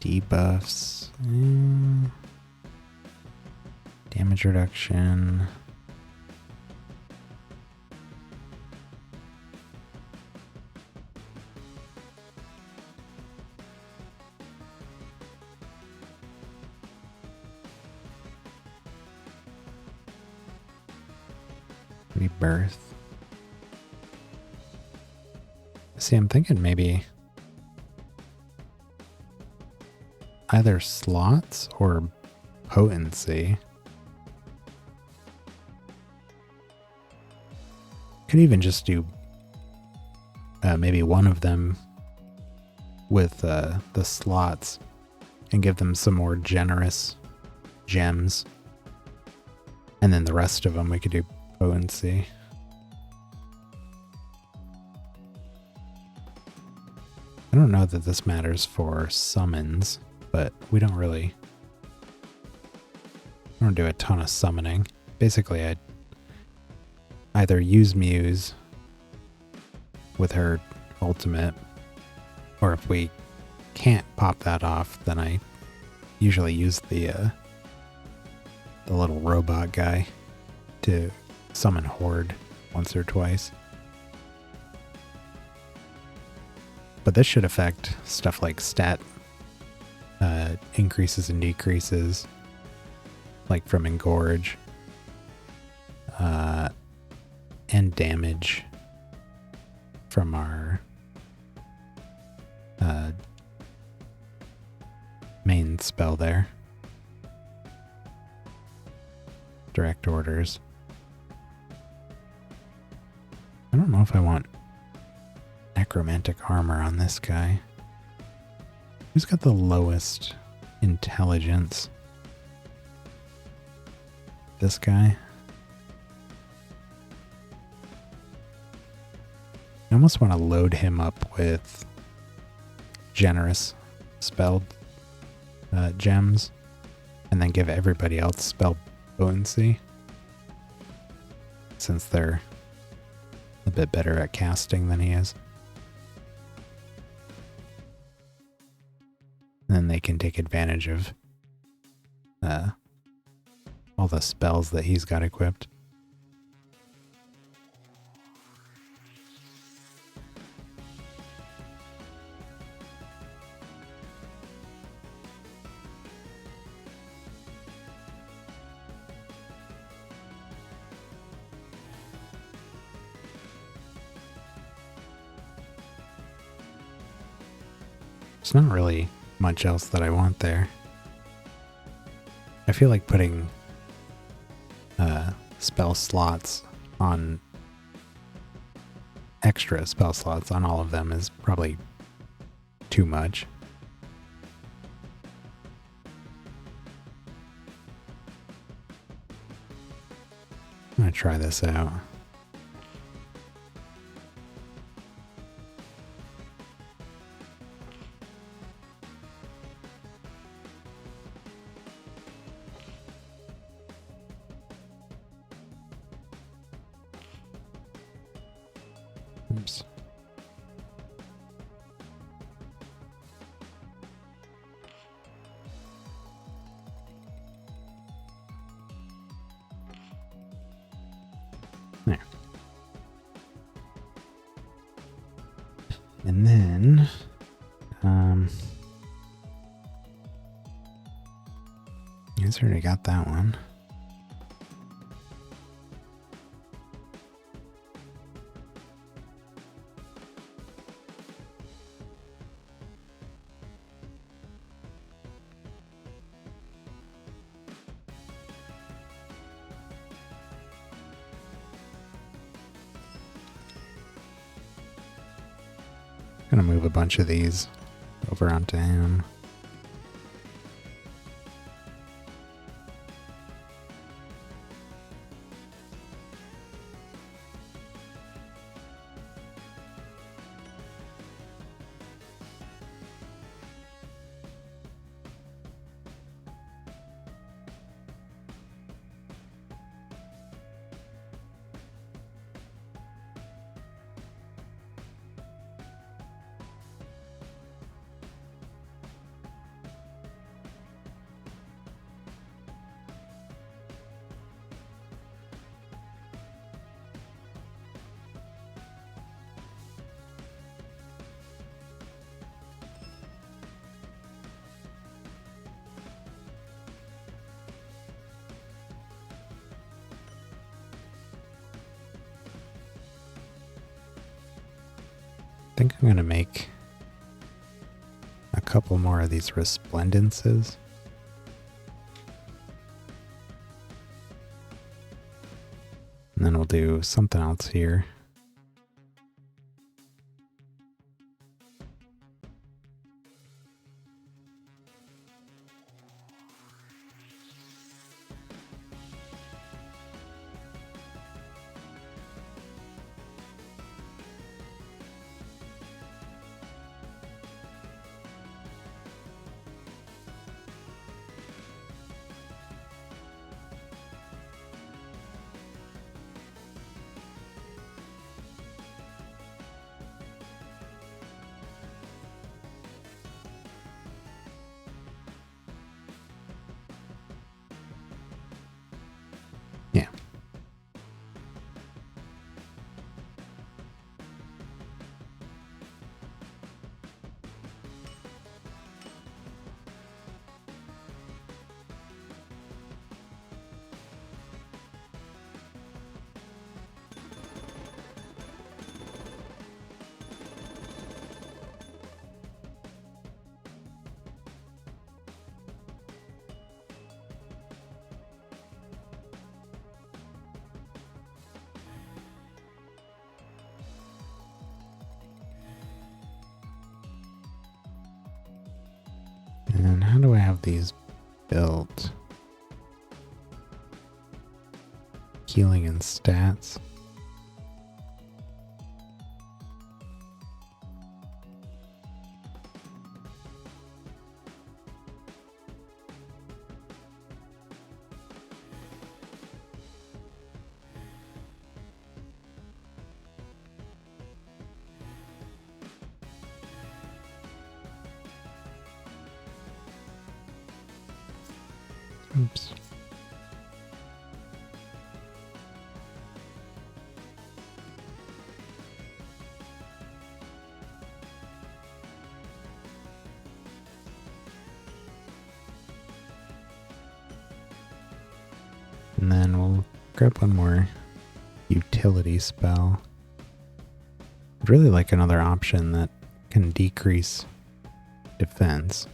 S1: Debuffs. Damage reduction. Rebirth. See, I'm thinking maybe either slots or potency. Could even just do maybe one of them with the slots and give them some more generous gems. And then the rest of them we could do potency. I don't know that this matters for summons, but we don't do a ton of summoning. Basically, I either use Muse with her ultimate, or if we can't pop that off, then I usually use the little robot guy to summon Horde once or twice. But this should affect stuff like stat increases and decreases, like from Engorge, and damage from our main spell there. Direct orders. I don't know if I want necromantic armor on this guy. Who's got the lowest intelligence? This guy? I almost want to load him up with generous spelled gems and then give everybody else spell potency, since they're a bit better at casting than he is. And then they can take advantage of all the spells that he's got equipped. There's not really much else that I want there. I feel like putting spell slots on extra spell slots on all of them is probably too much. I'm gonna try this out. Oops. There. And then, he's already got that one. Gonna move a bunch of these over onto him. think I'm going to make a couple more of these resplendences. And then we'll do something else here. Yeah. And how do I have these built? Healing and stats. Oops. And then we'll grab one more utility spell. I'd really like another option that can decrease defense.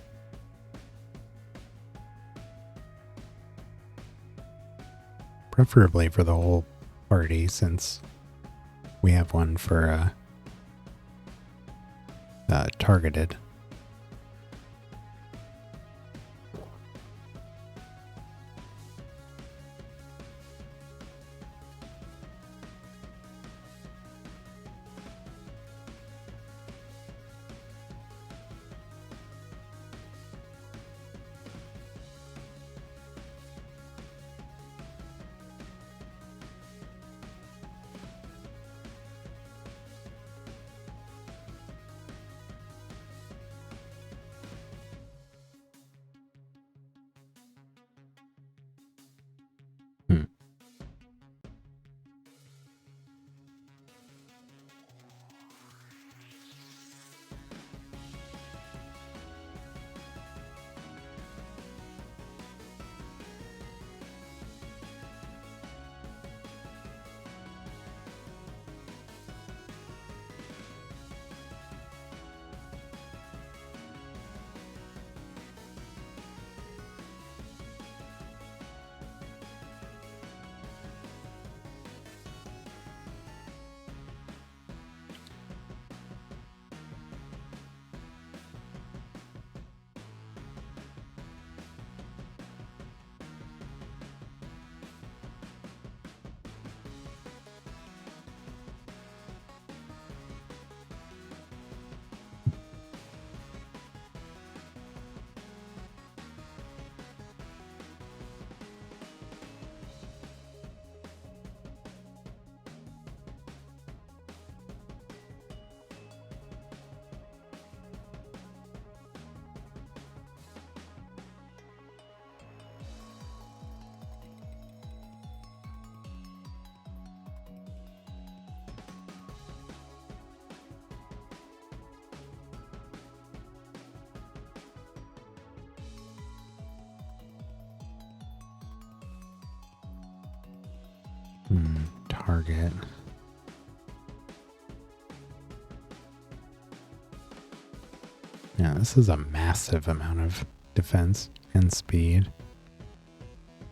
S1: Preferably for the whole party, since we have one for targeted. Target. Yeah, this is a massive amount of defense and speed.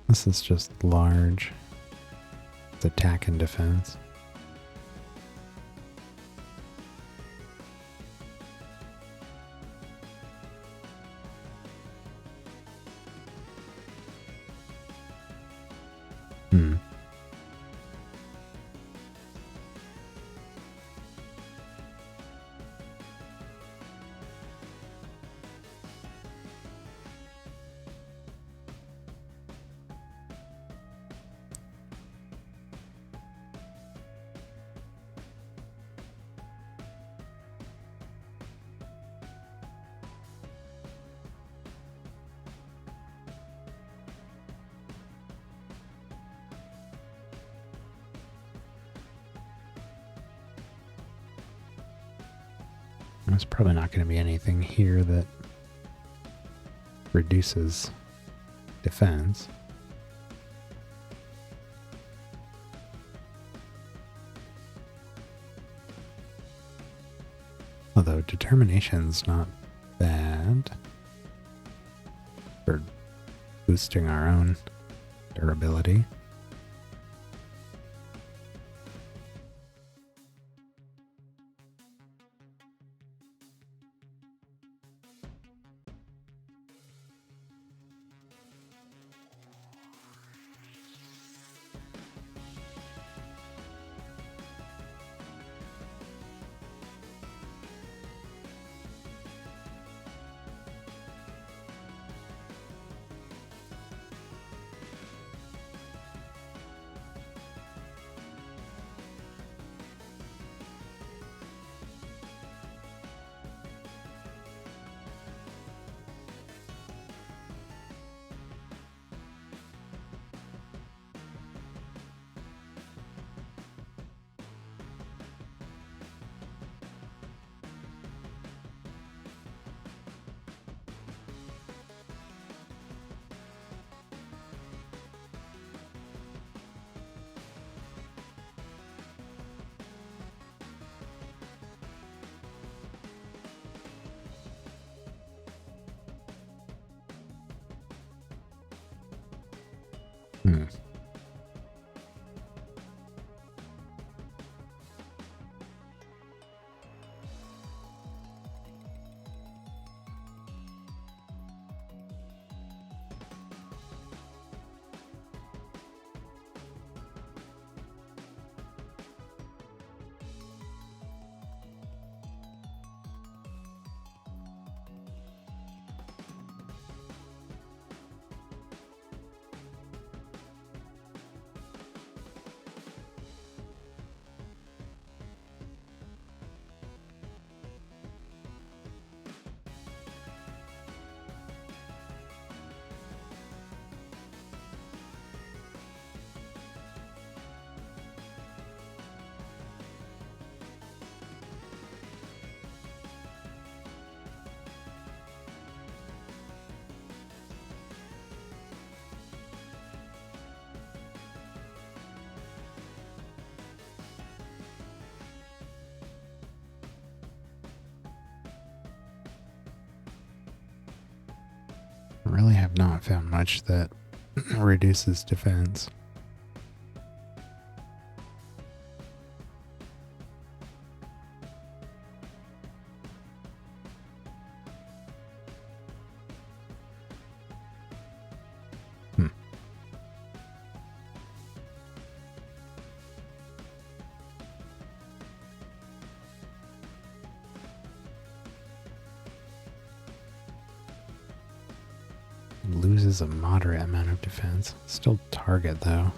S1: This is just large. It's attack and defense. Hmm. There's probably not going to be anything here that reduces defense. Although determination's not bad for boosting our own durability. Hmm. Really have not found much that reduces defense. Hmm. Loses a moderate amount of defense. Still target though.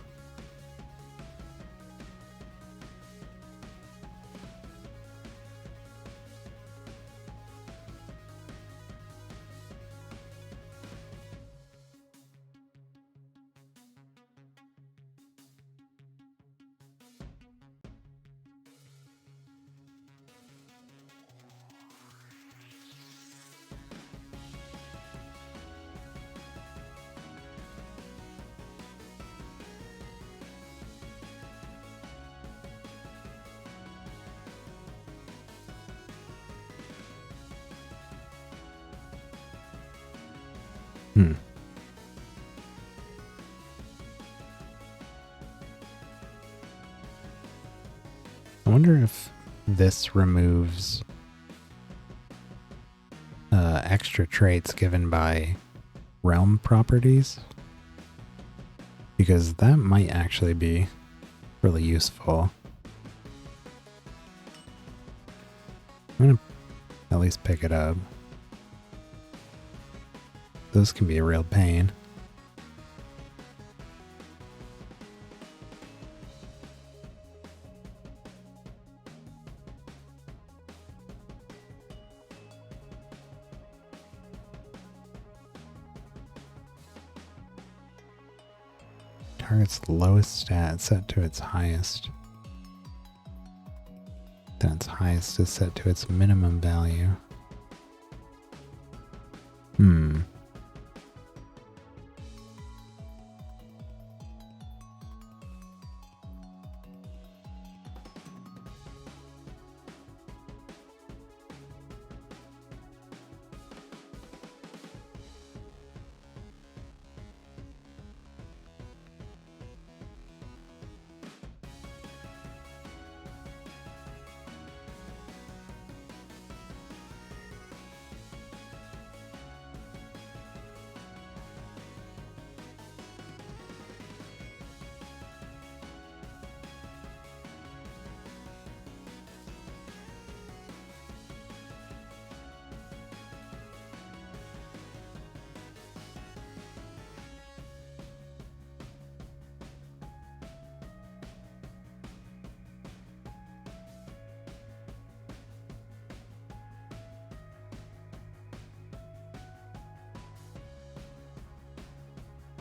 S1: Hmm. I wonder if this removes extra traits given by realm properties, because that might actually be really useful. I'm gonna at least pick it up. Those can be a real pain. Target's lowest stat set to its highest. Then its highest is set to its minimum value. Hmm.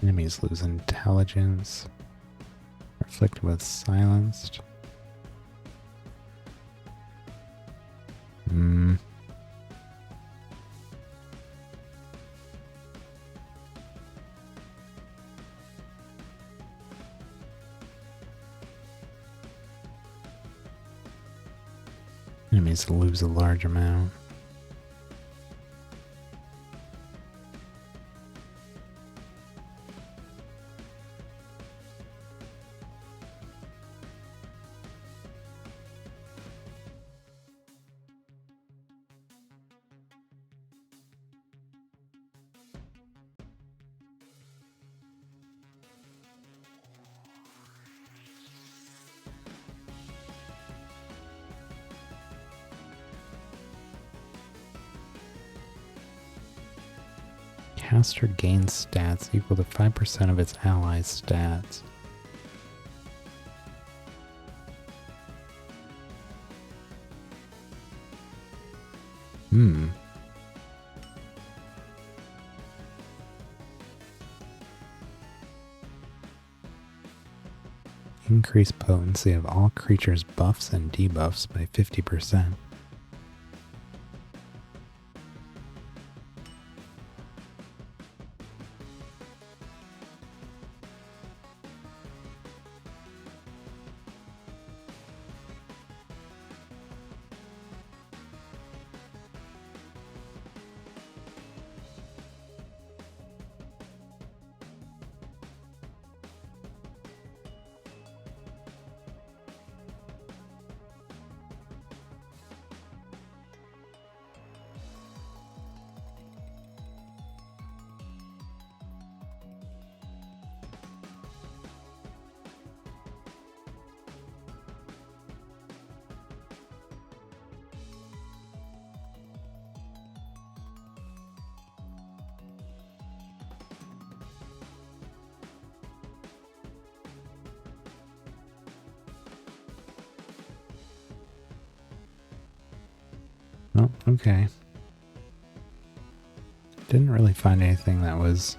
S1: Enemies lose intelligence. Afflicted with silenced. Hmm. Enemies lose a large amount. Caster gains stats equal to 5% of its allies' stats. Hmm. Increase potency of all creatures' buffs and debuffs by 50%. Oh, okay. Didn't really find anything that was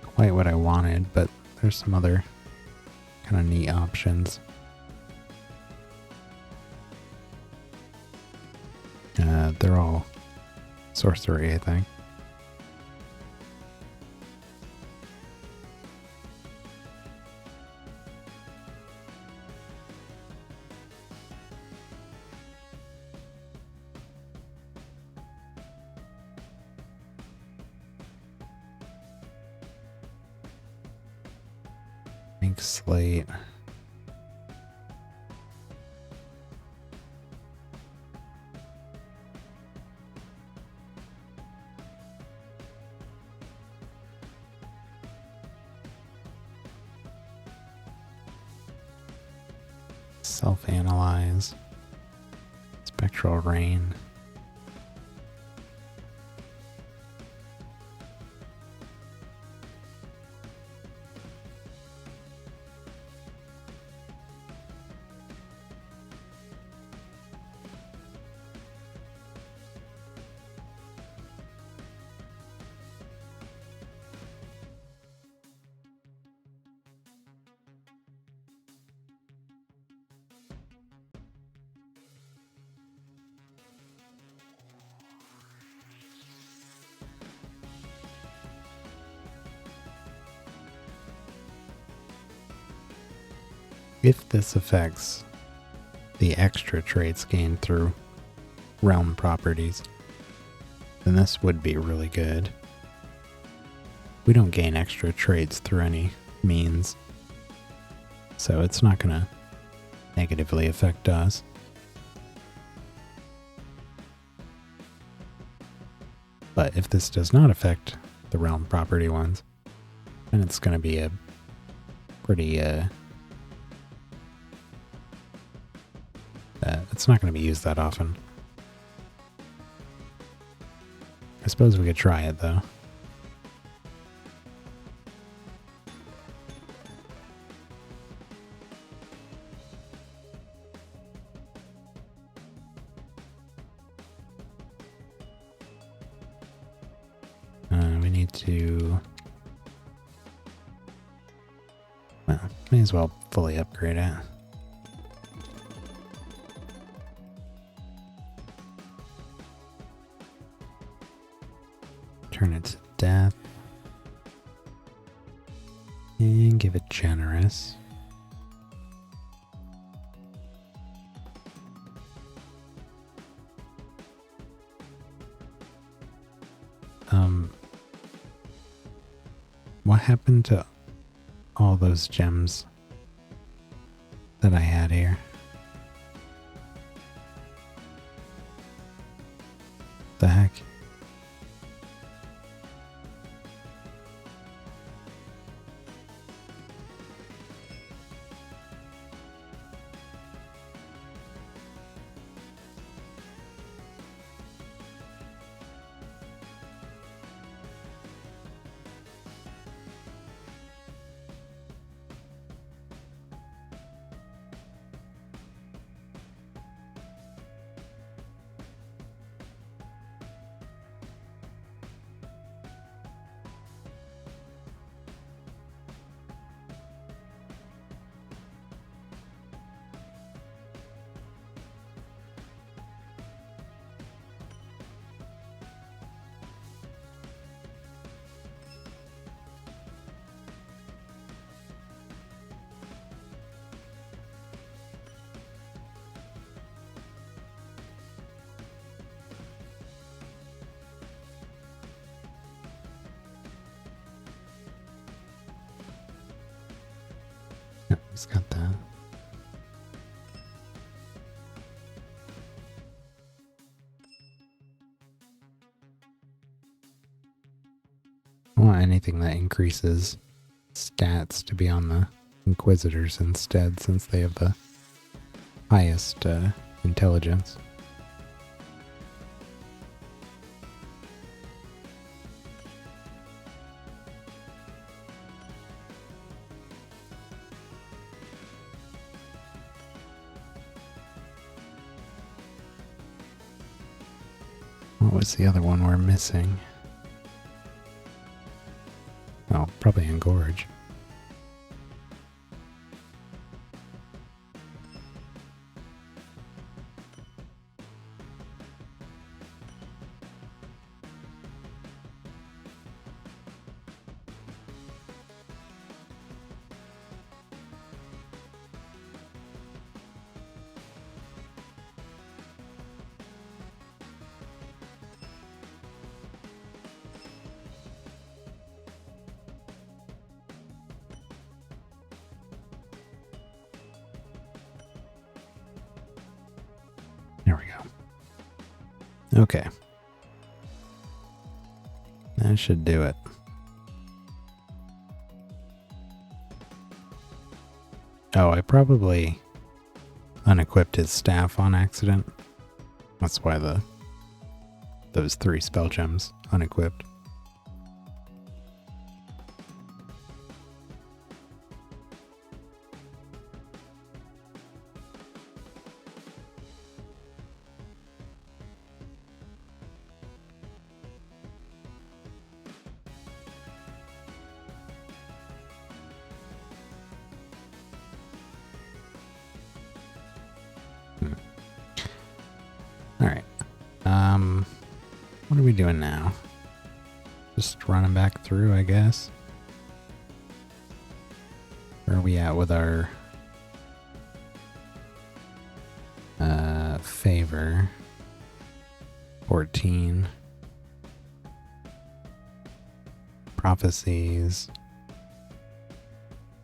S1: quite what I wanted, but there's some other kind of neat options. They're all sorcery, I think. Ink slate. Self-analyze. Spectral rain. If this affects the extra traits gained through realm properties, then this would be really good. We don't gain extra traits through any means, so it's not going to negatively affect us. But if this does not affect the realm property ones, then it's going to be a pretty it's not going to be used that often. I suppose we could try it though. We need to... Well, may as well fully upgrade it. Turn it to death. And give it generous. What happened to all those gems that I had here? The heck? Yep, he's got that. I want anything that increases stats to be on the Inquisitors instead, since they have the highest intelligence. What was the other one we're missing? Oh, probably Engorge. There we go. Okay. That should do it. Oh, I probably unequipped his staff on accident. That's why those 3 spell gems unequipped. Alright. What are we doing now? Just running back through, I guess. Where are we at with our favor? 14. Prophecies.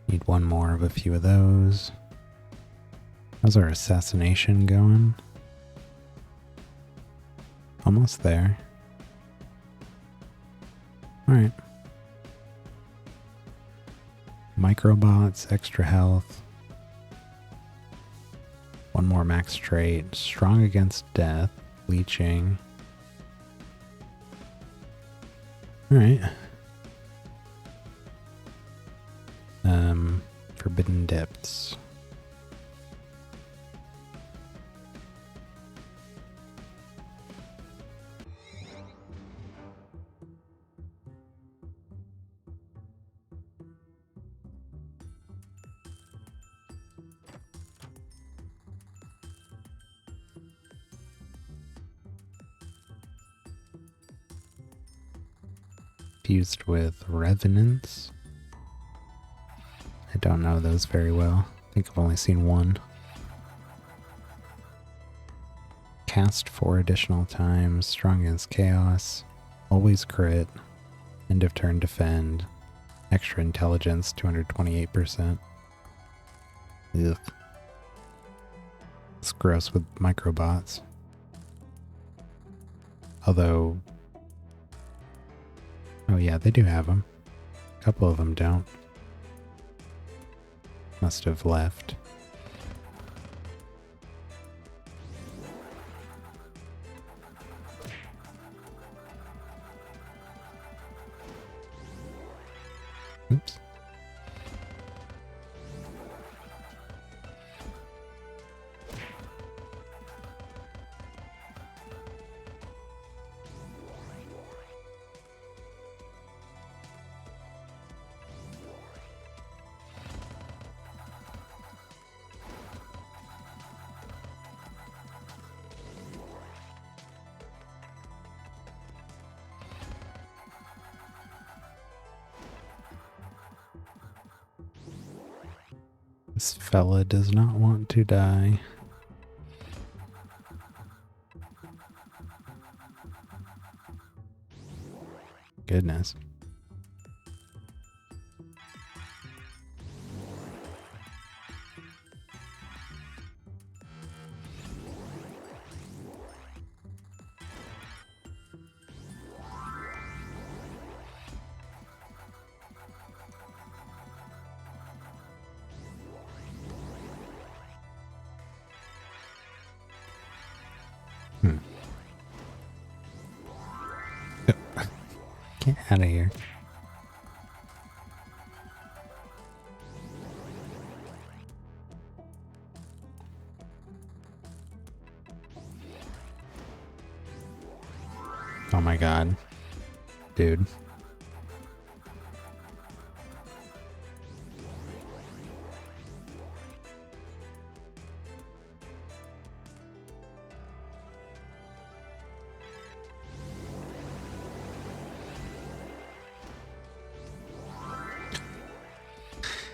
S1: Need one more of a few of those. How's our assassination going? Almost there. Alright. Microbots, extra health. One more max trait. Strong against death. Leeching. Alright. Forbidden depths. Fused with revenants. I don't know those very well. I think I've only seen one. Cast 4 additional times. Strong against chaos. Always crit. End of turn defend. Extra intelligence 228%. Ugh. It's gross with microbots. Although, oh yeah, they do have them. A couple of them don't. Must have left. Oops. This fella does not want to die. Goodness. Get out of here. Oh my god. Dude.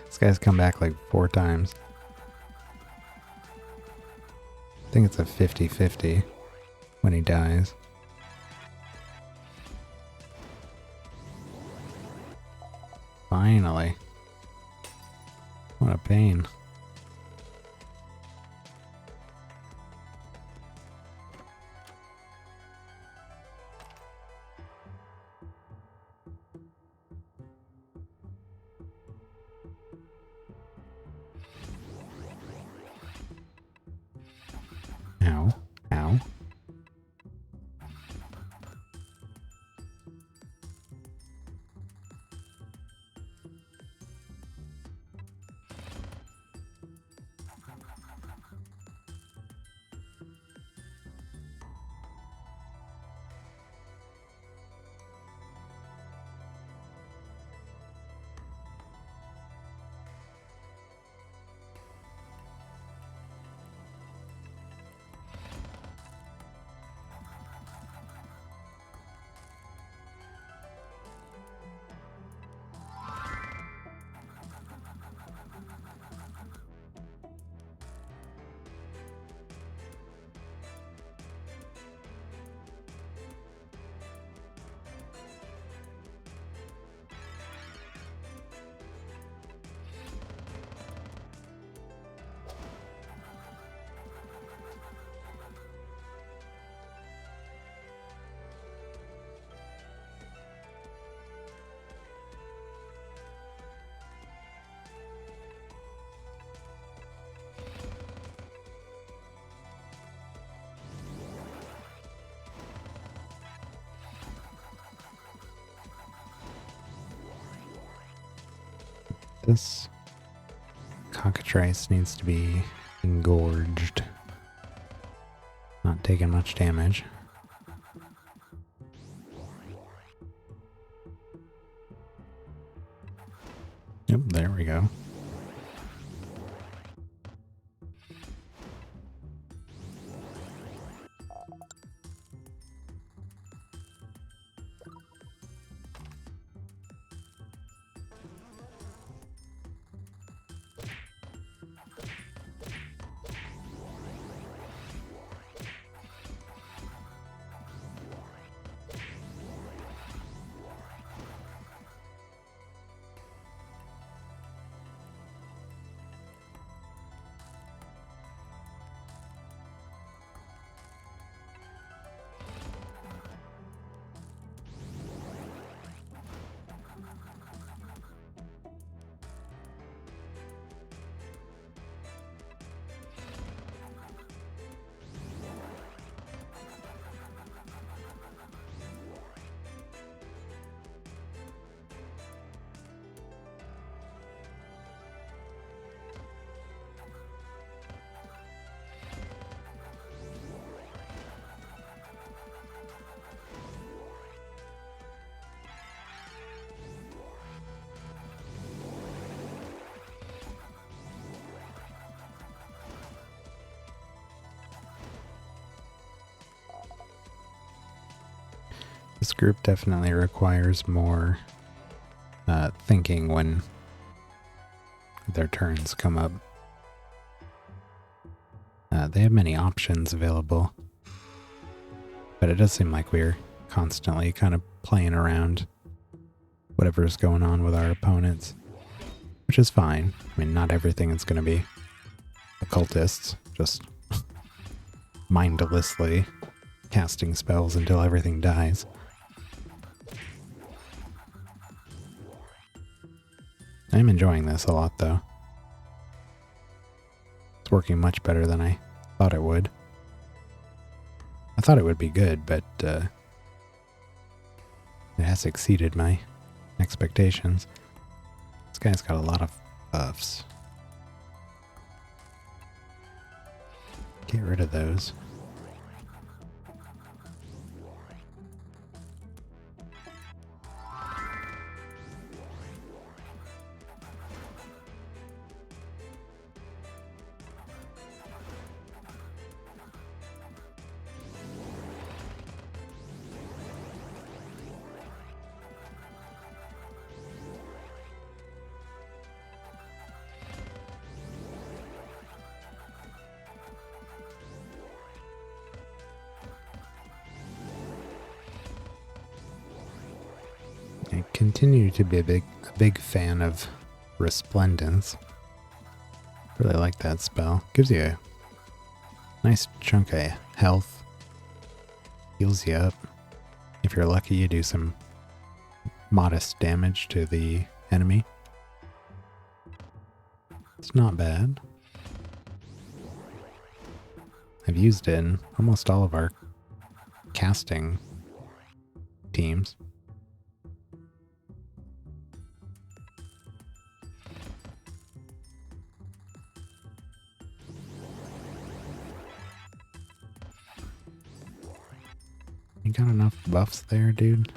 S1: This guy's come back like 4 times. I think it's a 50-50 when he dies. Finally. What a pain. Ow. Ow. This cockatrice needs to be engorged. Not taking much damage. Yep, there we go. This group definitely requires more thinking when their turns come up. They have many options available, but it does seem like we're constantly kind of playing around whatever's going on with our opponents, which is fine. I mean, not everything is going to be occultists, just mindlessly casting spells until everything dies. I'm enjoying this a lot, though. It's working much better than I thought it would. I thought it would be good, but it has exceeded my expectations. This guy's got a lot of buffs. Get rid of those. I continue to be a big fan of Resplendence. Really like that spell. Gives you a nice chunk of health. Heals you up. If you're lucky, you do some modest damage to the enemy. It's not bad. I've used it in almost all of our casting teams. You got enough buffs there, dude?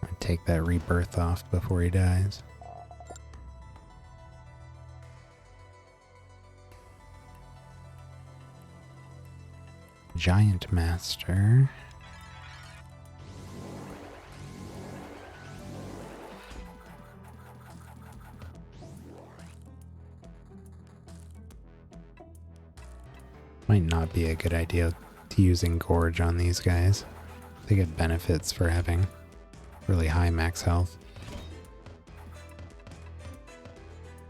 S1: I'd take that rebirth off before he dies. Giant Master. Might not be a good idea to use Engorge on these guys. They get benefits for having really high max health.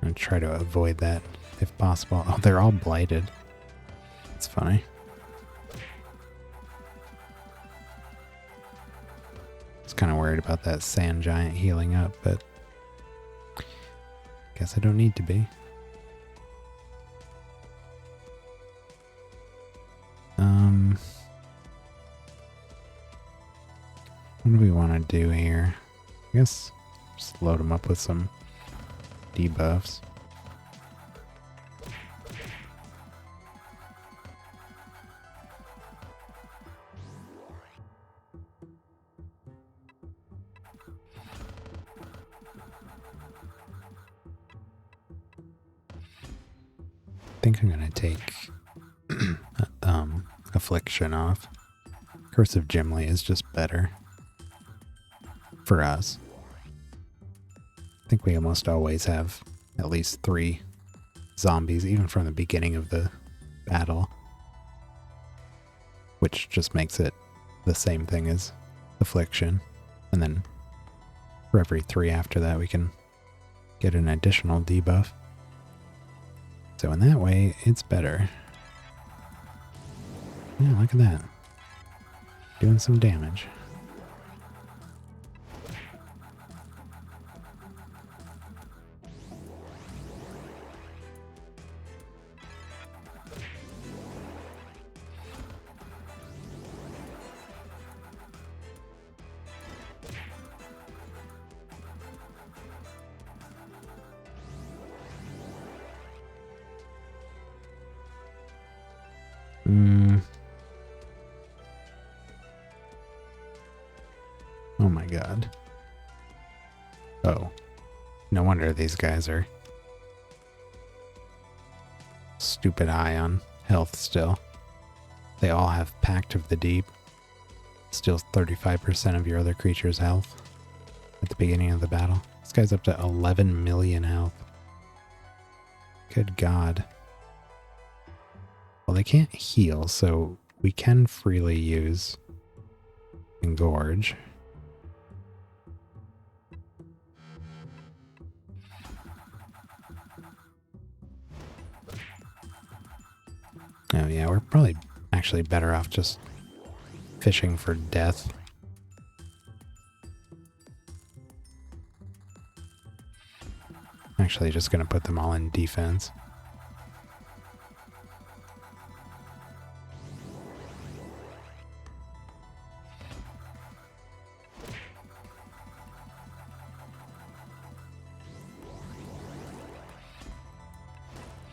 S1: And try to avoid that if possible. Oh, they're all blighted. It's funny. I was kind of worried about that sand giant healing up, but guess I don't need to be. What do we want to do here? I guess just load them up with some debuffs. I think I'm going to take Affliction off. Curse of Gimli is just better for us. I think we almost always have at least 3 zombies, even from the beginning of the battle, which just makes it the same thing as Affliction. And then for every 3 after that, we can get an additional debuff. So in that way, it's better. Yeah, look at that. Doing some damage. Oh my god. Oh. No wonder these guys are stupid high on health still. They all have Pact of the Deep. Steals 35% of your other creature's health at the beginning of the battle. This guy's up to 11 million health. Good god. Well, they can't heal, so we can freely use Engorge. Oh yeah, we're probably actually better off just fishing for death. Actually, just gonna put them all in defense.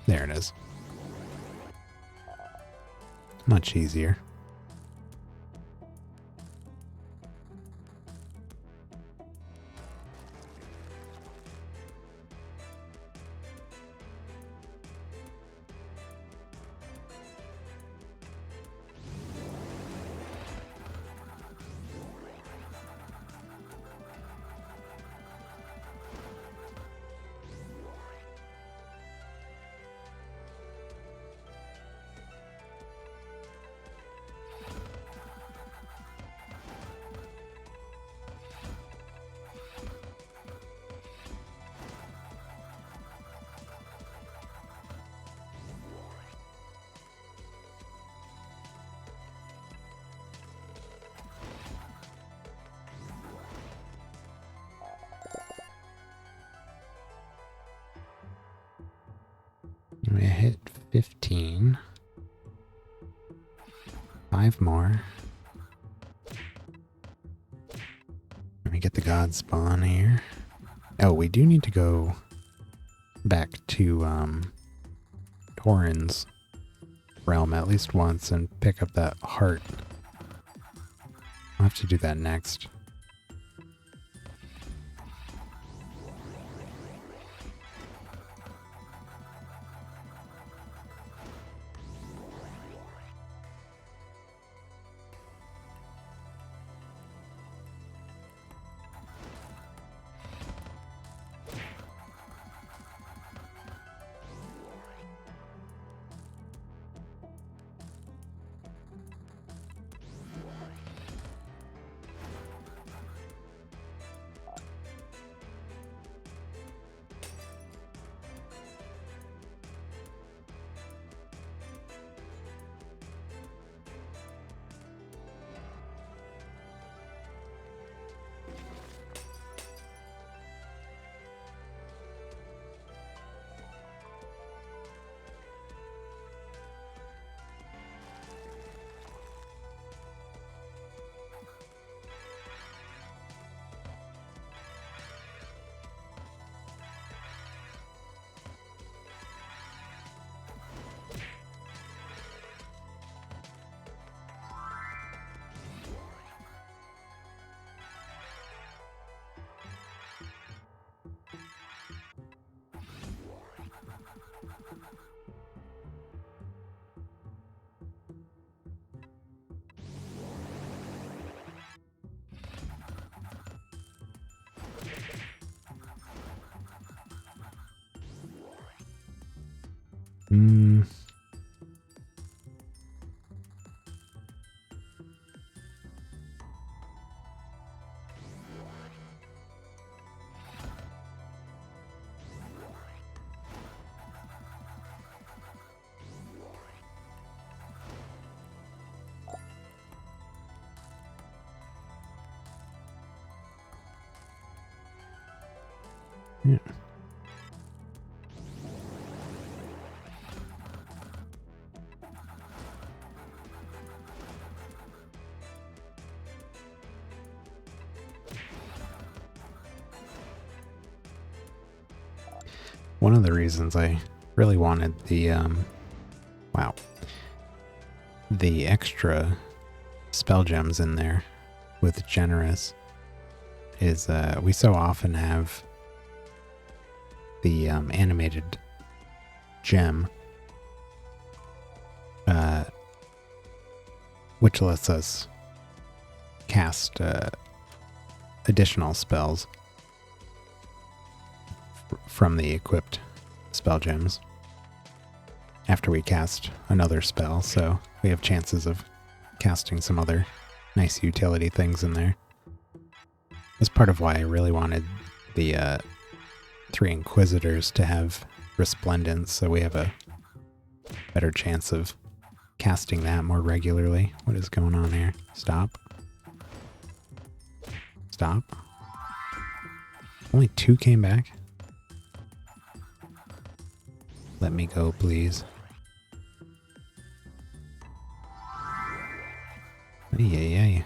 S1: There it is. Much easier. We hit 15. 5 more. Let me get the god spawn here. Oh, we do need to go back to Torin's realm at least once and pick up that heart. I'll have to do that next. Yeah. One of the reasons I really wanted the, the extra spell gems in there with Generous is we so often have the animated gem, which lets us cast additional spells from the equipped spell gems after we cast another spell, so we have chances of casting some other nice utility things in there. That's part of why I really wanted the 3 Inquisitors to have Resplendence, so we have a better chance of casting that more regularly. What is going on here? Stop. Stop. Only 2 came back? Let me go, please. Ay.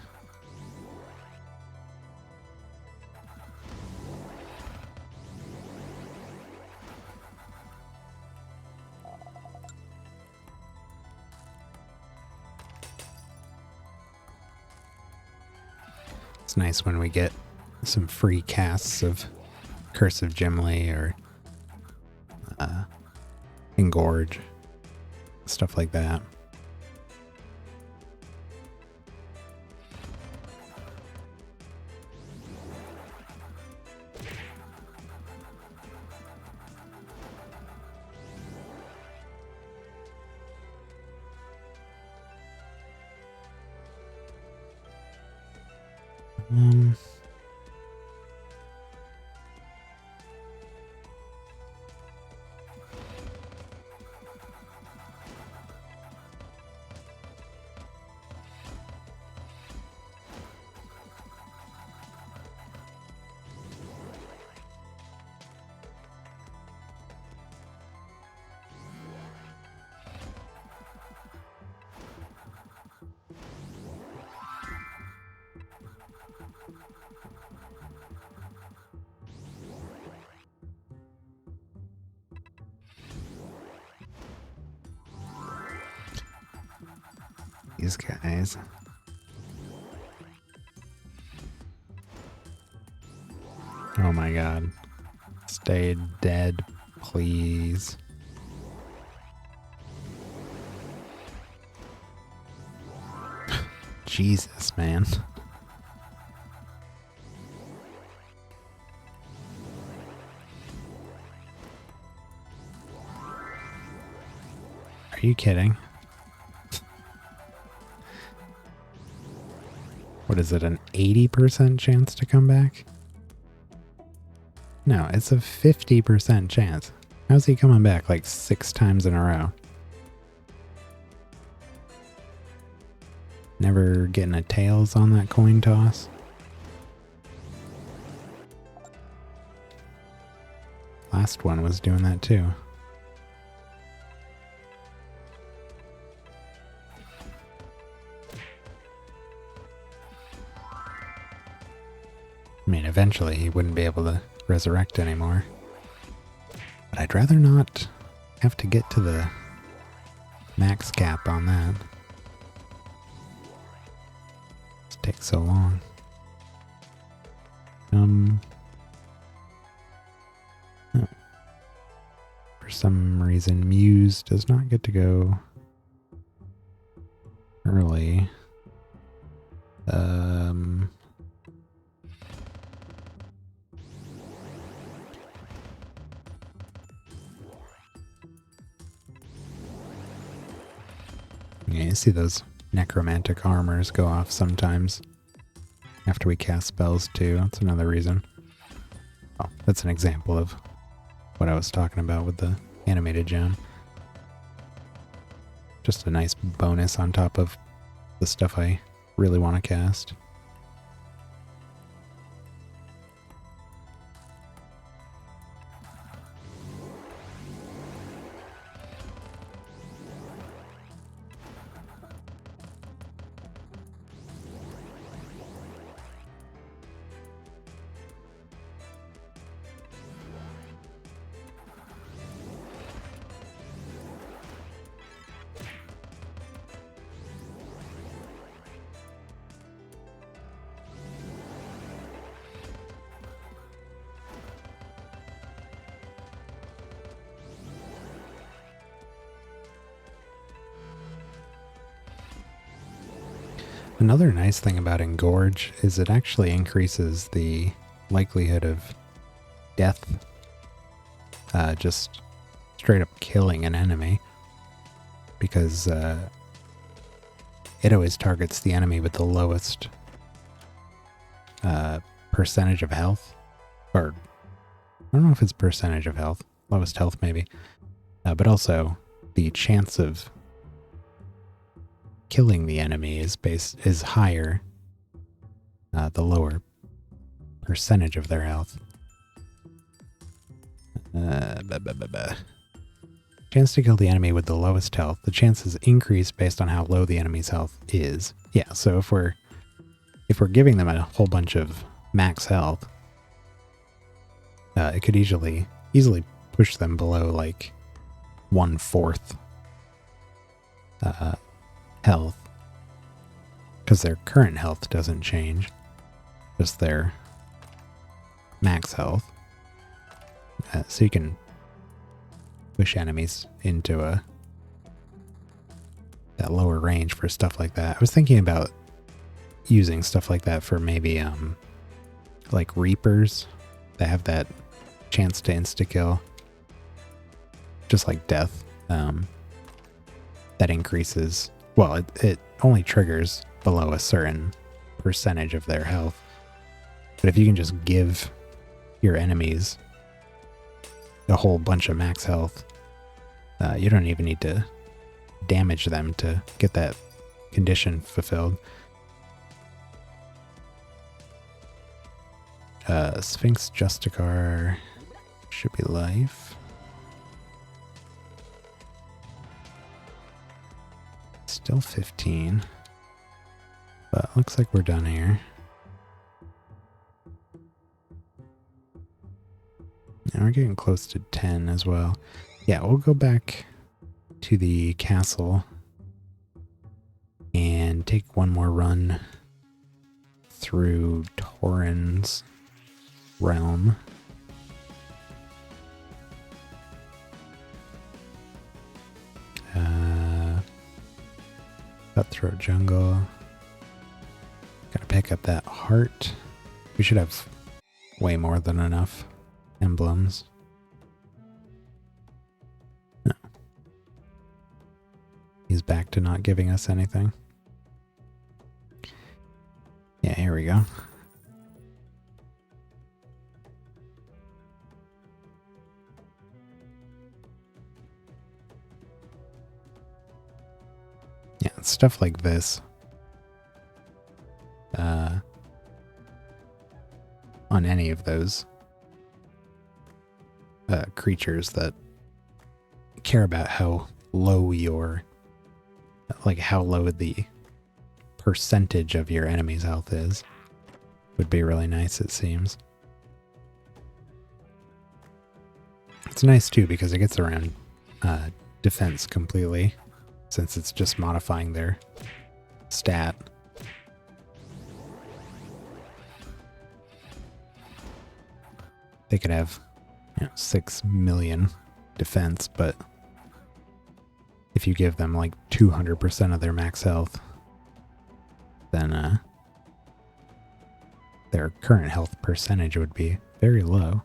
S1: It's nice when we get some free casts of Curse of Gimli or Engorge, stuff like that. These guys. Oh my god. Stay dead, please. Jesus, man. Are you kidding? What is it, an 80% chance to come back? No, it's a 50% chance. How's he coming back like 6 times in a row? Never getting a tails on that coin toss? Last one was doing that too. I mean, eventually he wouldn't be able to resurrect anymore. But I'd rather not have to get to the max cap on that. It takes so long. Oh. For some reason, Muse does not get to go early. Yeah, you see those necromantic armors go off sometimes after we cast spells too. That's another reason. Oh, that's an example of what I was talking about with the animated gem. Just a nice bonus on top of the stuff I really want to cast. Another nice thing about Engorge is it actually increases the likelihood of death, just straight up killing an enemy, because it always targets the enemy with the lowest percentage of health, or I don't know if it's percentage of health, lowest health maybe, but also the chance of killing the enemy is higher, the lower percentage of their health. Chance to kill the enemy with the lowest health. The chances increase based on how low the enemy's health is. Yeah, so if we're giving them a whole bunch of max health, it could easily push them below like 1/4 health, because their current health doesn't change, just their max health. So you can push enemies into that lower range for stuff like that. I was thinking about using stuff like that for maybe like Reapers that have that chance to insta-kill, just like death. That increases, well, it only triggers below a certain percentage of their health. But if you can just give your enemies a whole bunch of max health, you don't even need to damage them to get that condition fulfilled. Sphinx Justicar should be life. Still 15, but looks like we're done here. And we're getting close to 10 as well. Yeah, we'll go back to the castle And take one more run through Torin's realm. Cutthroat Jungle. Gotta pick up that heart. We should have way more than enough emblems. No. He's back to not giving us anything. Yeah, here we go. Yeah, stuff like this. On any of those creatures that care about how low your, like how low the percentage of your enemy's health is, would be really nice, it seems. It's nice too because it gets around defense completely, since it's just modifying their stat. They could have 6 million defense, but if you give them like 200% of their max health, then their current health percentage would be very low.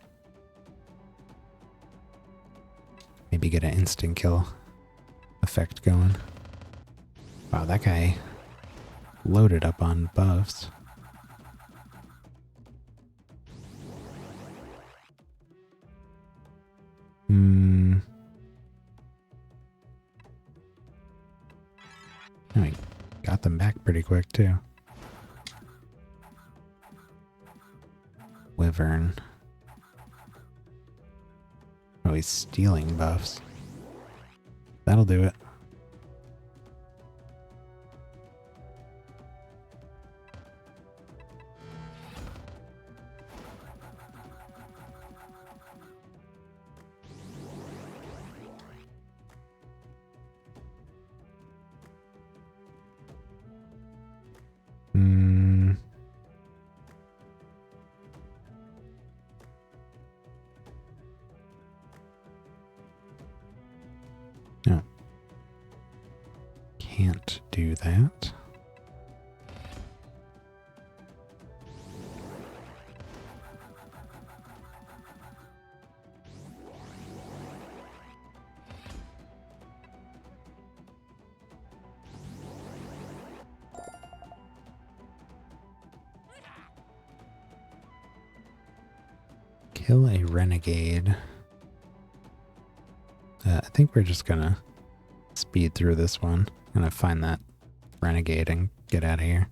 S1: Maybe get an instant kill effect going. Wow, that guy loaded up on buffs. I got them back pretty quick too. Wyvern. Oh, he's stealing buffs. That'll do it. No. Can't do that. Kill a renegade. I think we're just gonna speed through this one. I'm gonna find that renegade and get out of here.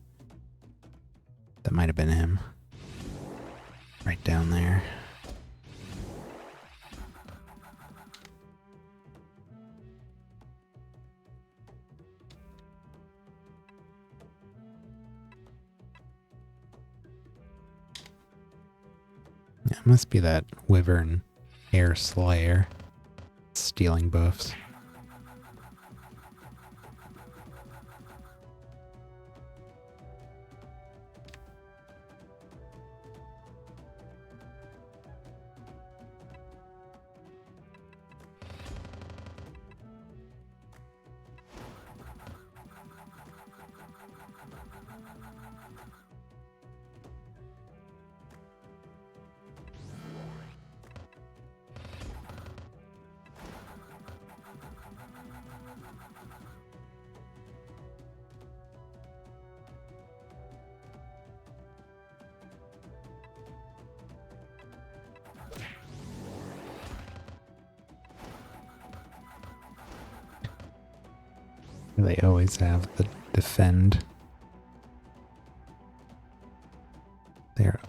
S1: That might have been him. Right down there. Yeah, it must be that Wyvern Air Slayer stealing buffs. They always have the defend. There,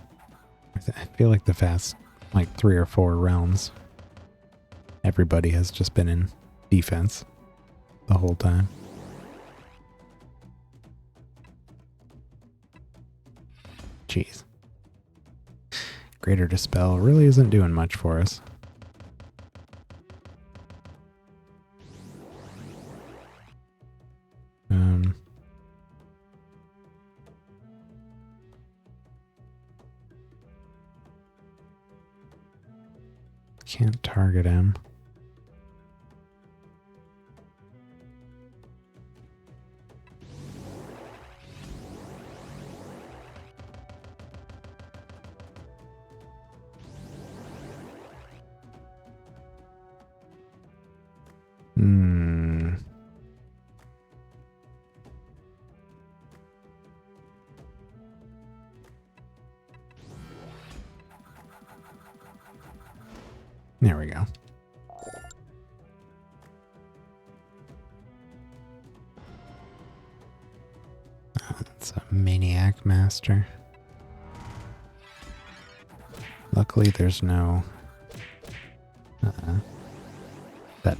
S1: I feel like the past like 3 or 4 rounds, everybody has just been in defense the whole time. Jeez. Greater Dispel really isn't doing much for us. can't target him. There we go. It's a Maniac Master. Luckily there's no... that...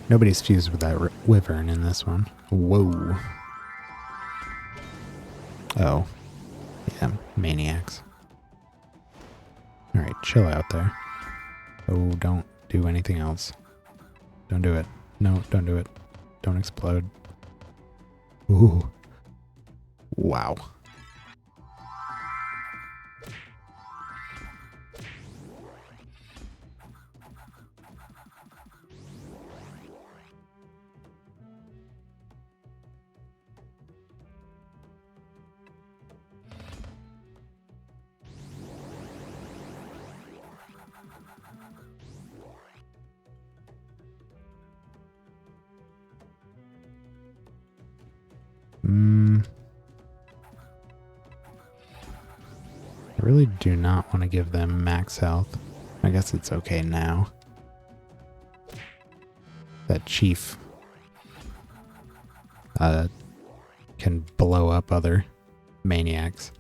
S1: Nobody's fused with that Wyvern in this one. Whoa. Oh. Yeah, Maniacs. Alright, chill out there. Oh, don't do anything else. Don't do it. No, don't do it. Don't explode. Ooh. Wow. I really do not want to give them max health. I guess it's okay now. That chief can blow up other maniacs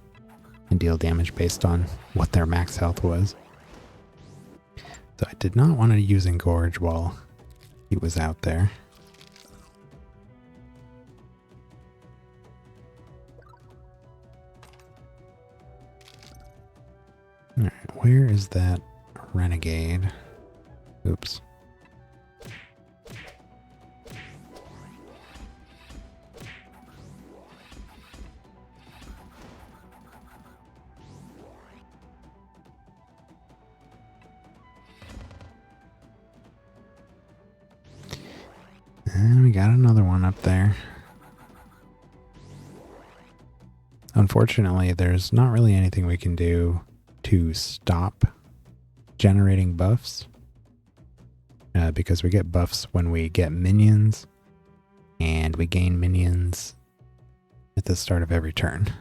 S1: and deal damage based on what their max health was. So I did not want to use Engorge while he was out there. Alright, where is that renegade? Oops. And we got another one up there. Unfortunately, there's not really anything we can do to stop generating buffs. Because we get buffs when we get minions, and we gain minions at the start of every turn.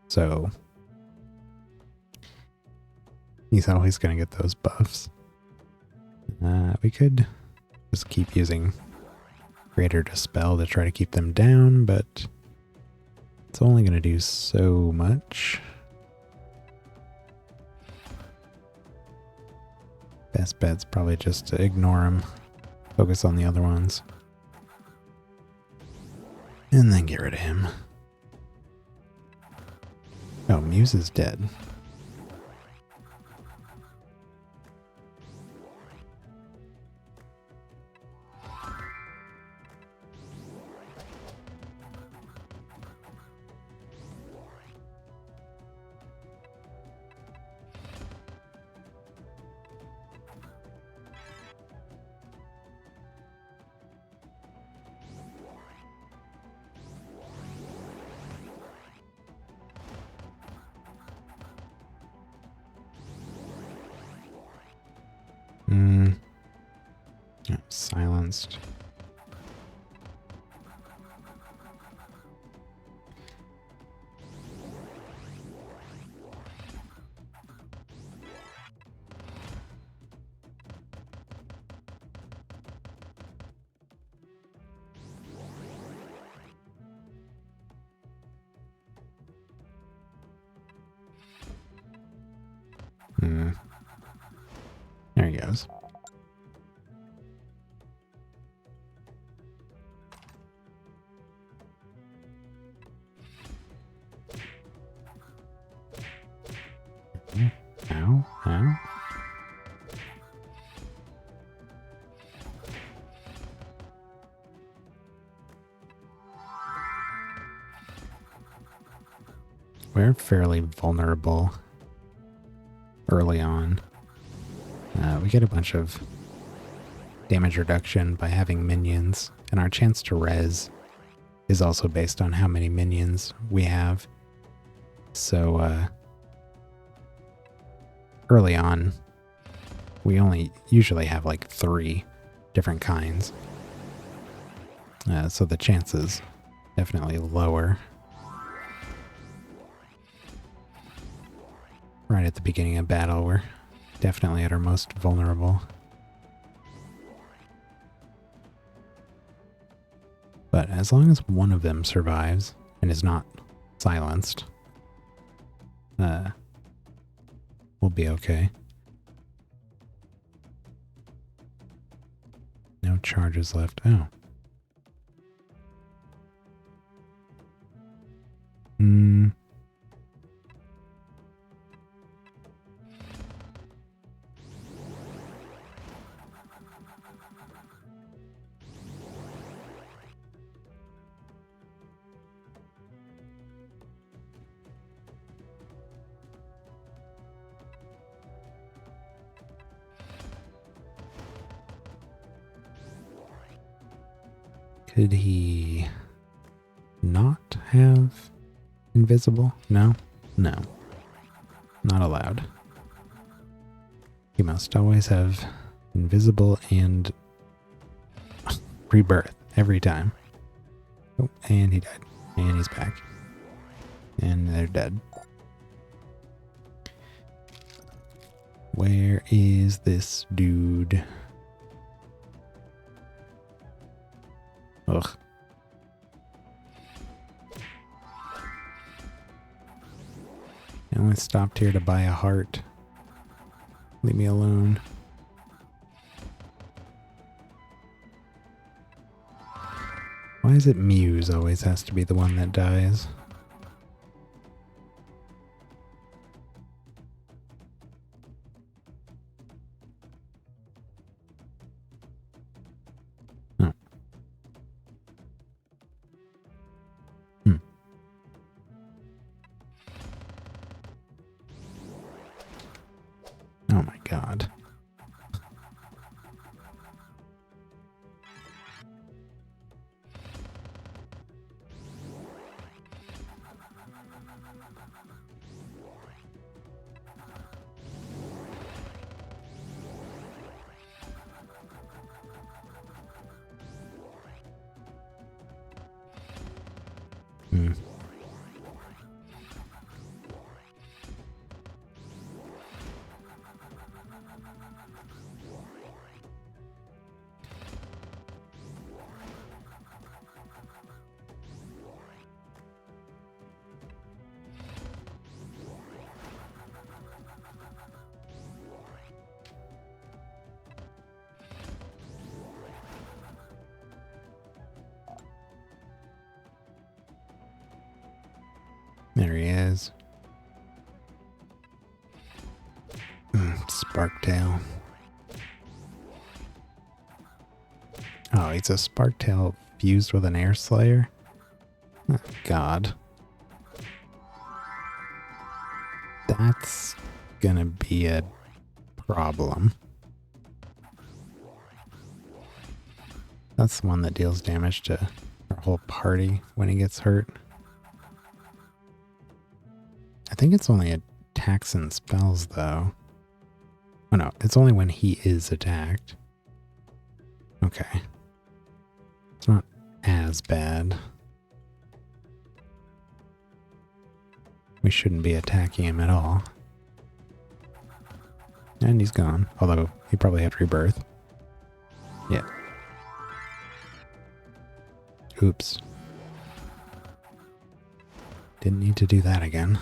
S1: So he's always going to get those buffs. We could just keep using Greater Dispel to try to keep them down, but it's only going to do so much. Best bet's probably just to ignore him, focus on the other ones, and then get rid of him. Oh, Muse is dead. Oh, silenced. There he goes. Ow, ow. We're fairly vulnerable early on. We get a bunch of damage reduction by having minions, and our chance to res is also based on how many minions we have. So early on, we only usually have like 3 different kinds. So the chances definitely lower. Right at the beginning of battle, we're definitely at our most vulnerable. But as long as one of them survives and is not silenced, we'll be okay. No charges left. Oh. Could he not have invisible? No? No. Not allowed. He must always have invisible and rebirth every time. Oh, and he died. And he's back. And they're dead. Where is this dude? Ugh. I only stopped here to buy a heart. Leave me alone. Why is it Muse always has to be the one that dies? Oh. Oh my god. There he is. Sparktail. Oh, he's a Sparktail fused with an Air Slayer? Oh, God. That's gonna be a problem. That's the one that deals damage to our whole party when he gets hurt. I think it's only attacks and spells, though. Oh no, it's only when he is attacked. Okay. It's not as bad. We shouldn't be attacking him at all. And he's gone. Although, he probably had rebirth. Yeah. Oops. Didn't need to do that again.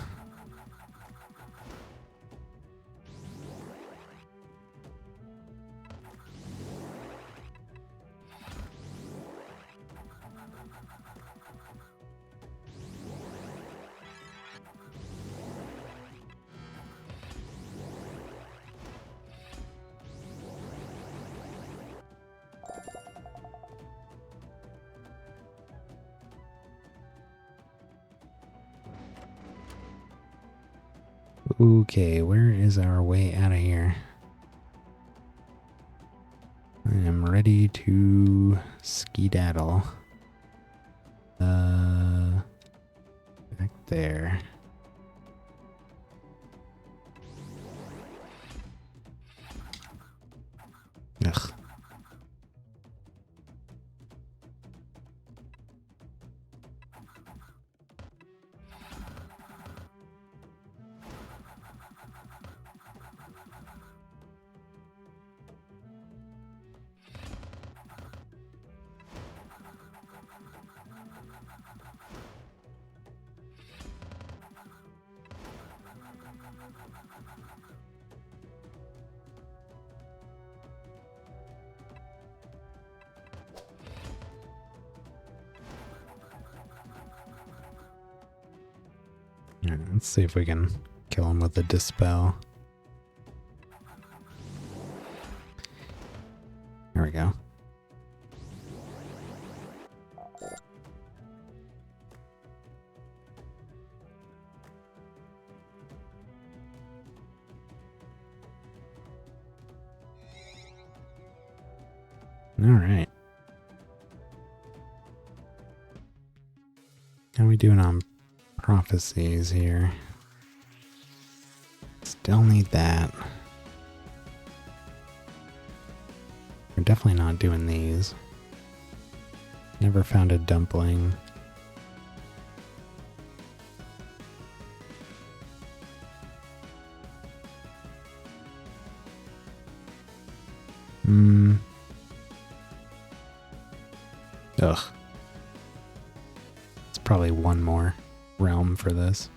S1: Okay, where is our way out of here? ready to skedaddle. Back there. Ugh. All right, let's see if we can kill him with the dispel. There we go. All right. How are we doing on prophecies here? Still need that. We're definitely not doing these. Never found a dumpling. Ugh. It's probably one more realm for this.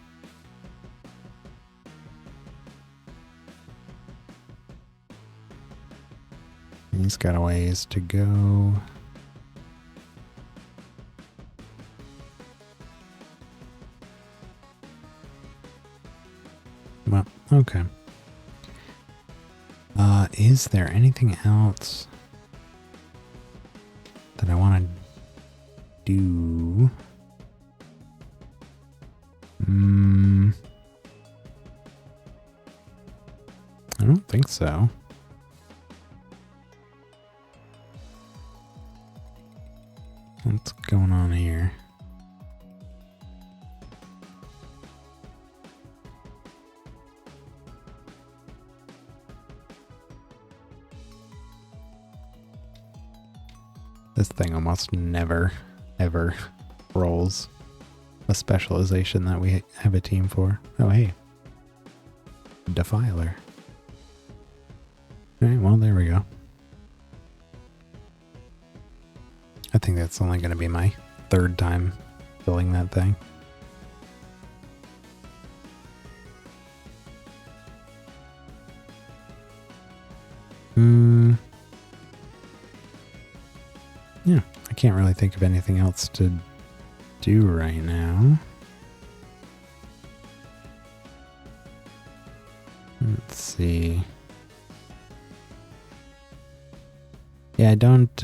S1: He's got a ways to go. Well, okay. Is there anything else that I want to do? I don't think so. What's going on here? This thing almost never, ever rolls a specialization that we have a team for. Oh, hey. Defiler. Alright, well, there we go. I think that's only going to be my third time filling that thing. Yeah, I can't really think of anything else to do right now. Let's see. Yeah, I don't,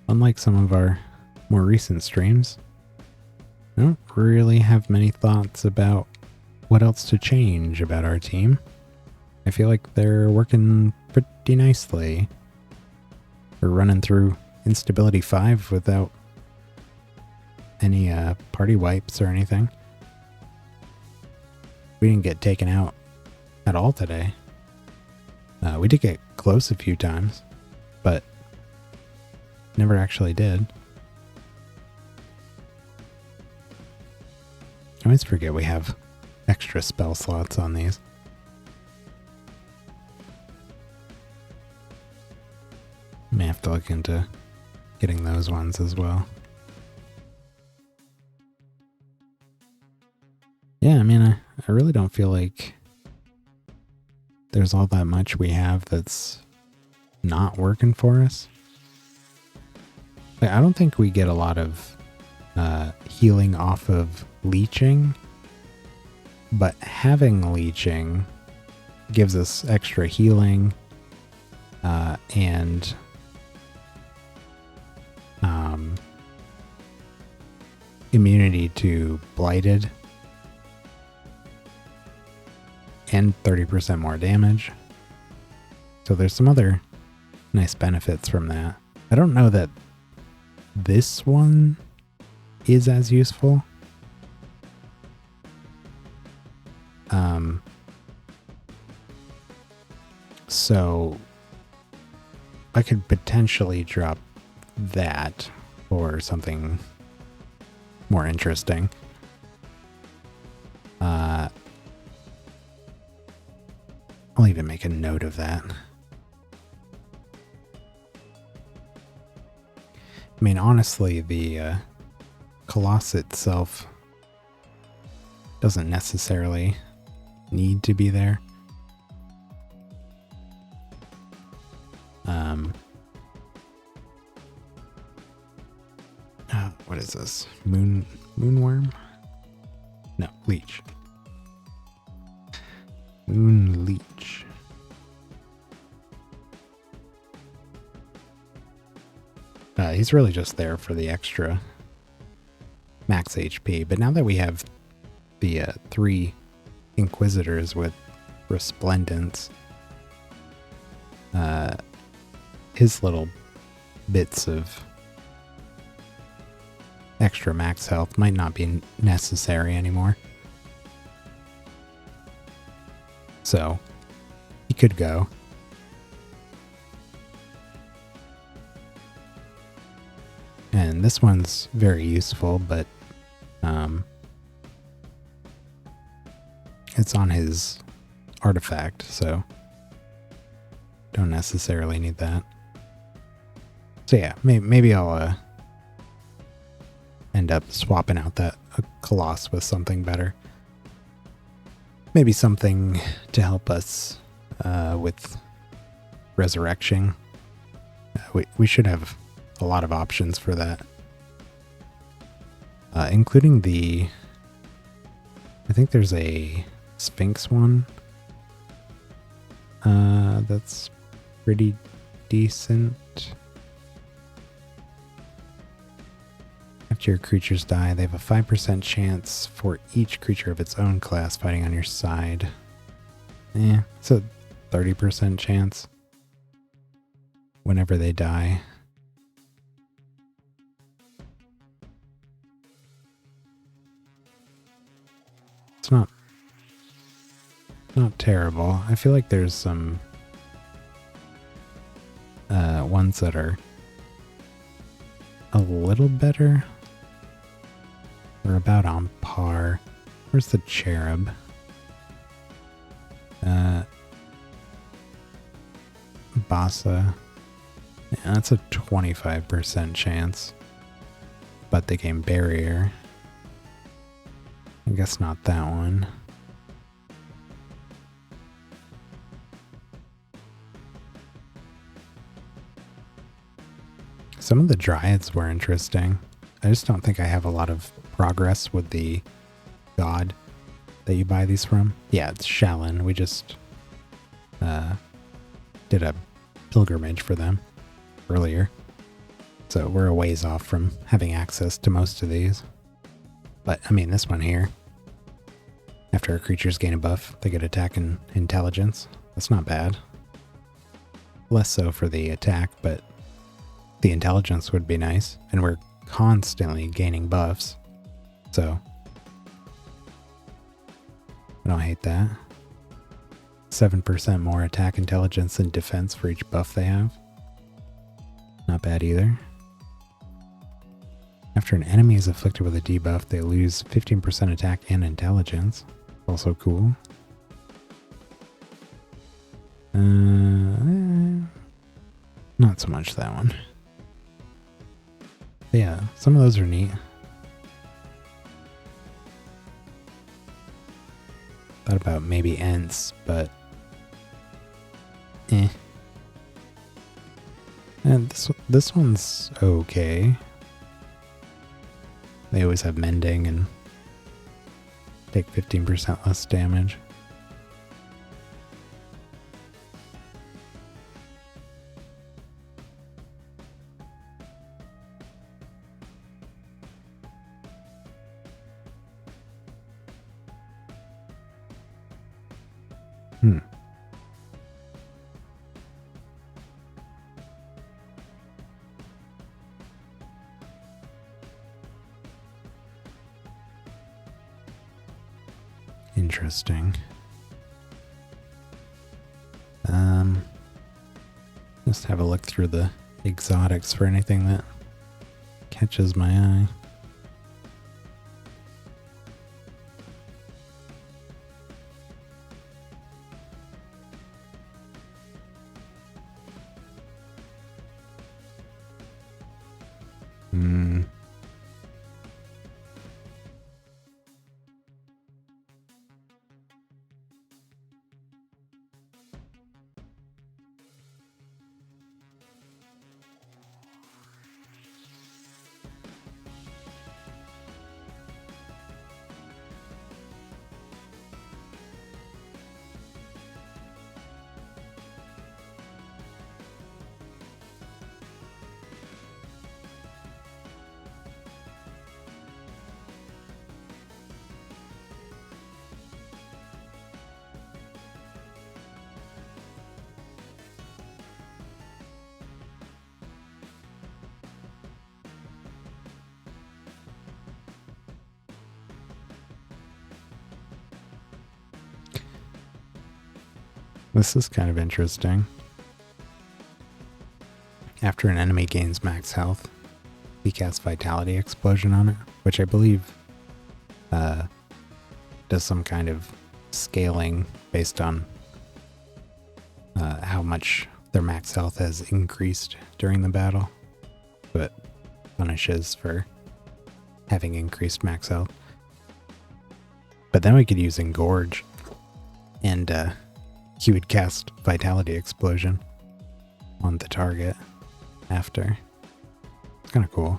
S1: unlike some of our more recent streams, I don't really have many thoughts about what else to change about our team. I feel like they're working pretty nicely. We're running through Instability 5 without any party wipes or anything. We didn't get taken out at all today. We did get close a few times, but never actually did. I always forget we have extra spell slots on these. May have to look into getting those ones as well. Yeah, I mean, I really don't feel like there's all that much we have that's not working for us. Like, I don't think we get a lot of healing off of leeching, but having leeching gives us extra healing and immunity to blighted and 30% more damage. So there's some other nice benefits from that. I don't know that this one is as useful. So I could potentially drop that or something more interesting. I'll even make a note of that. I mean, honestly, the Colossus itself doesn't necessarily need to be there. What is this? Moonworm? No, leech. Moon leech. He's really just there for the extra max HP. But now that we have the 3 Inquisitors with Resplendence, his little bits of extra max health might not be necessary anymore. So, he could go. And this one's very useful, but it's on his artifact, so don't necessarily need that. So yeah, maybe I'll end up swapping out that Colossus with something better. Maybe something to help us with resurrection. We should have a lot of options for that. Including I think there's a Sphinx one. That's pretty decent. After your creatures die, they have a 5% chance for each creature of its own class fighting on your side. It's a 30% chance whenever they die. It's not terrible. I feel like there's some ones that are a little better. We're about on par. Where's the cherub? Bassa. Yeah, that's a 25% chance. But they gain barrier. I guess not that one. Some of the dryads were interesting. I just don't think I have a lot of progress with the god that you buy these from. Yeah, it's Shalin. We just did a pilgrimage for them earlier. So we're a ways off from having access to most of these. But, I mean, this one here. After our creatures gain a buff, they get attack and intelligence. That's not bad. Less so for the attack, but the intelligence would be nice. And we're constantly gaining buffs. So, I don't hate that. 7% more attack, intelligence, and defense for each buff they have. Not bad either. After an enemy is afflicted with a debuff, they lose 15% attack and intelligence. Also cool. Not so much that one. But yeah, some of those are neat. Thought about maybe Ents, but And this one's okay. They always have mending and take 15% less damage. interesting. Just have a look through the exotics for anything that catches my eye. This is kind of interesting. After an enemy gains max health, he casts Vitality Explosion on it, which I believe does some kind of scaling based on how much their max health has increased during the battle. So it punishes for having increased max health. But then we could use Engorge, and he would cast Vitality Explosion on the target after. It's kind of cool.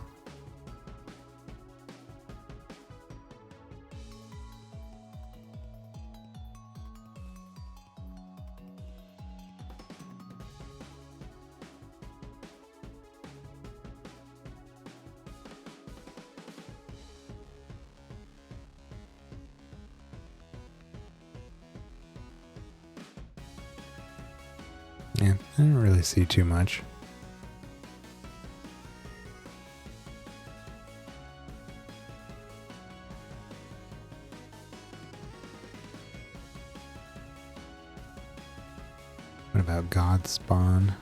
S1: Yeah, I didn't really see too much. What about God Spawn?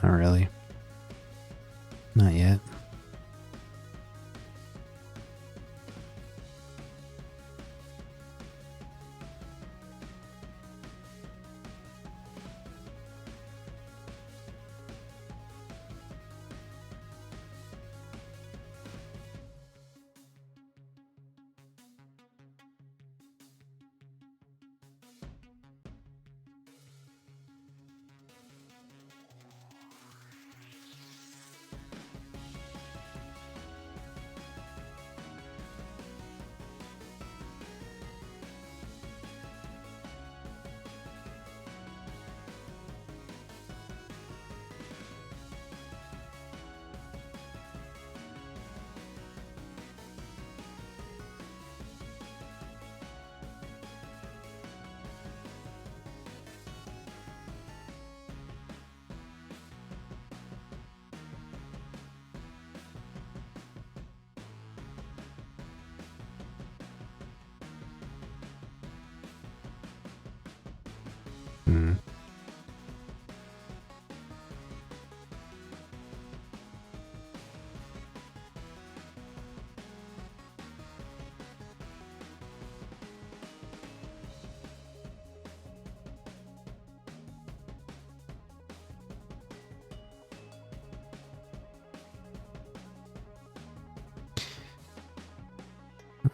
S1: Not really. Not yet.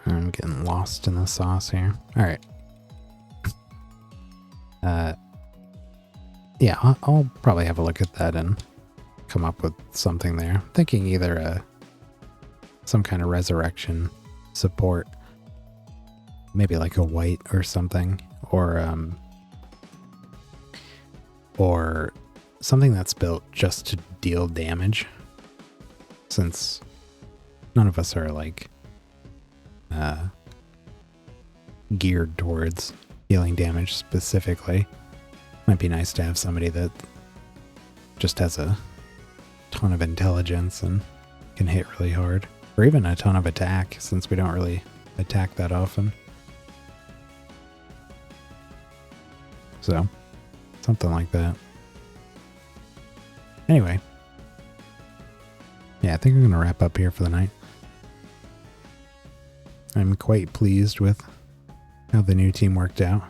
S1: I'm getting lost in the sauce here. All right. yeah, I'll probably have a look at that and come up with something there. I'm thinking either some kind of resurrection support, maybe like a white or something, or something that's built just to deal damage, since none of us are like geared towards dealing damage specifically. Might be nice to have somebody that just has a ton of intelligence and can hit really hard, or even a ton of attack, since we don't really attack that often. So something like that. Anyway, yeah, I think I'm going to wrap up here for the night. I'm quite pleased with how the new team worked out.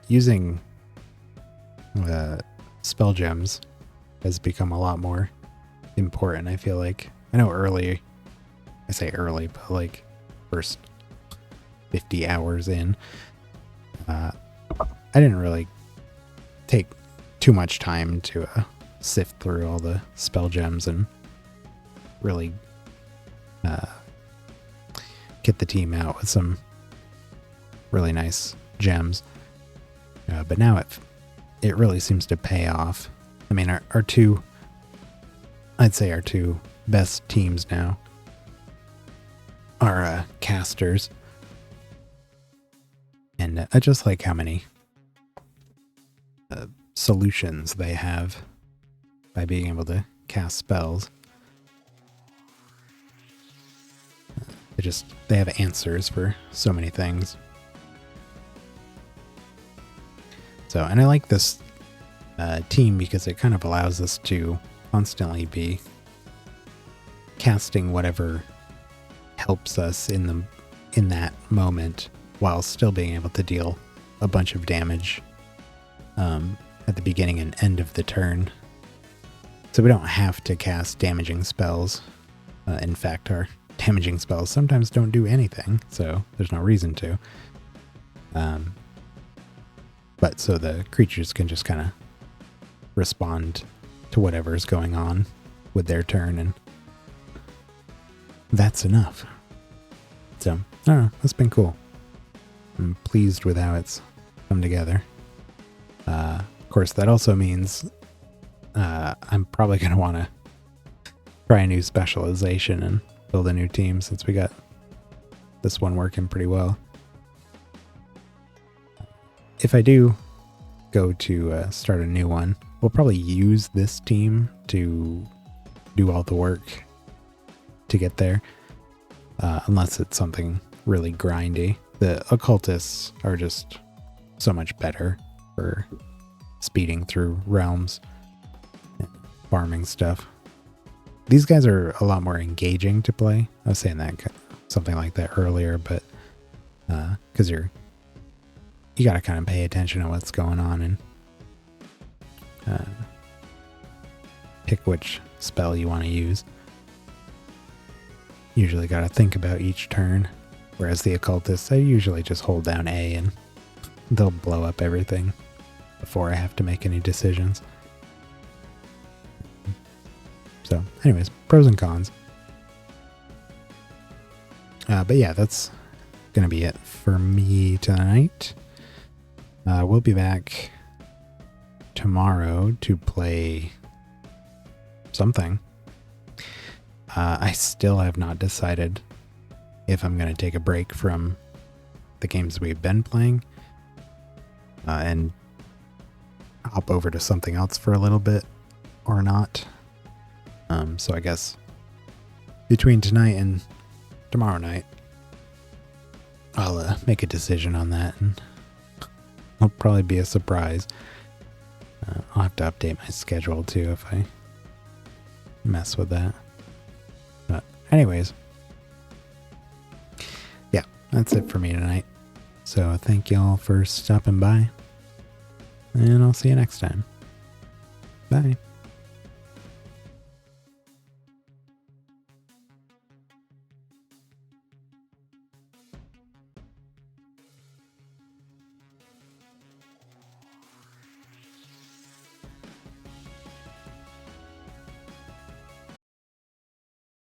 S1: Using spell gems has become a lot more important, I feel like. I know I say early, but like first 50 hours in, I didn't really take too much time to sift through all the spell gems and really get the team out with some really nice gems. But now it really seems to pay off. I mean, our two best teams now are casters. And I just like how many solutions they have by being able to cast spells. They have answers for so many things. So, and I like this team because it kind of allows us to constantly be casting whatever helps us in that moment, while still being able to deal a bunch of damage at the beginning and end of the turn. So we don't have to cast damaging spells. In fact, our damaging spells sometimes don't do anything, so there's no reason to. But so the creatures can just kind of respond to whatever's going on with their turn, and that's enough. So, I don't know, that's been cool. I'm pleased with how it's come together. Of course, that also means I'm probably going to want to try a new specialization and build a new team, since we got this one working pretty well. If I do go to start a new one, we'll probably use this team to do all the work to get there, unless it's something really grindy. The occultists are just so much better for speeding through realms and farming stuff. These guys are a lot more engaging to play. I was saying that something like that earlier, but because you got to kind of pay attention to what's going on and pick which spell you want to use. Usually got to think about each turn. Whereas the occultists, I usually just hold down A and they'll blow up everything before I have to make any decisions. So anyways, pros and cons. But yeah, that's going to be it for me tonight. We'll be back tomorrow to play something. I still have not decided if I'm going to take a break from the games we've been playing and hop over to something else for a little bit or not. So I guess between tonight and tomorrow night, I'll make a decision on that, and it'll probably be a surprise. I'll have to update my schedule too if I mess with that. But anyways, yeah, that's it for me tonight. So thank y'all for stopping by, and I'll see you next time. Bye.